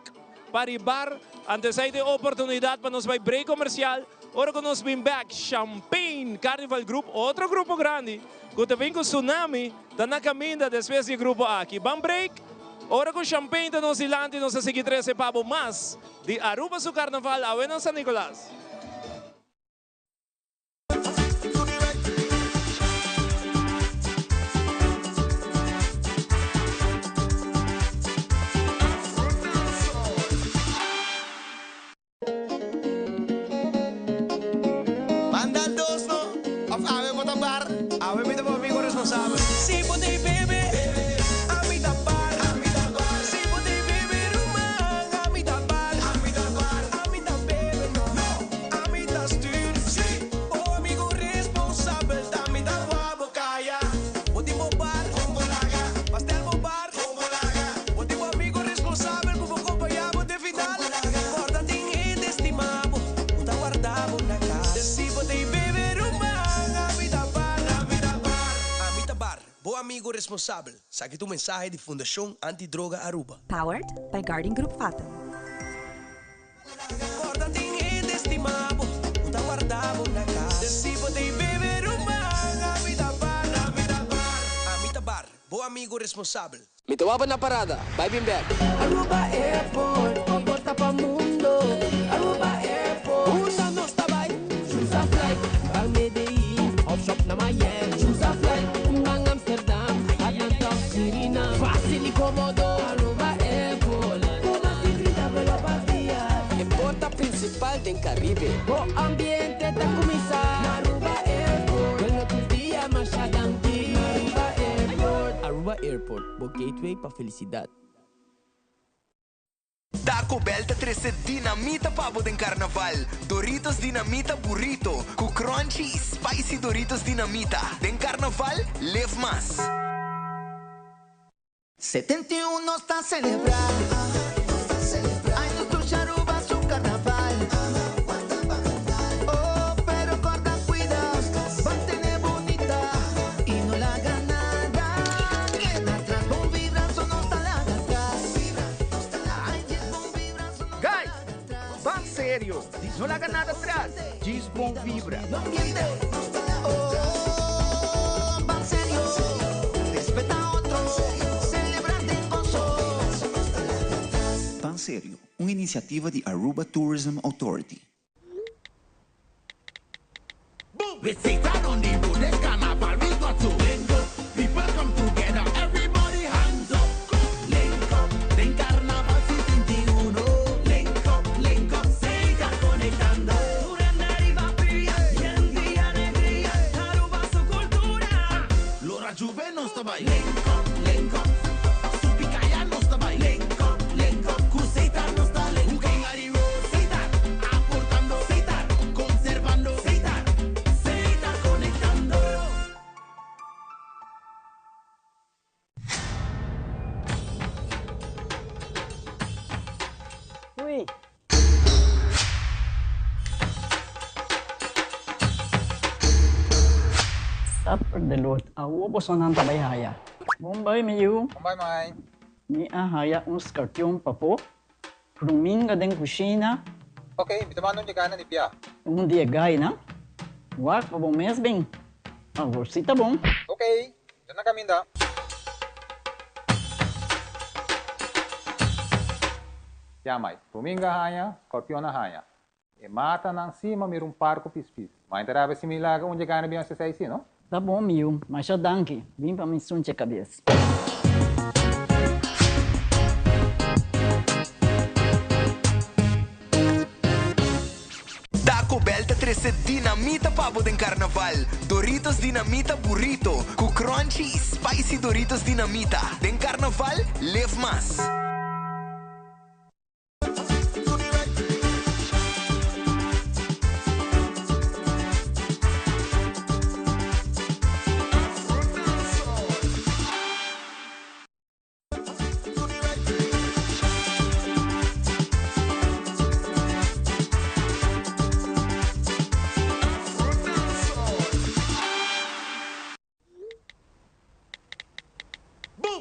pari bar. Antes aí de oportunidade para nós vai break comercial. Agora que nós vem back Champagne Carnival Group, outro grupo grande. Que também com Tsunami está na caminha depois do grupo aqui. Vamos break. Ora com Champagne da Nova Zelândia, nós seguimos 13 pavo mais de Aruba su Carnaval a Buenos San Nicolás. Manda el dos, ¿no? Of ave motabar, ave mi tabo amigo responsable. Si puti bebe. Amigo responsável. Saque tu mensagem de Fundação Antidroga Aruba. Powered by Guarding Group Fathom. Guarda tem estimado, o tá guardado na casa. amigo responsável. Me tawaba na parada. Bye, Bimber. Aruba Airport, pagota pa mundo. Aruba Airport, una nos tabay. Choose a flight, bang Medellin, off shop na Miami. Choose a flight, bang Amsterdam, Atlanta, Sirina. Fácil y cómodo, Aruba Airport. Una citrita pela partida. En porta principal del Caribe. O ambiente da kumisa. Aruba Airport, bueno tus días masyadangki. Aruba Airport. Aruba Airport, o gateway para felicidad. Taco Bell te trece dinamita pavo den carnaval. Doritos dinamita burrito. Com crunchy e spicy Doritos dinamita. Den carnaval, leve mais. 71 está celebrando. Ai, no tu Aruba su carnaval. Oh, pero corta cuidado, mantén bonita y no la haga nada. Queda atrás, bom vibrazo, no está la atrás. Guys, van sério. Não larga nada atrás. Diz bom vibra. No miente. Oh, van serio. Respeta a otros. Celebrate en gozo. Pan Sério, uma iniciativa de Aruba Tourism Authority. We sit down on the road, the carnival, we got to link up. People come together, everybody hands up. Link up, den carnaval 71. Link up, se está conectando. Durante arriva fría, y en día alegría, Aruba su cultura. Lora Juve no está by. Link up, su picaya no está by. Link up, Cruzeita no está link. Cooking a the road, Seita, aportando Seita, conservando Seita. Uy. Supper the Lord. Awo po sa nang tabayhaya. Bombay miyu. Bombay mai. Ni ahaya uns kartyong papo. Prumin ka den kusina. Okay, bitamano niya kana ni Pia. Dia gay na. Wak pa bong mesbing. Sita bong. Okay, dyan na kami da. Yamay, Puminga haya, Scorpion na haya. E mata nang cima mirum parco pispis. Mas interava se milaga onde gana bem se sai no? Tá bom, miu. Mas já danke. Vim pra me sunche cabeça. Taco Bell te trece dinamita pavo den carnaval. Doritos dinamita burrito. Com crunchy e spicy Doritos dinamita. Den carnaval, leve mais.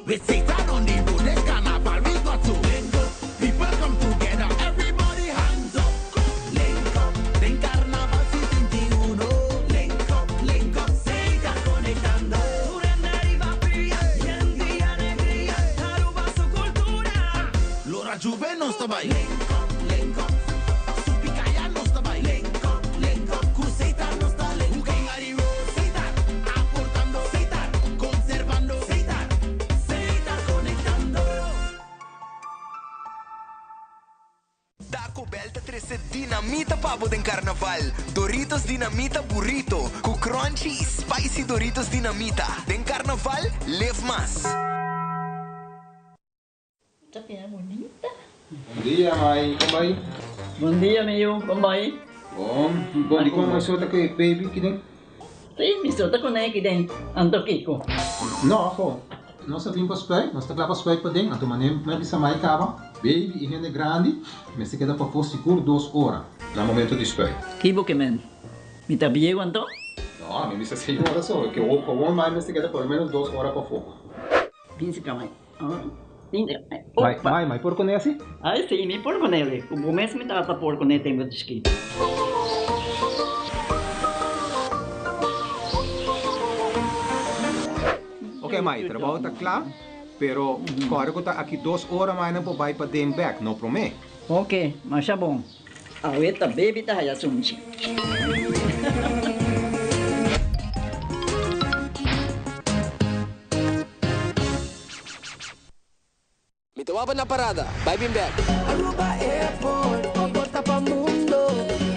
We sit down on the road, the carnival, we got to link up. People come together, everybody hands up. Link up, den carnaval 71. Link up, se está conectando. Durante arriva fría, y en día alegría, Aruba su cultura. Lora Juve no está by. Link up, su picaya no está by. Link up, Cruzeita no está link. Cooking a the road, Seita, aportando Seita, conservando Seita. Taco Bell te trece dinamita pavo den carnaval. Doritos dinamita burrito. Com crunchy e spicy Doritos dinamita. Den carnaval, leve mais. Tapi bonita. Bom dia, Mai. Bombay. Bom dia, miu. Bombay. Bom, di ko may sota kay baby kidin. Sim, mi sota ko na ikiden. Anto kiko. No, ako. Nossa vim para os pés, nós temos os pés para dentro, então manem me bisa mai cava, baby e rende grande, mas se queda para for seguro 2 horas, no momento de espera. Kibo que men, mi tabiego anto? Não, me bisa 6 horas só, que o one mais me se queda por menos 2 horas para fogo. Pinsi kamay. Mai, por con esse? Ay, sí, mi por con ele. O mes me tata por con ele tengo de Ok, mãe, trabalho está claro, pero corre que tá aqui 2 horas mais não vai para den back, não promete. Ok, mas tá bom. A outra baby tá aí assunto. Mitawaban na parada, bye been back. Aruba Airport, pagporta pa mundo.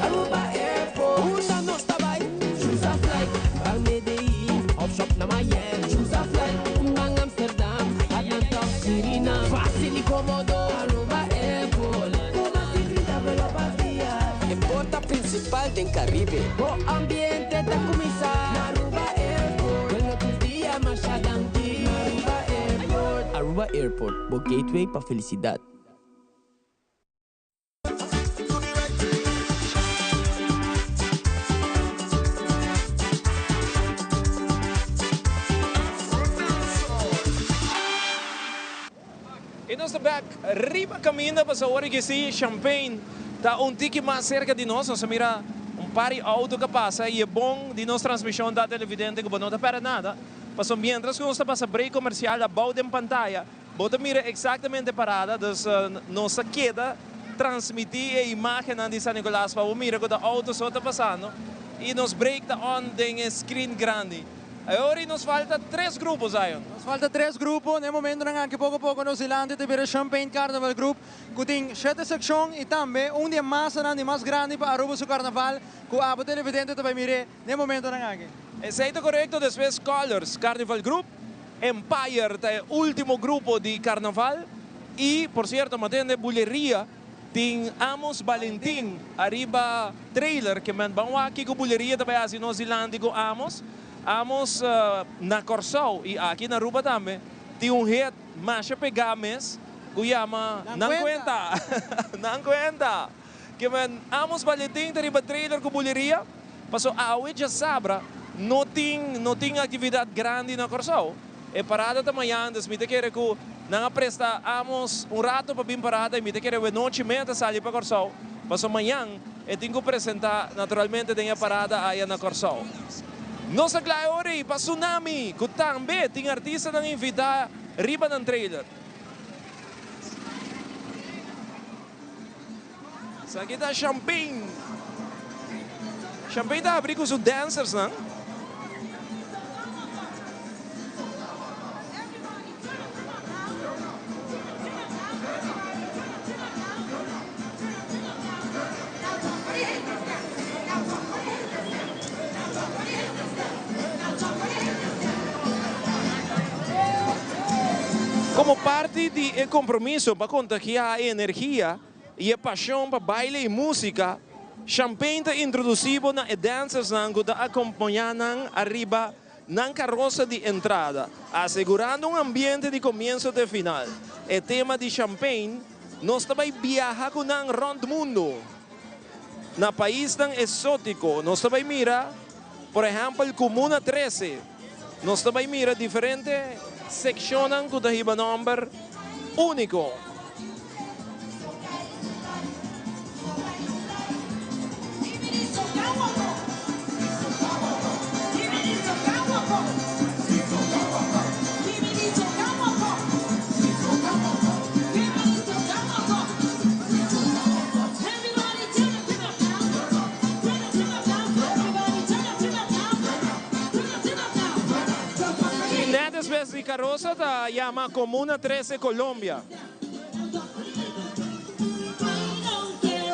Aruba Airport, una no está by. Choose a flight, bang Medellin, off shop na Miami. Choose a flight, bang Amsterdam, Atlanta, Suriname. Fácil y cómodo, Aruba Airport. Una secreta velo vacía. En porta principal del Caribe. O ambiente da kumisa. Aruba Airport, bueno tus días masyadang di. Aruba Airport. Aruba Airport, o gateway pa felicidad. E nós estamos back, riba caminho para a hora que sim, Champagne está tique mais cerca de nós, nós mira par de auto que passa e é bom de nossa transmissão da televidente que não está para nada. Passou mientras que nós está passando break comercial, a bauta em pantalla, bota mira exatamente parada, então nossa queda transmitir a imagem de San Nicolás para mira que o auto só está passando e nos break está on em screen grande. Agora nos falta 3 grupos, Zion. Nos falta 3 grupos. No momento na que pouco a pouco nos ilante de ver Champagne Carnaval Group, que tem 7 secções e também dia mais grande para Aruba su Carnaval, que a televidente também mire no momento na que. Exato correto, depois Colors Carnival Group, Empire, é o último grupo de Carnaval e, por certo, matende Buleria, tem Amos Valentim, arriba trailer que man bang aqui com Buleria também assim nos ilante com Amos na Corsol e aqui na Aruba também tem hit Masha Pegames que chama Não Cuenta. Não Cuenta. Que man Amos Valentim arriba trailer com Buleria, passou a já sabra, não tem atividade grande na Corsol. E parada também antes, me te quer que não presta Amos rato para vir parada e me te quer que noite meta sair para Corsol. Passou amanhã e tenho que apresentar naturalmente tem a parada aí na Corsol. Nossa Glória para Tsunami, que também tem artista que invita riba ng trailer. Sa kita Champagne. Champagne está abrindo com os dancers, não? Como parte do compromisso para contagiar a energia e a paixão para baile e música, Champagne está introduzido na danças que acompanham arriba na carroça de entrada, assegurando um ambiente de começo e final. O tema de Champagne, nós também viajamos round mundo. Na país tão exótico, nós também mira, por exemplo, Comuna 13. Nós também mira diferentes secciones que tienen nombre único. Después de carroza se llama Comuna 13 Colombia.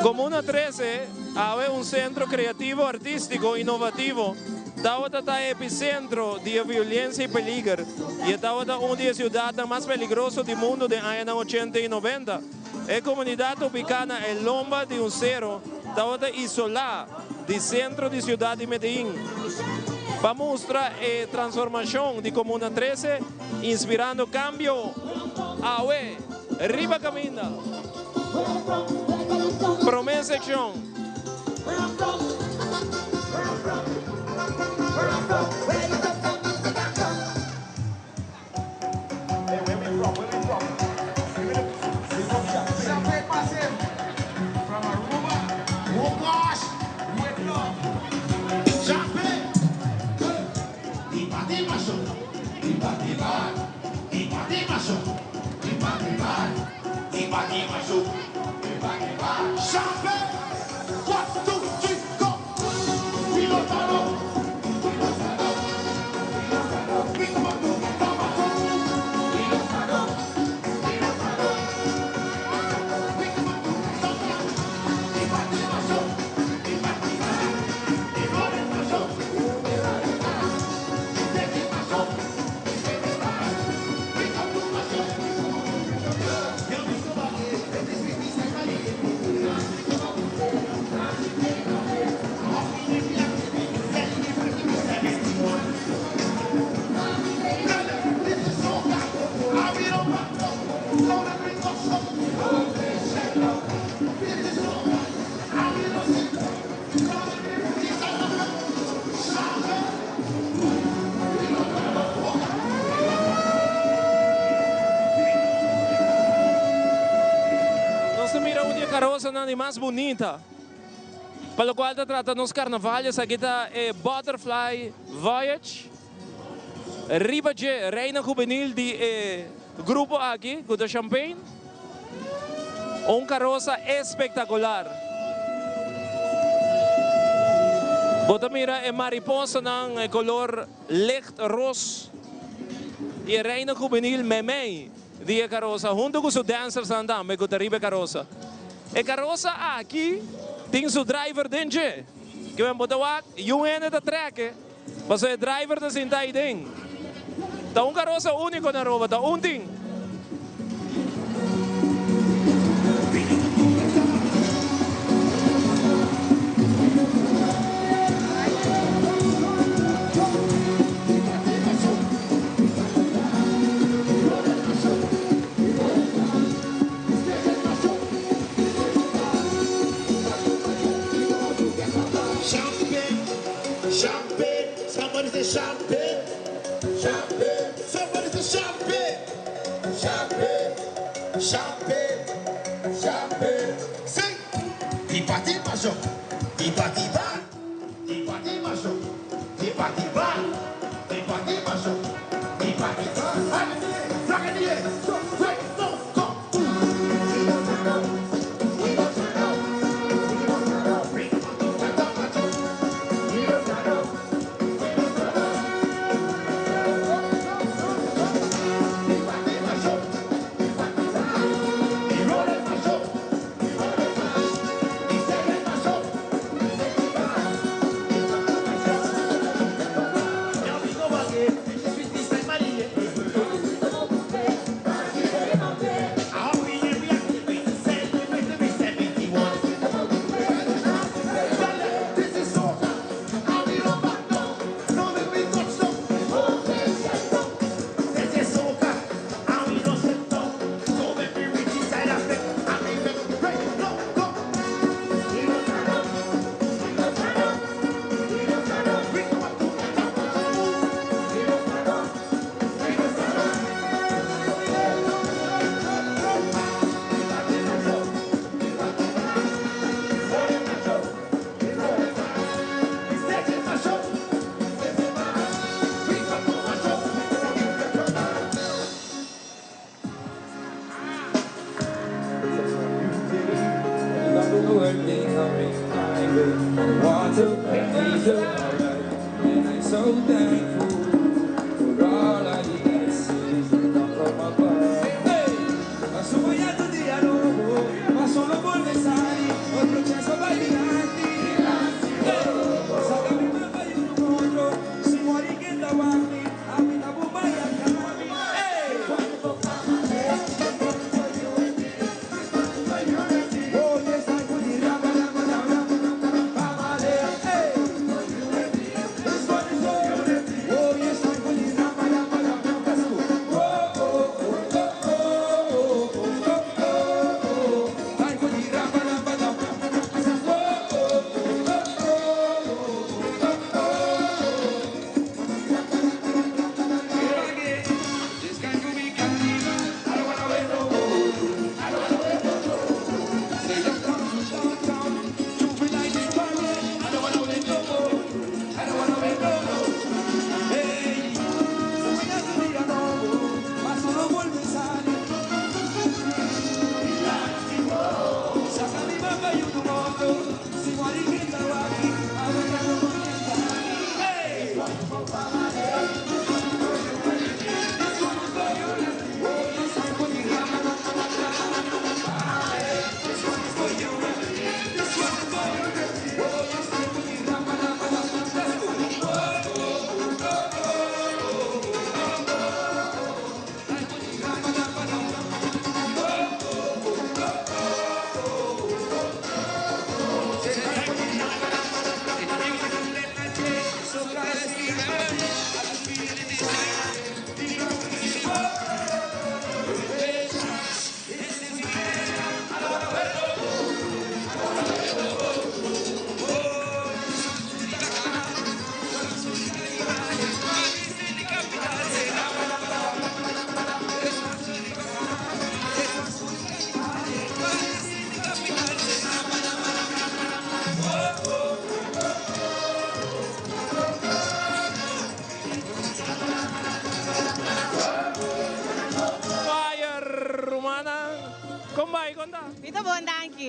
Comuna 13 es un centro creativo, artístico, innovativo. Está epicentro de violencia y peligro. Y está una de las ciudades más peligrosas del mundo de años 80 y 90. Es comunidad ubicada en lomba de un cerro. Está isolada del centro de ciudad de Medellín. Para mostrar a transformação de Comuna 13, inspirando cambio. Aue, riba caminha. Promessa section. Viva Carroça não é mais bonita, pelo qual está tratando os carnavais. Aqui está Butterfly Voyage, Riba de Reina Juvenil de grupo aqui, com o Champagne. Carroça espetacular. Bota mira mariposa ng color licht rosa e Reina Juvenil Memei de carroça, junto com os dancers andando com a Riba Carroça. E carroça aqui tem seu driver dentro. Que vem botar e um ene da track, mas o driver da sentar aí dentro. Então carroça único na roupa, tá tem. Champagne, champagne, somebody say champagne, champagne, champagne, champagne. Sing, tipati macho, tipati ba, tipati macho, tipati ba, tipati macho, tipati ba. Allez, Zagadier, wait, no, go.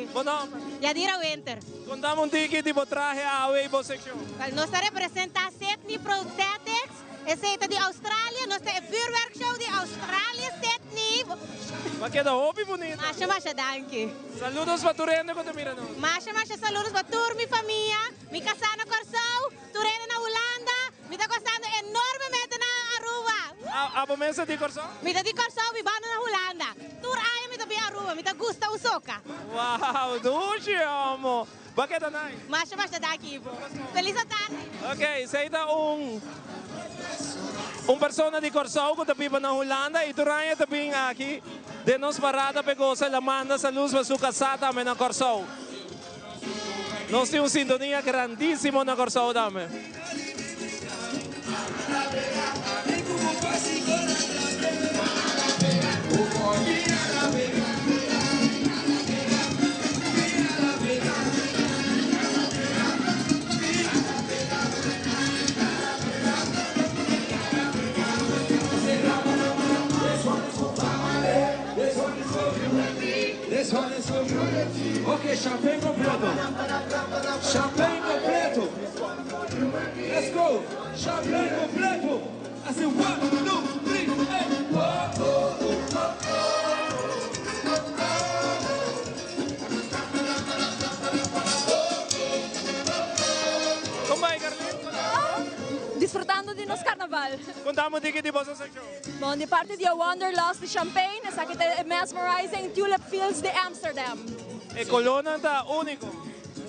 aqui. Bom nome? Yadira Winter. Contamos um tiki tipo traje a Weibo section. Nós representamos Sydney Prosthetics, esse de Austrália, nós temos vuurwerkshow de Austrália, Sydney. Mas que da hobby bonito. Masha, danke. Saludos para Turene quando mira nós. Masha, saludos para toda minha família, me casar na Corsou, Turene na Holanda, me está gostando enormemente na Aruba. A bomesa de Corsou? Me está de Corsou, me bando na Holanda. Tur aí me está bem Aruba, me está gusta o soca. Uau, duche, amo. Bakit anay? Masha, danke, Ivo. Feliz tarde. Ok, sa ita persona de Corsou que tabi na Holanda e Turaya tabi aqui de nos parada pegou sa lamanda sa luz para sua casata na Corsou. Nós temos sintonia grandíssima na Corsou dame. This one is for you. Okay, champagne completo. Champagne completo. Let's go. Champagne completo. I said 1, 2, 3, 8. Kumbay, Carlin? Disfrutando de nos carnaval. Contamos de que tipo sa section? Bom, de parte de Wanderlust de Champagne, essa aqui é Mesmerizing Tulip Fields de Amsterdam. E colona ta único.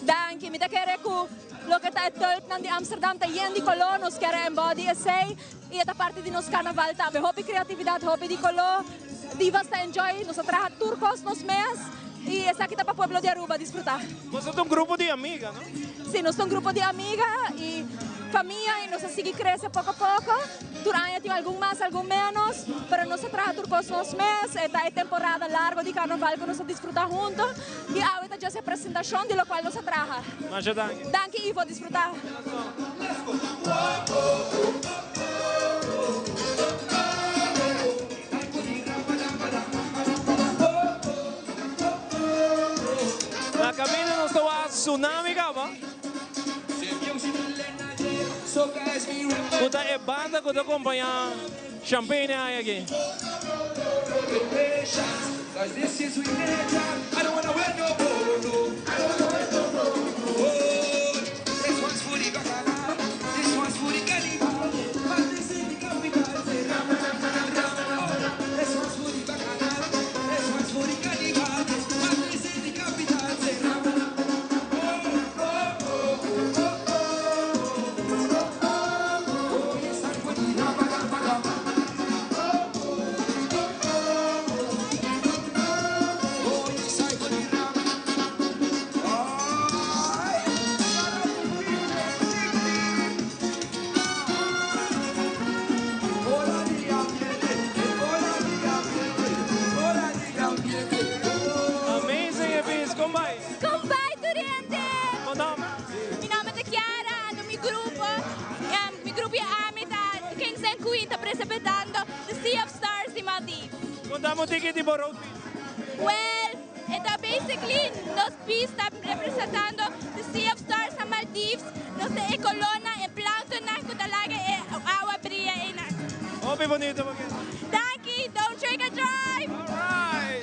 Danke, mi da querer ku lo que tá tulp nan de Amsterdam tá yen de colonos que era embody essay e esta parte de nos carnaval também. Hobby criatividade, hobby de color, divas tá enjoy, nos atraja turcos nos mes e essa aqui tá para pueblo de Aruba disfrutar. Nós somos grupo de amiga, não? Sim, nós somos grupo de amiga e família e nos sigue cresce pouco a pouco. Durante tem algum mais, algum menos, pero nos atraja turcos nos meses. Esta é temporada larga de carnaval que nos disfruta junto e ahorita já se apresentação de lo qual nos atraja. Mas danke. Danke Ivo, disfrutar. Na caminho nós estamos a tsunami, ba? Kuta e banda kuta acompanhar Champagne aí aqui. Contamos ticket de road beach. Well, esta basically nos pista representando the Sea of Stars sa Maldives, nos de Ecolona e plankton na kutalaga e awa bria ina. Hobby bonito porque. Danke, don't drink and drive. All right.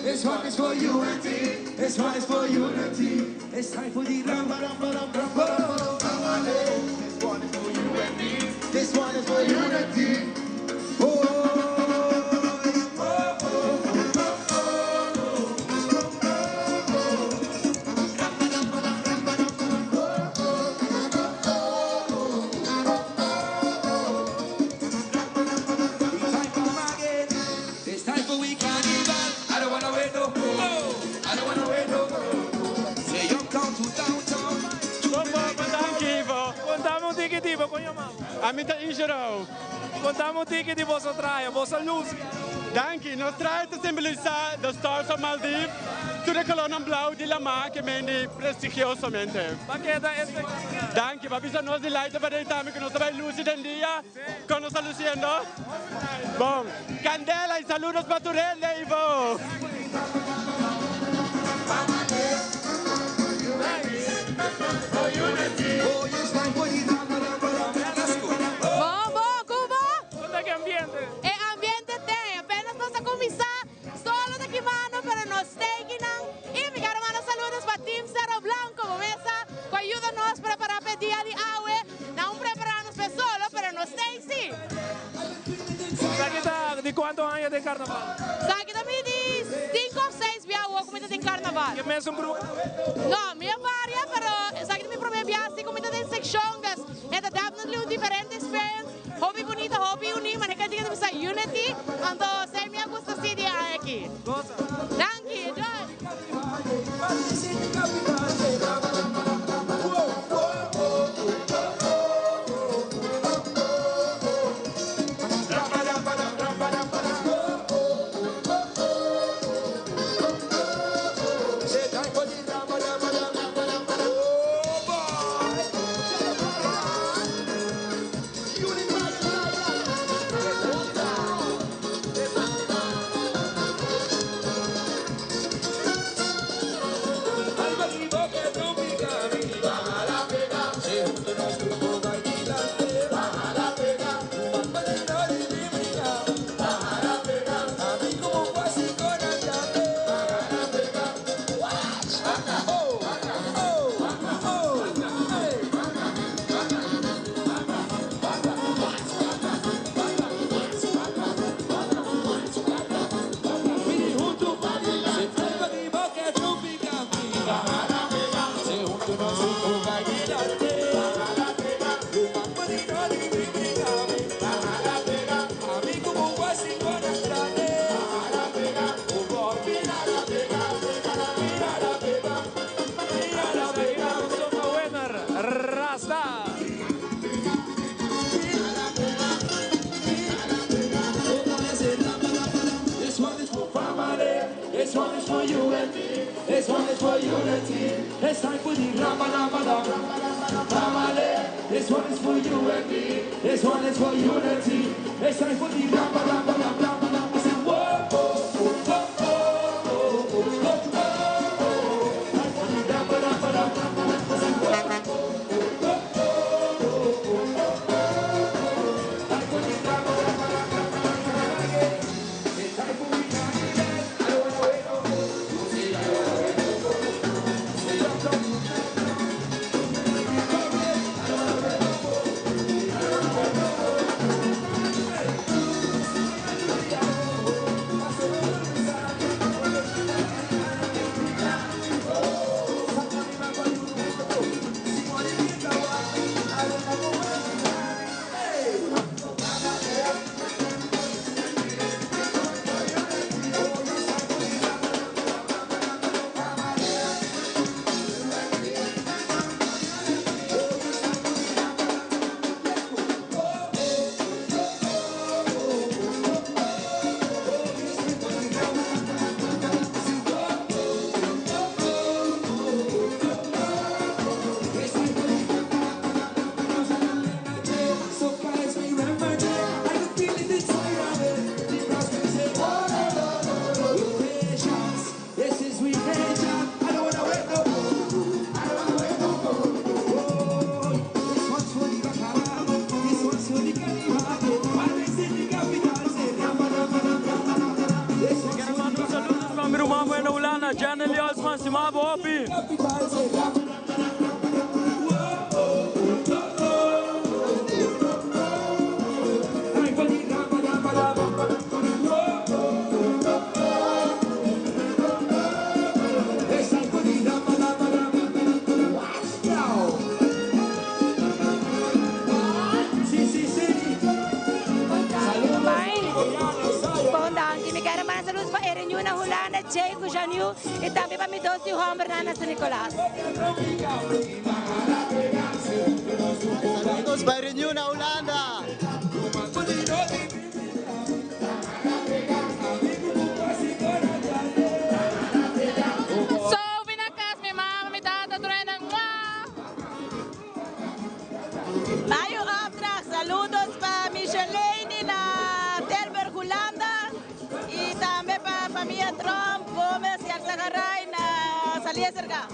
This one is for unity. This one is for unity. It's time for the ram ram ram ram ram. This one is for you and me. This one is for unity. Say young Saludo com a mão. Amita Ingerou. Contamos o ticket de vossa traia, vossa luz. Dank, nós traz a simbolizar the stars of Maldives to the colonna blau de la mar que mende prestigiosamente. Paqueta este. Dank, va bisa nós de light para deitar que nós vai luz den dia, con nós luciendo. Bom, candela e saludos para Turel de Ivo. Bom, Cuba. Onde é que é ambiente? É ambiente tem, apenas nós a começar, solo daqui mano, para nós taking e me quero mandar saludos para Team Cerro Blanco, começa, que ajuda nós a preparar para dia de agua, não preparamos para solo, para nós tem sim. Aqui está de quantos anos de carnaval? Aqui também de 5 ou 6 viagens comida de carnaval. Que mesmo grupo? Não, minha várias, mas aqui também promete viagem comida de secciones, então definitely diferentes fans, hobby bonita, hobby unir, mas que diga bisa unity, então ser minha gusta sim de aqui. Thank you, This one is for you and me. This one is for unity. It's time for the Ramale. This one is for you and me. This one is for unity. It's time for the Ramale. E também para me dar o Juan Bernardo Nicolás. Saludos Spyro New na Holanda. So, pinakas, mi mama, mi tata, truenan, Mayo opdracht, saludos para Michelaine na Delver, Holanda. Y también para familia Trump, Gómez y Alzagaray na Salieserga.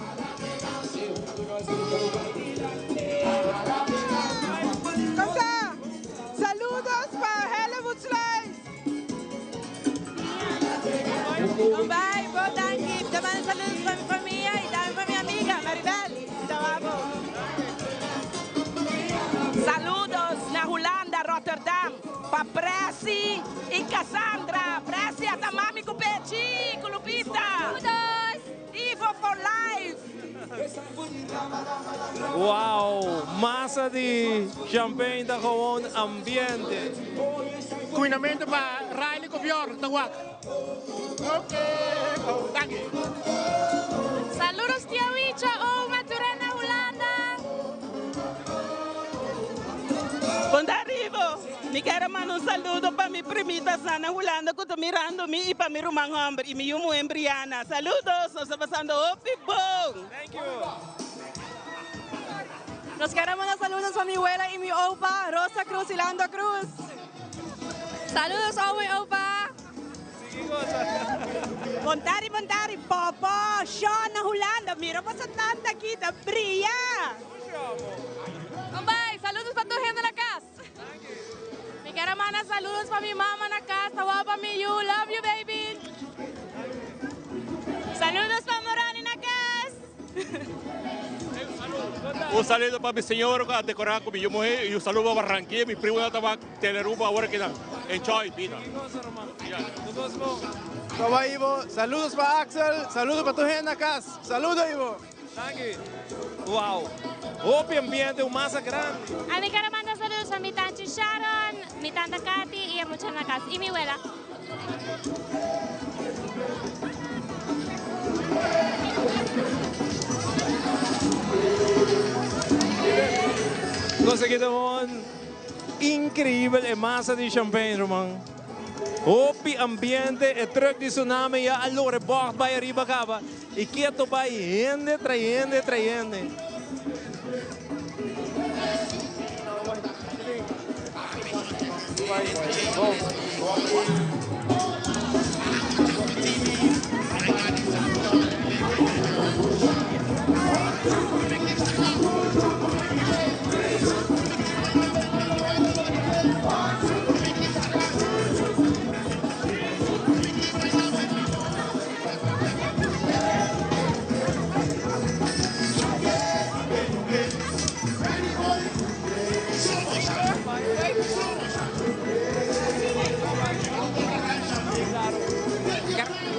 Kamsa, saludos para Hollywood Slice. Bye, bro, thank you. También saludos para mi familia y también para mi amiga Maribel. Saludos na Holanda, Rotterdam, para Presi y Cassandra. Presi a Tamami Kupeti, Kulupita. Saludos! Ivo for life. Wow, massa de champanhe da gewoon ambiente. Cuinamento para Riley Copior, Tawak. Ok, dank je. Saludos, tia Wicha, Maturena, Holanda. Quando arrivo, me quero mandar saludo para mi primita Sana Holanda, que está mirando mí y para mi rumano hombre y mi yumo embriana. Saludos, nos está pasando bom. Thank you. Nos queremos mandar saludos para mi abuela y mi opa, Rosa Cruz y Lando Cruz. Saludos, Owe opa. Montari, Popo, Sean na Holanda. Mira pa sa tanta kita, Bria. Bye, saludos para tu gente en la casa. Mi quiero mandar saludos para mi mamá en la casa, para mi you, love you baby. Saludos para Morán en la casa. Un saludo para mi señor que ha decorado con mi mujer y un saludo para Barranquilla, mi primo de Tabac, Teleruba, ahora que enjoy, vida. Toma, Ivo. Saludos para Axel. Saludos para tu gente en la casa. Saludos, Ivo. Thank you. Wow. Hopi ambiente, un masa grande. A mi quiero mandar saludos a mi tante Sharon, mi tanta Katy y a muchos en la casa. Y mi abuela. Conseguimos incrível massa de champanhe, irmão. Hopi ambiente, é truck de tsunami, a lore bocht bij arriba acaba. E quieto bij hende, traiende.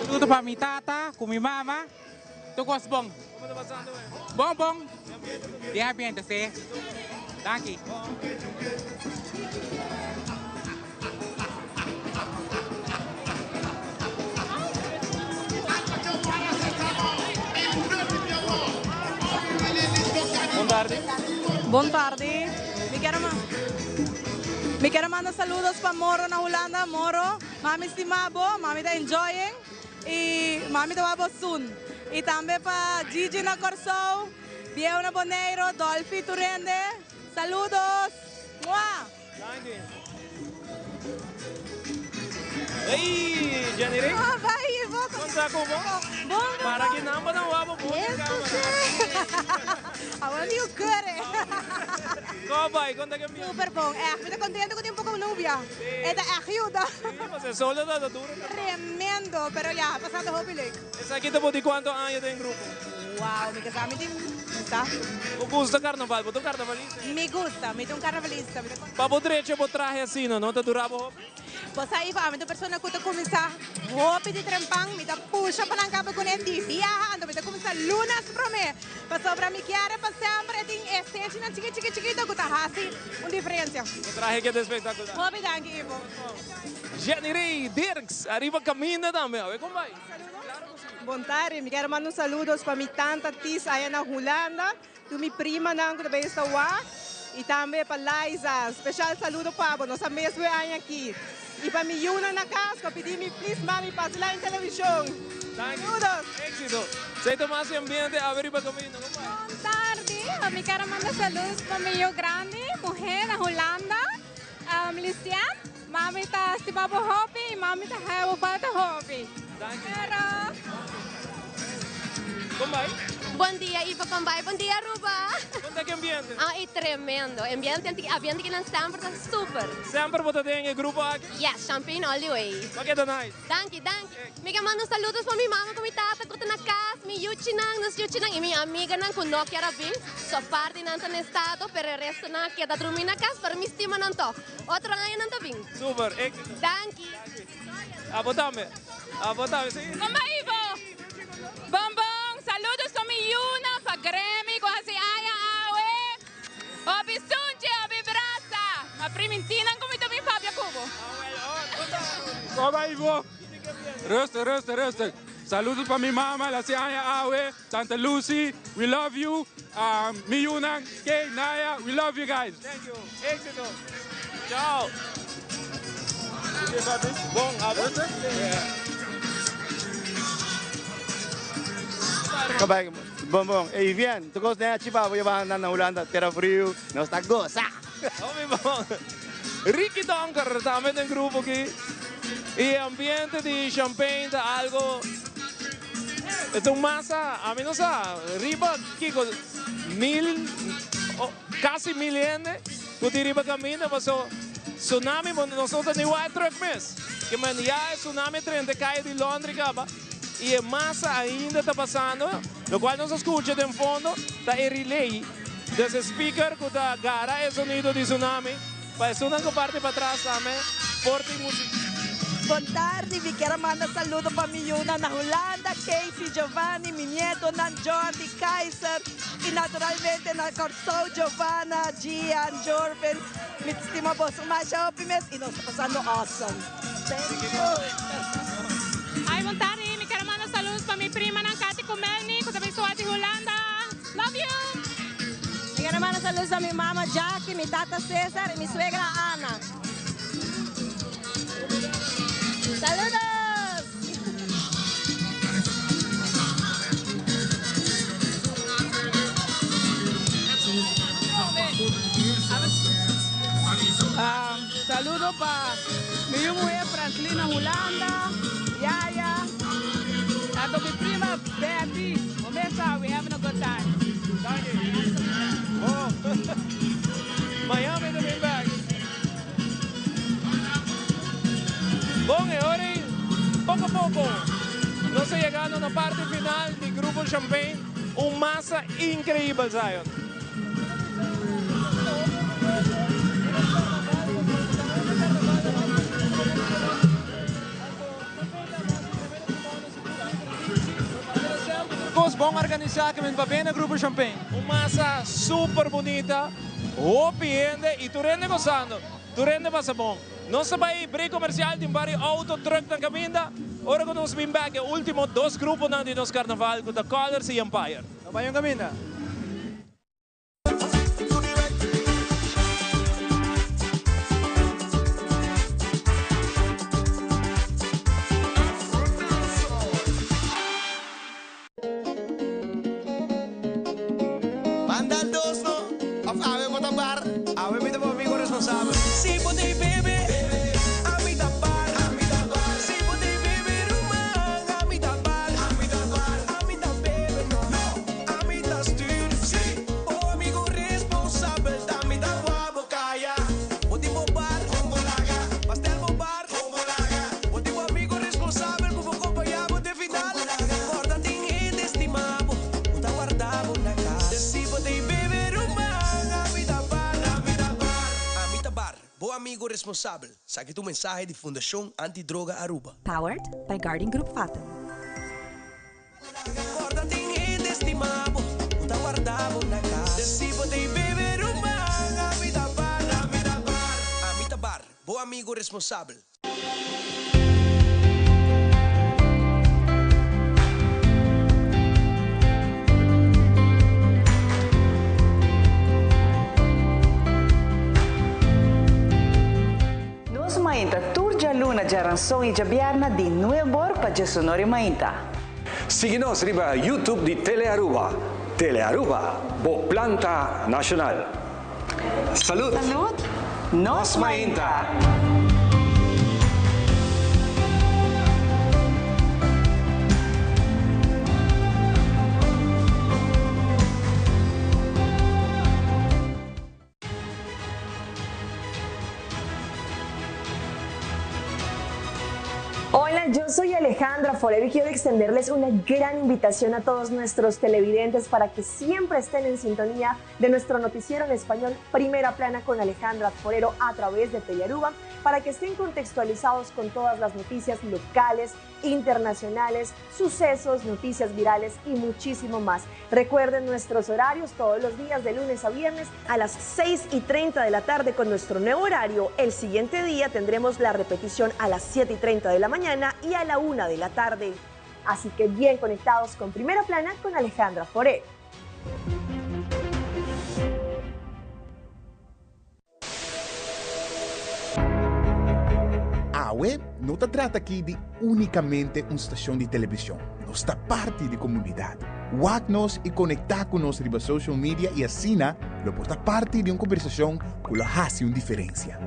Tudo para mi tata, com mi mama. Tu gosta bom? Bom. Bien ambiente, sim. Thank you. Bom tarde. Me quero mandar saludos para Moro na Holanda. Moro, mami estimado, mami está enjoying e mami está soon. E também para Gigi na Corsou, Biel na Boneiro, Dolphy Turende. Saludos. Mua. Ei, Janire. Vai, Ivo. Conta com bom? Para que não vamos por Awan you good. Como vai? Conta que Super bom. Me está contento que tenho um pouco novia. Esta ajuda. Você solo da dura. Tremendo, pero ya, pasando hobby lake. Essa aqui depois de quantos anos tem grupo? Wow, mi kasama din. Está? O gusta carnaval? Botou carnavalista? Me gusta, me un carnavalista. Para poder por traje assim, não te durava? Pues aí, para mim, a pessoa que começa roupa de trempang, me puxa para cabo com ele, viajando, me começa lunas para mim. Passou para mim que era para sempre, tem essência chiquita, que tá assim, uma diferença. O traje que é espetacular. Roupa danke, Ivo. Janirei, Dirks, arriba caminha também, como vai? Bom tarde, me quero mandar saludos para minha tanta tis aí na Holanda, tu minha prima não que também está lá, E também para Liza, especial saludo para nossa mesma año aqui. E para mi Yuna na casa, pedi-me, please, mami, passa lá em televisão. Saludos. Éxito. Say Tomás y ambiente, a ver, iba camino. Buenas tardes. Me quiero mandar saludos para mi yo grande, mujer de Holanda, Lisian. Mami está estimado hobby e mami está hewa falta hobby. Bom dia, Iva Combay. Bom dia, Aruba. Como é que ambiente? É tremendo. Ambiente que não sempre está super. Sempre você tem o grupo aqui? Yes, champagne all the way. What é nice? Danke. Me mando saludos para minha mama, com minha tata, que está na casa, minha Yuchinang, e minha amiga que não quer vir. Só parte não está no estado, pero o resto não quer dormir na casa, para me estima não está. Outro ano não está vindo. Super, éxito. Danke. Abotame, sim. Como é, Ivo? Bombom, saludos para mi Yuna, para Gremi, com a Aya Awe. Obi Sunche, obi Brasa. A primintina como também Fabio Cubo. Como é, Ivo? Rustig. Saludos para minha mama, la Aya Awe, Tante Lucy, we love you. Mi Yuna, Kay, Naya, we love you guys. Thank you. Éxito. Ciao. Bom, Kabay, bom. E bien, tu gosto de chipa, voy a na Holanda, terra frio, não está goza. Bom. Ricky Donker também tem grupo aqui. E ambiente de champagne, algo. Então, massa, a mim não sabe. Riba, Kiko, quase 1000 yen. Kuti riba caminho, mas tsunami, nós estamos em white truck mês. Que man, já é tsunami 30 cai de Londres, acaba. E a massa ainda está passando, no qual nós escuta de fundo, está em relay desse speaker que está gara o sonido de tsunami, para sonar com parte para trás também, forte música. Boa tarde, vi quero mandar saludo para mi Yuna na Holanda, Casey, Giovanni, mi nieto, Nan Jordi, Kaiser, e naturalmente na Corsou, Giovanna, Gian, Jorben, mi estima boss, mais optimis, e nós está passando awesome. Thank you. Ai, boa tarde. Saludos para mi prima Nankati Kumelni, que também sou de Holanda. Love you! Quero mandar saludos a minha mama Jackie, minha tata César e minha suegra Ana. Saludos! Saludo para mi mulher Franklina Holanda, Yaya. To my prima Betty, Omesa, we having a good time. Oh, Miami também back. Bom, e ora, pouco a pouco, nós chegando na parte final do grupo Champagne, massa incrível, Zion. Bom organizado, que va bem no grupo Champagne. Massa super bonita, hopiende e tu rende gozando. Tu rende passa bom. Nós vai break comercial de vários auto truck na caminha. Ora que nós vim back, o último 2 grupos na de nos carnaval com The Colors e Empire. Não vai caminha. Si podéis beber, a mi tapar. Si podéis beber rumang, a mi tapar. A mi beber, no. A mi stuur, si. Oh, amigo responsable, a mi guabo kaya. Poti bobar, bombolaga. Pastel bobar, bombolaga. Poti amigo responsable, como acompañamos de final. Corta ting estimado, puta guardamos na casa. Si podéis beber rumang, a mi tapar. Boa amigo responsável. Saque tu mensagem de Fundação Antidroga Aruba. Powered by Guardian Group Fathom. Boa amigo responsável. una geração e jabiarna de Nuevor para Sonori Mainta. Siga-nos riba YouTube di Telearuba. Telearuba, bo planta nacional. Salud! Salud! Nos Mainta! Hola, yo soy Alejandra Forero y quiero extenderles una gran invitación a todos nuestros televidentes para que siempre estén en sintonía de nuestro noticiero en español Primera Plana con Alejandra Forero a través de Telearuba, para que estén contextualizados con todas las noticias locales, internacionales, sucesos, noticias virales y muchísimo más. Recuerden nuestros horarios todos los días de lunes a viernes a las 6:30 de la tarde con nuestro nuevo horario. El siguiente día tendremos la repetición a las 7:30 de la mañana y a la 1 de la tarde. Así que bien conectados con Primera Plana con Alejandra Forero. AWE não se trata aqui de unicamente uma estação de televisão. Nós está parte da comunidade. Wag-nos e conectar conosco nas social media e assim, lo porta parte de uma conversação que lo hace uma diferença.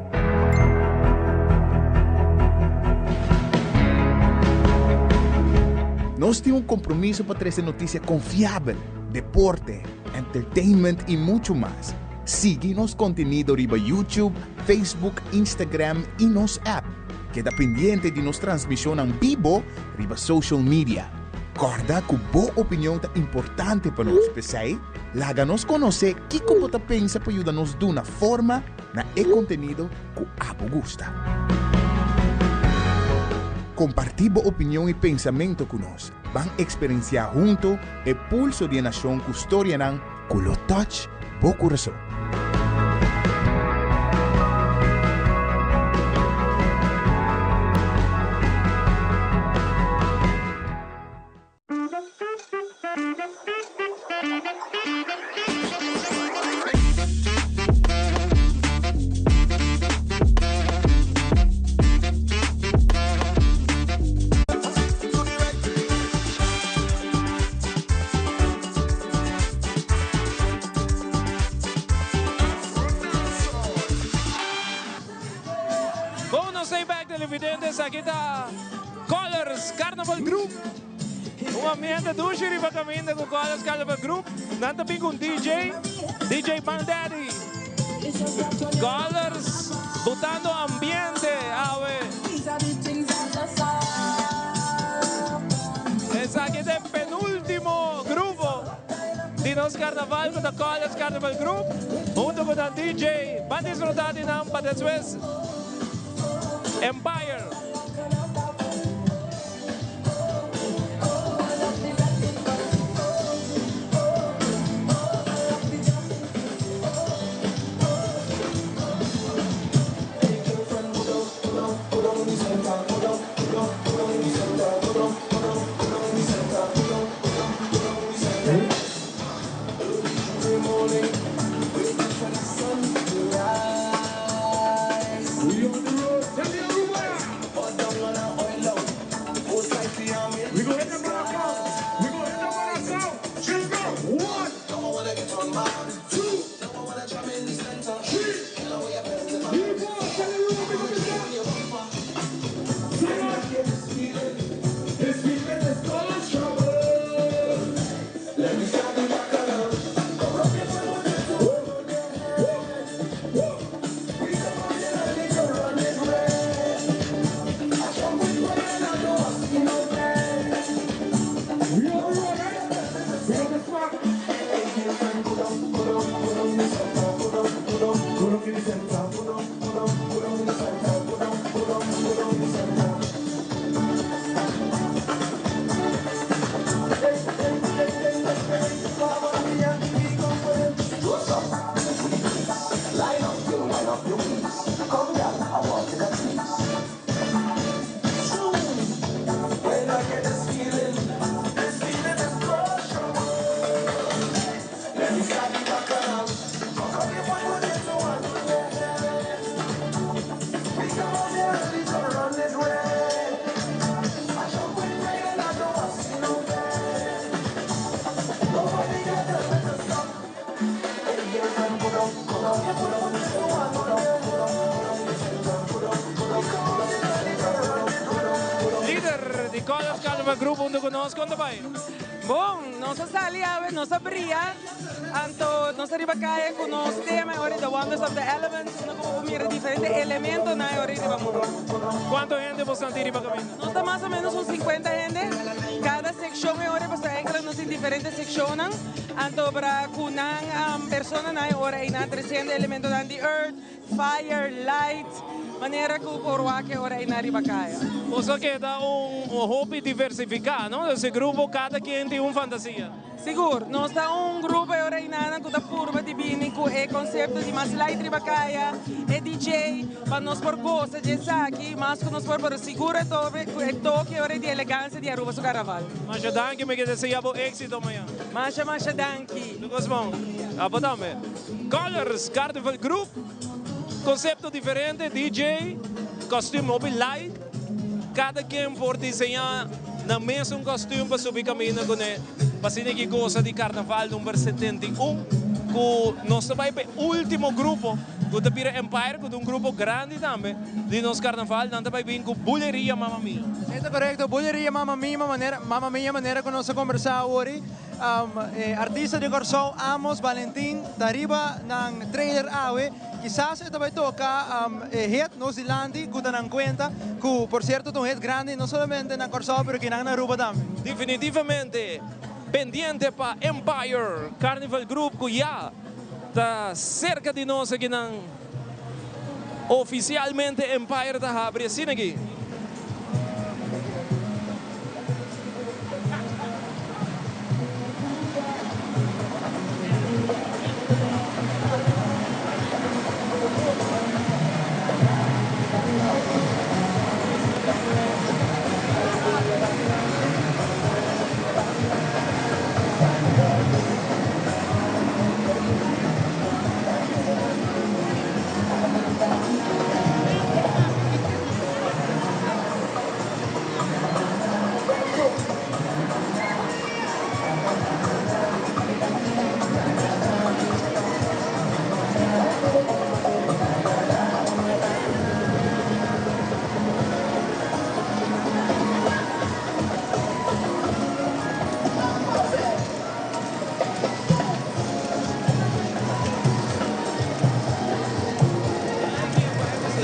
Nós temos um compromisso para trazer notícia confiável, deporte, entertainment e muito mais. Siga nosso conteúdo riba YouTube, Facebook, Instagram e nosso app. Queda pendiente de nossa transmissão em vivo riba social media. Recorda que boa opinião é importante para nós, pessoal. Laga-nos conhecer o que você pensa para ajudar-nos de uma forma na conteúdo que abo gusta. Compartir boa opinião e pensamento conosco. Van experienciar junto o pulso de nação que história não, com o touch, bo coração. televidentes, aqui está Colors Carnival Group. Um ambiente doce riba caminho com Colors Carnival Group. Nanta também com DJ Bandaddy. Colors botando ambiente, esse aqui é o penúltimo grupo de nosso carnaval com o Colors Carnival Group. Junto com o DJ, vai desfrutar de nós para depois Empire. Líder de Colors Carnival Group, onde conosco, onde vai? Bom, nossa saliava, nossa bria, anto nossa ribacaia com nosso tema, ora the Wonders of the Elements, nós como mira diferentes elementos na ora riba mundo. Quanto gente você tem riba caminho? Nós está mais ou menos uns 50 gente, cada secção é ora para entra nos em diferentes secções, anto para kunang persona na ora ina 300 elementos na the earth, fire, light, maneira que o porwaque ora ina ribacaia. Você quer dar hobby diversificado, não? Esse grupo, cada quem tem uma fantasia. Seguro, nós temos grupo ora inana que está purba de bini com o conceito de mais light ribacaia, é DJ, para nós por gosta de aqui, mas que nós por seguro é toque ora de elegância de Aruba do Carnaval. Mas já danke, me quer desejar bom êxito amanhã. Mas danke. Do Cosmão, também. Colors Carnival Group, conceito diferente, DJ, costume mobile light, cada quem por desenhar na mesma costume para subir caminho com ele. Para que gosta de Carnaval número 71, que nós vai para o último grupo, que é Pira Empire, que é grupo grande também, de nosso Carnaval, nós vai vir com Bulleria Mamma Mia. Isso é correto, Bulleria Mamma Mia, maneira que nós conversamos hoje. Artista de Corsão, Amos Valentim, dariba ng trailer awe, quizás ito vai tocar hit no Zilandi, que dan cuenta, que por cierto es un hit grande, no solamente en Corsão, pero que en Aruba también. Definitivamente, pendiente para Empire Carnival Group, que ya está cerca de nós aqui oficialmente Empire está abrindo aqui.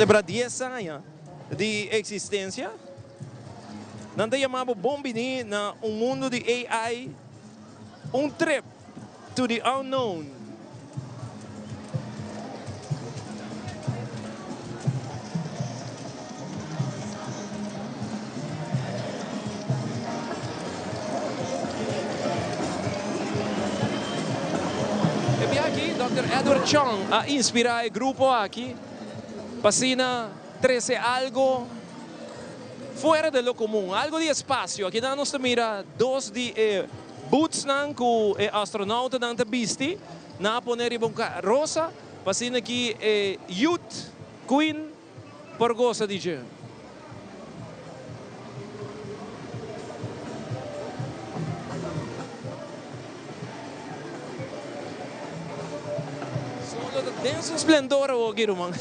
Celebrar 10 anos de existência. Nós chamamos Bombini na mundo de AI, trip to the unknown. E aqui, Dr. Edward Chong a inspirar o grupo aqui. Pasina 13 algo fuera de lo común, algo de espacio. Aquí nos mira dos de boots nan ku astronauta nan te bisti na poner ibang rosa. Pasina aquí youth queen por goza DJ. Solo denso esplendor o giruman.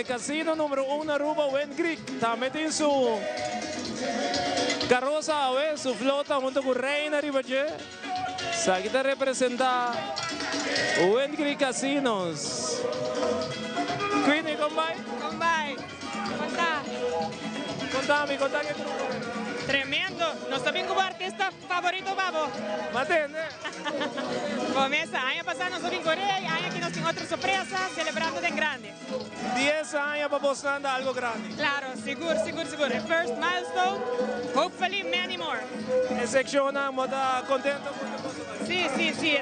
Casino número 1 Aruba, Wen Creek, está metiendo su carroza, su flota junto con Reina Ribache. Aquí te representa Wen Creek Casinos. Queenie, combay. Contame qué truco. Tremendo. Nos también como artista favorito, babo. ¿Me entiendes? Comienza, año pasado nos vimos en Corea y año aquí nos tiene otra sorpresa, celebrando de grande. 10 años para postando algo grande. Claro, seguro. The first milestone, hopefully many more. Secciona, ¿está contento? Sí.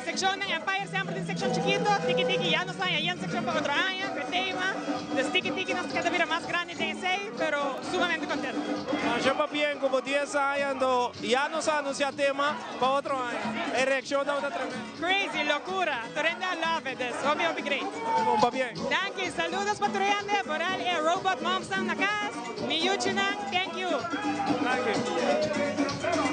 Sección Empire siempre tiene sección chiquito, tiki ya no está ahí en sección para otro año, tema. Los tiki nos queda vida más grande de ese, pero sumamente contento. Yo va bien, como 10 años, ya nos anuncia tema para otro año. La reacción de otra tremenda. Crazy, locura. Torrenda love it. Hope you'll be great. Va bien. Thank you. Saludos para Torrenda, por el Robot Momsan Nakas, Miyuchinan, thank you. Thank you.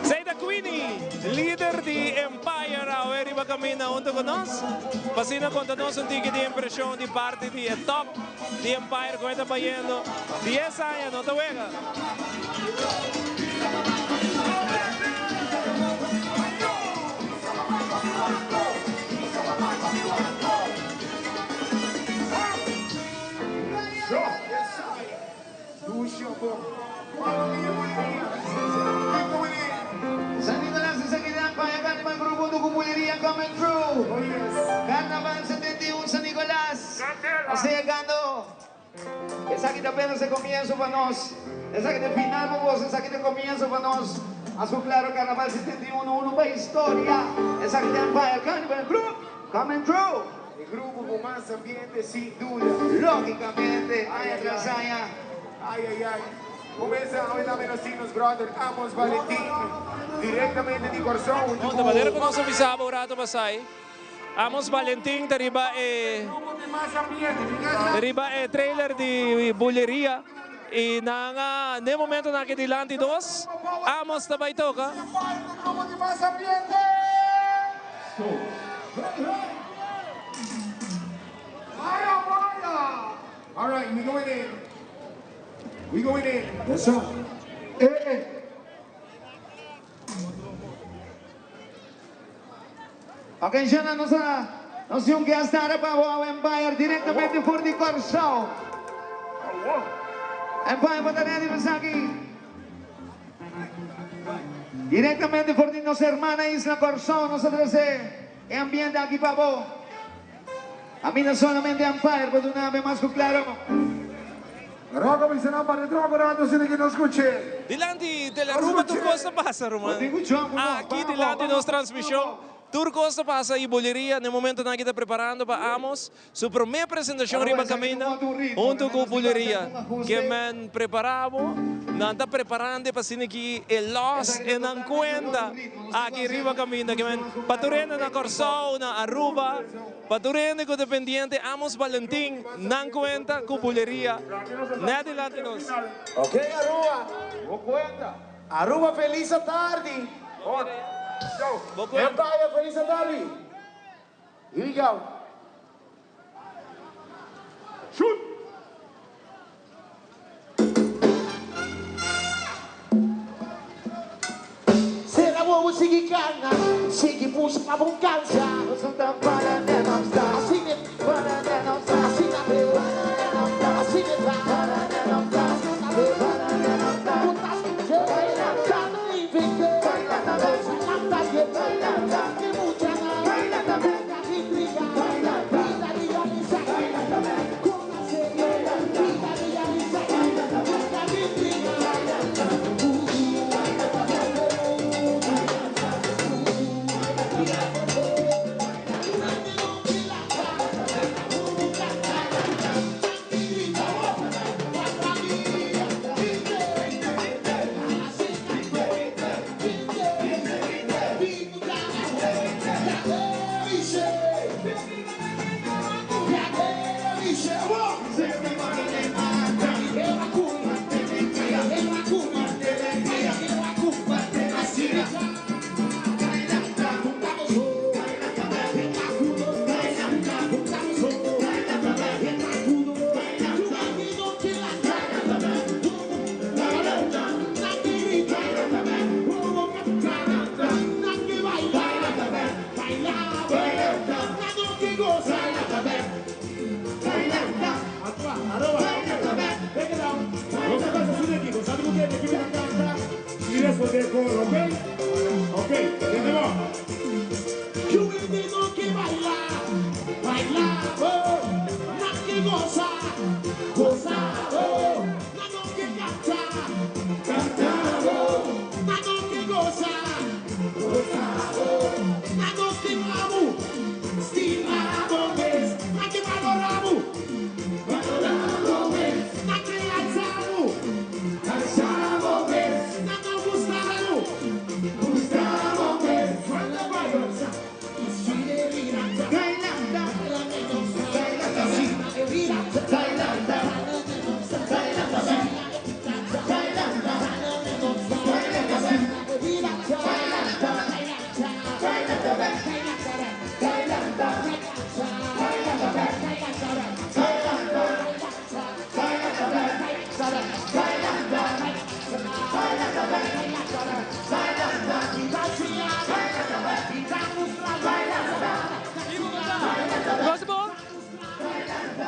Seida Queenie, líder de Empire, ahora iba camina junto con nos. Pasina contanos un ticket de impresión de parte de top de Empire, como está yendo. 10 años, no te juega. San Nicolás sa Sagidang Payagan ng grupo ng Kumuliriya coming through. Carnaval 71 San Nicolás. Asegando. Esa aquí apenas se comienzo para nos. Esa aquí de final, vos. Esa aquí de comienzo para nos. Azul claro, Carnaval 71, uno para historia. Esa aquí de Empire Carnival Group coming through. El grupo con más ambiente, sin duda. Lógicamente, ay, Trasaya. Ay. Comienza a bailar menosinos, brother. Amos Valentín. Directamente de Corzón. De maneira que nós avisava o rato passai. Amos Valentim, deriba trailer de Bulheria. E no momento na que dilante dos, Amos também toca. All right, we going in. We going in. Yes, sir. Okay, siya na nos yung guest na pa Wow Empire directamente por di Corzao. Empire Patanelli Masaki. Directamente por di nos hermana Isla Corzao, nosotros ambiente aquí pavo. A mí no solamente Empire, pero una vez más claro. Rogo mi sarà para drogo rado se che non scucce. Dilante della Ruba Turcosa passa, Romano. Aqui dilante da nossa transmissão, Turcosa passa e Bulheria, no momento na que está preparando para Amos, sua primeira apresentação riba caminha, junto com Bulheria, que men preparava, não está preparando para ser que é lost e não conta aqui riba caminha, que men paturena na Corzao, na Aruba, paturena com dependente Amos Valentim, não conta com Bulheria, não é dilante nós. Ok, Aruba, vou conta. Aruba, feliz tarde. Empire, feliz tarde. Here we go. Shoot. Será boa, sigue carna, sigue puxa pra buncança. Você tá para não estar, assim me para não estar, assim na para não estar, assim me para não estar, para não estar. Putas que eu não tá no living, para não estar, para não estar.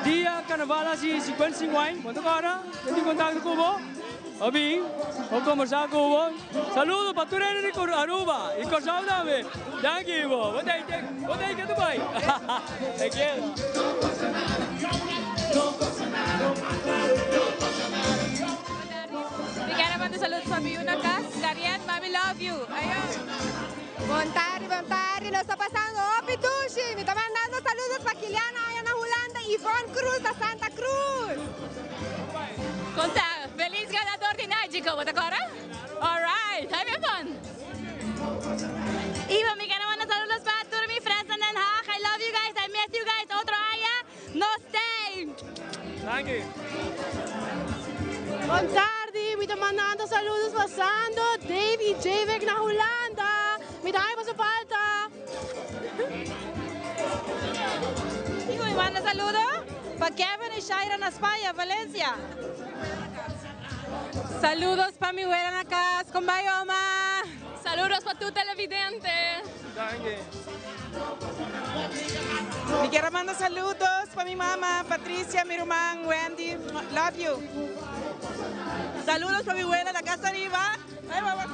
Dia Carnaval si 55, ¿cuánto cara? ¿Tienes contacto con vos? Obi, o conversar con vos. Saludos para tu rey de Aruba y Corsao también. Thank you, vos. What day que tú vas? Te quiero. Mi quiero mandar saludos para mi una casa. Darian, mami, love you. Buon tardi, lo está pasando Opitushi. Me está mandando saludos para Kiliana allá en Holanda y Yvonne Cruz de Santa Cruz. Conta, feliz ganador de Nágico, ¿te acuerdas? All right, have fun. Ivo, me quiero mandar saludos para todos mis friends en Den Haag. I love you guys, I miss you guys. Otro año, no stay. Thank you. Buon tardi, me está mandando saludos para Sando, Dave y Javek na Holanda. Me da su falta. Ivo, me manda saludos para Kevin y Shaira en España, Valencia. Saludos para mi güera en la casa, con Bayoma. Saludos para tu televidente. Me quiero mandar saludos para mi mamá, Patricia, mi hermano, Wendy. Love you. Saludos para mi güera en la casa arriba. Ay, mamá.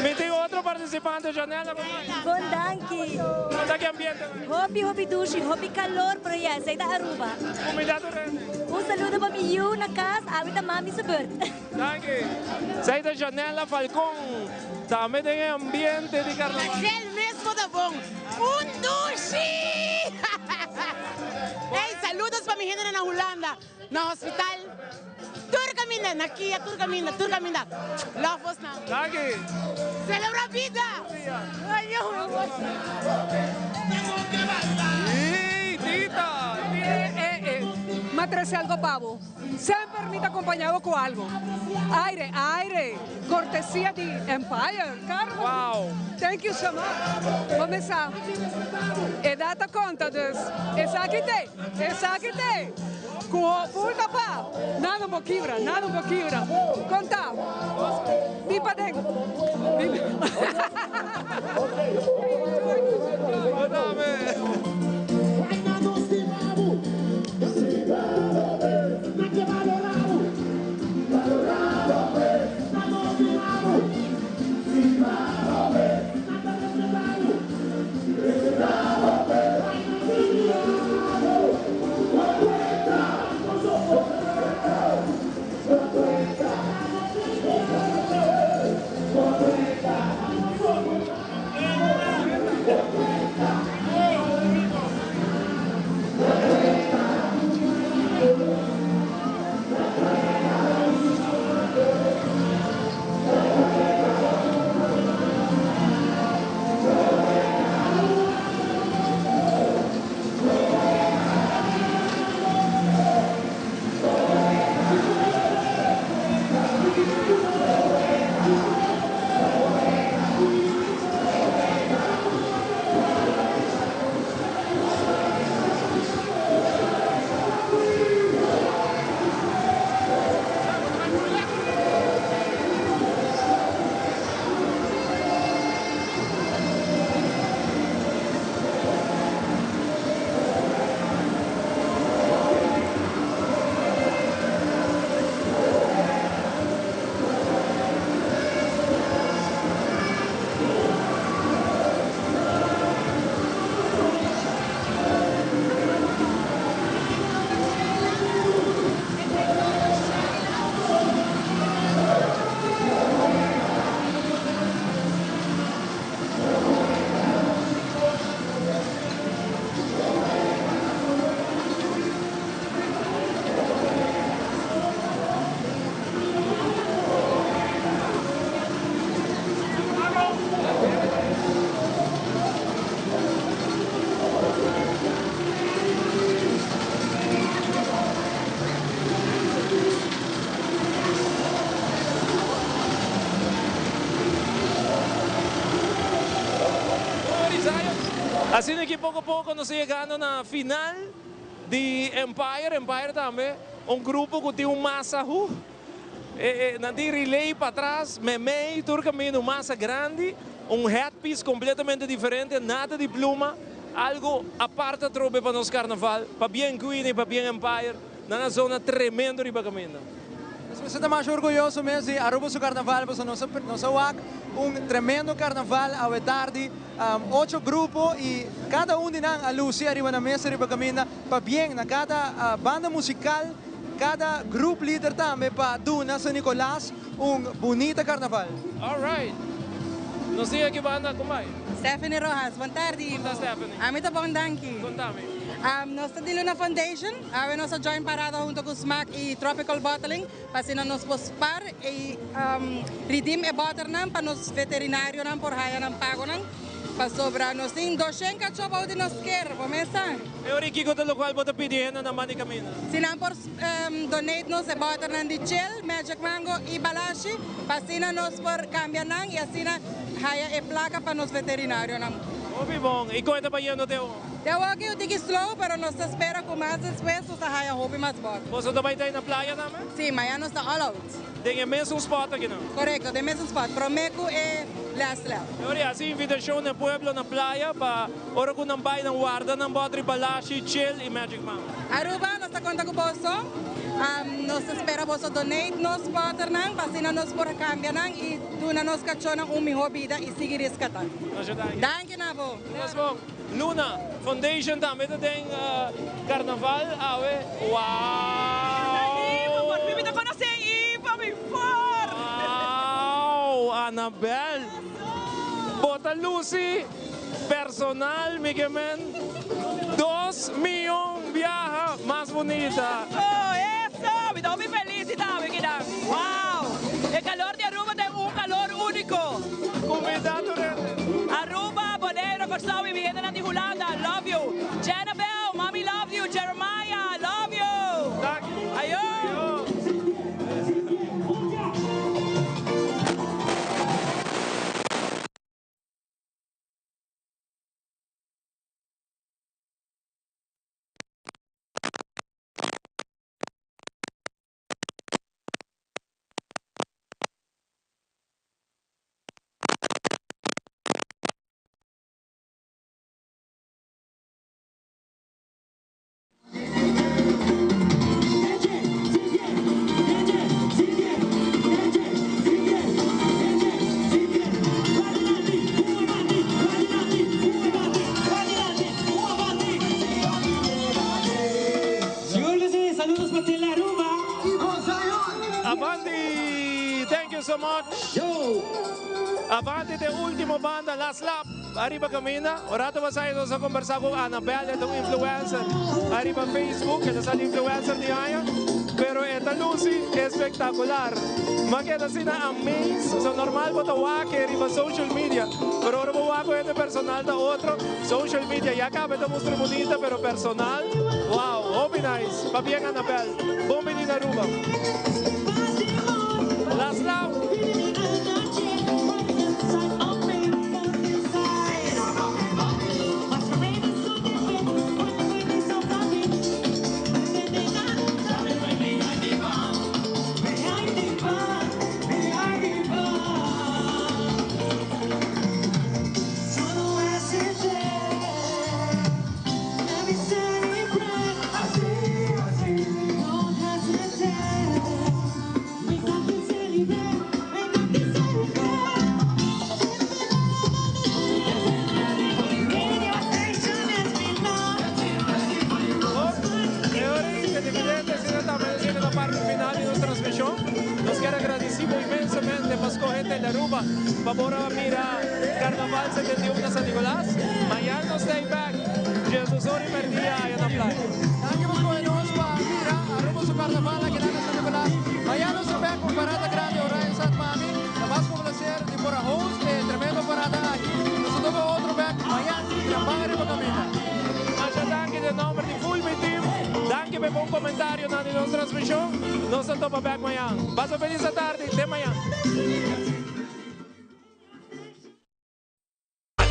Me tengo otro participante, Janela. Bom danki. ¿Qué ambiente? Hobby dushi, hobby calor, pero ya, saya da Aruba. Un saludo para mi Yu na casa, habita mami sa bird. Danke. Saya da Janela Falcón. También en ambiente de carnaval. El mismo de bon. Un dushi. Hey, saludos para mi gente en Holanda. Na hospital. Turcaminda, aquí a Turcaminda. Love us now. Danke. Celebra vida. Ay, ¡Sí, tita! Mátrese algo, pavo. Sempre me acompañado con algo. Aire. Cortesía de Empire, Carlos. Wow. Thank you so much. Começar. E data conta dus. Exakite. Com full tapa. Nada um pouquinho. Conta. Pipa dentro. Assim que pouco a pouco nós chegando na final de Empire também, grupo que tem massa nanti relay para trás, memei, tur caminho massa grande, headpiece completamente diferente, nada de pluma, algo aparte trobe para nosso carnaval, para bem Queen e para bem Empire, na zona tremendo de caminho. Nós estamos mais orgulhosos mesmo de Aruba su carnaval, porque nós WAC tremendo carnaval à tarde, 8 grupos e cada de nós a luz arriba na mesa arriba caminha para bem na cada banda musical, cada grupo líder também para Duna San Nicolás bonito carnaval. All right. Não sei aqui banda como vai. Stephanie Rojas, boa tarde. Conta Stephanie. Muito bom, danke. Contame. Nós estamos Luna Foundation, nós join parada junto com SMAC e Tropical Bottling, para nós pospar e redeem e butter para nos veterinários por haya ng pago para sobra nós tem 200 cachorro de nós quer, começa. Eu rico do local bota pedindo na mani camina. Sinam por donate nos e butter de Chill, Magic Mango e Balashi, para nós por cambiar e assim haya e placa para nos veterinários Obi bom, e conta para no teu. Eu aqui eu digo slow, pero nos espera com mais después, sa haya hobby mais bot. Você também está na praia também? Sim, amanhã nós está all out. Tem o mesmo spot aqui não? Correto, tem o mesmo spot, Promeco e Last Lap. Olha, assim, invitação no pueblo na praia, para ora com não vai na guarda, não pode Balashi, Chill e Magic Mango. Aruba, nós está conta com o bolso. Nós espera você donate nos butter para nós por cambiar e duna nos cachorro hobby e seguir rescatando. Danke na bo. Luna Foundation também tem carnaval, Wow! Por mim me conhece para me for. Wow, Anabel. Bota Lucy, personal, Miguel 2 milhões viaja mais bonita. Oh, eso, me da muy felicidad, me queda. Wow, el calor de Aruba es un calor único. Convidado, Aruba, Bonero, Corsao y Vigente de Holanda, love you. Janabel, mommy love you. Jeremiah, love you. Adiós. Avanti, thank you so much. Avanti, the último banda, Last Lap. Arriba camina. Orato ba sa ito sa conversar con Annabelle, itong influencer. Arriba Facebook, ito sa influencer ni Aya. Pero esta Lucy, espectacular. Makita sina amazed. So normal po tawake, arriba social media. Pero ahora mo wako ito personal na otro. Social media, ya cabe ito mostro bonita, pero personal. Wow, open nice. Pabiang Annabelle. Bombi ni Aruba. Last Lap. Favor a mira Carnaval 71 na San Nicolás. Mañana stay back. Jesus ori Merdia ayan ang playa. Thank you most pa mira Aruba su carnaval aquí na San Nicolás. Mañana stay back con parada grande Orion Sat Mami. Nabas con placer de por a host tremendo parada aquí. Nosotros otro back mañana trabajar Aruba camina. Muchas gracias de nombre de full team. Danke per buon commentario na di nostra trasmissione. Nos topa back mañana. Paso feliz tarde de mañana.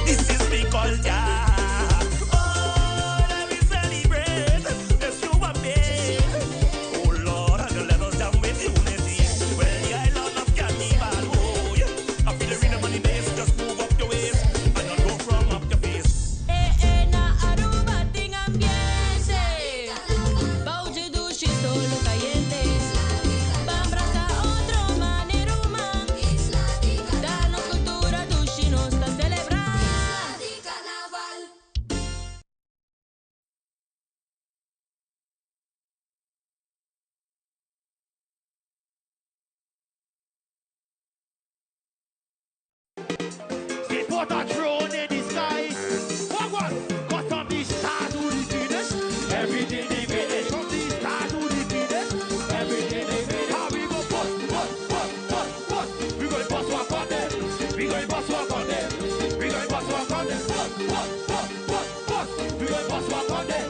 This is me culture. put a throne in the sky. What? Got from the start to the finish. Everything they finish. From the start to the finish. Everything they finish. How we go bust. We go bust walk on them. We go bust walk on them. We go bust walk on them. Bust. We go bust walk on them.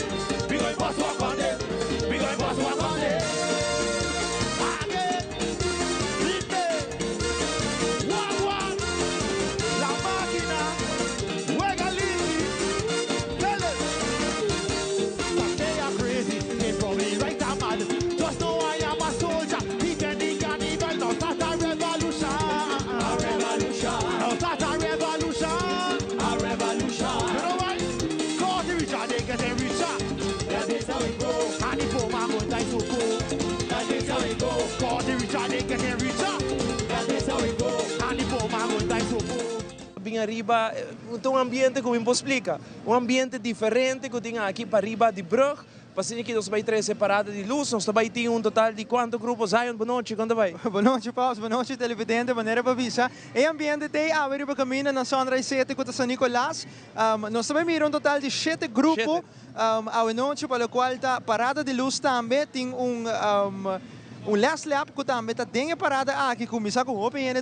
We go bust walk on them. We go bust walk on them. La máquina juega Lili. Tell it. But they are crazy. They probably right and mad. Just know I am a soldier. Pretending cannibal. Now start a revolution. A revolution. Now start a revolution. A revolution. You know why? Cause the richer they get richer. That is how it goes. And the poor man go die so cold. That is how it goes. Cause the richer they get richer. That is how it goes. And the poor man go die so cold. Bem arriba, um ambiente como eu explica, ambiente diferente que tinha aqui para arriba de brug. Passei aqui, nós vai três separadas de luz, nós também tem total de quantos grupos. Zion, boa noite, quando vai? Boa noite, Paus, boa noite, televidente, maneira para visa. E ambiente tem a ver para caminho na Sandra 7 com São Nicolás. Nós também miram total de 7 grupos. A noite para o qual está parada de luz também tem last lap que também está dentro parada aqui começa com o open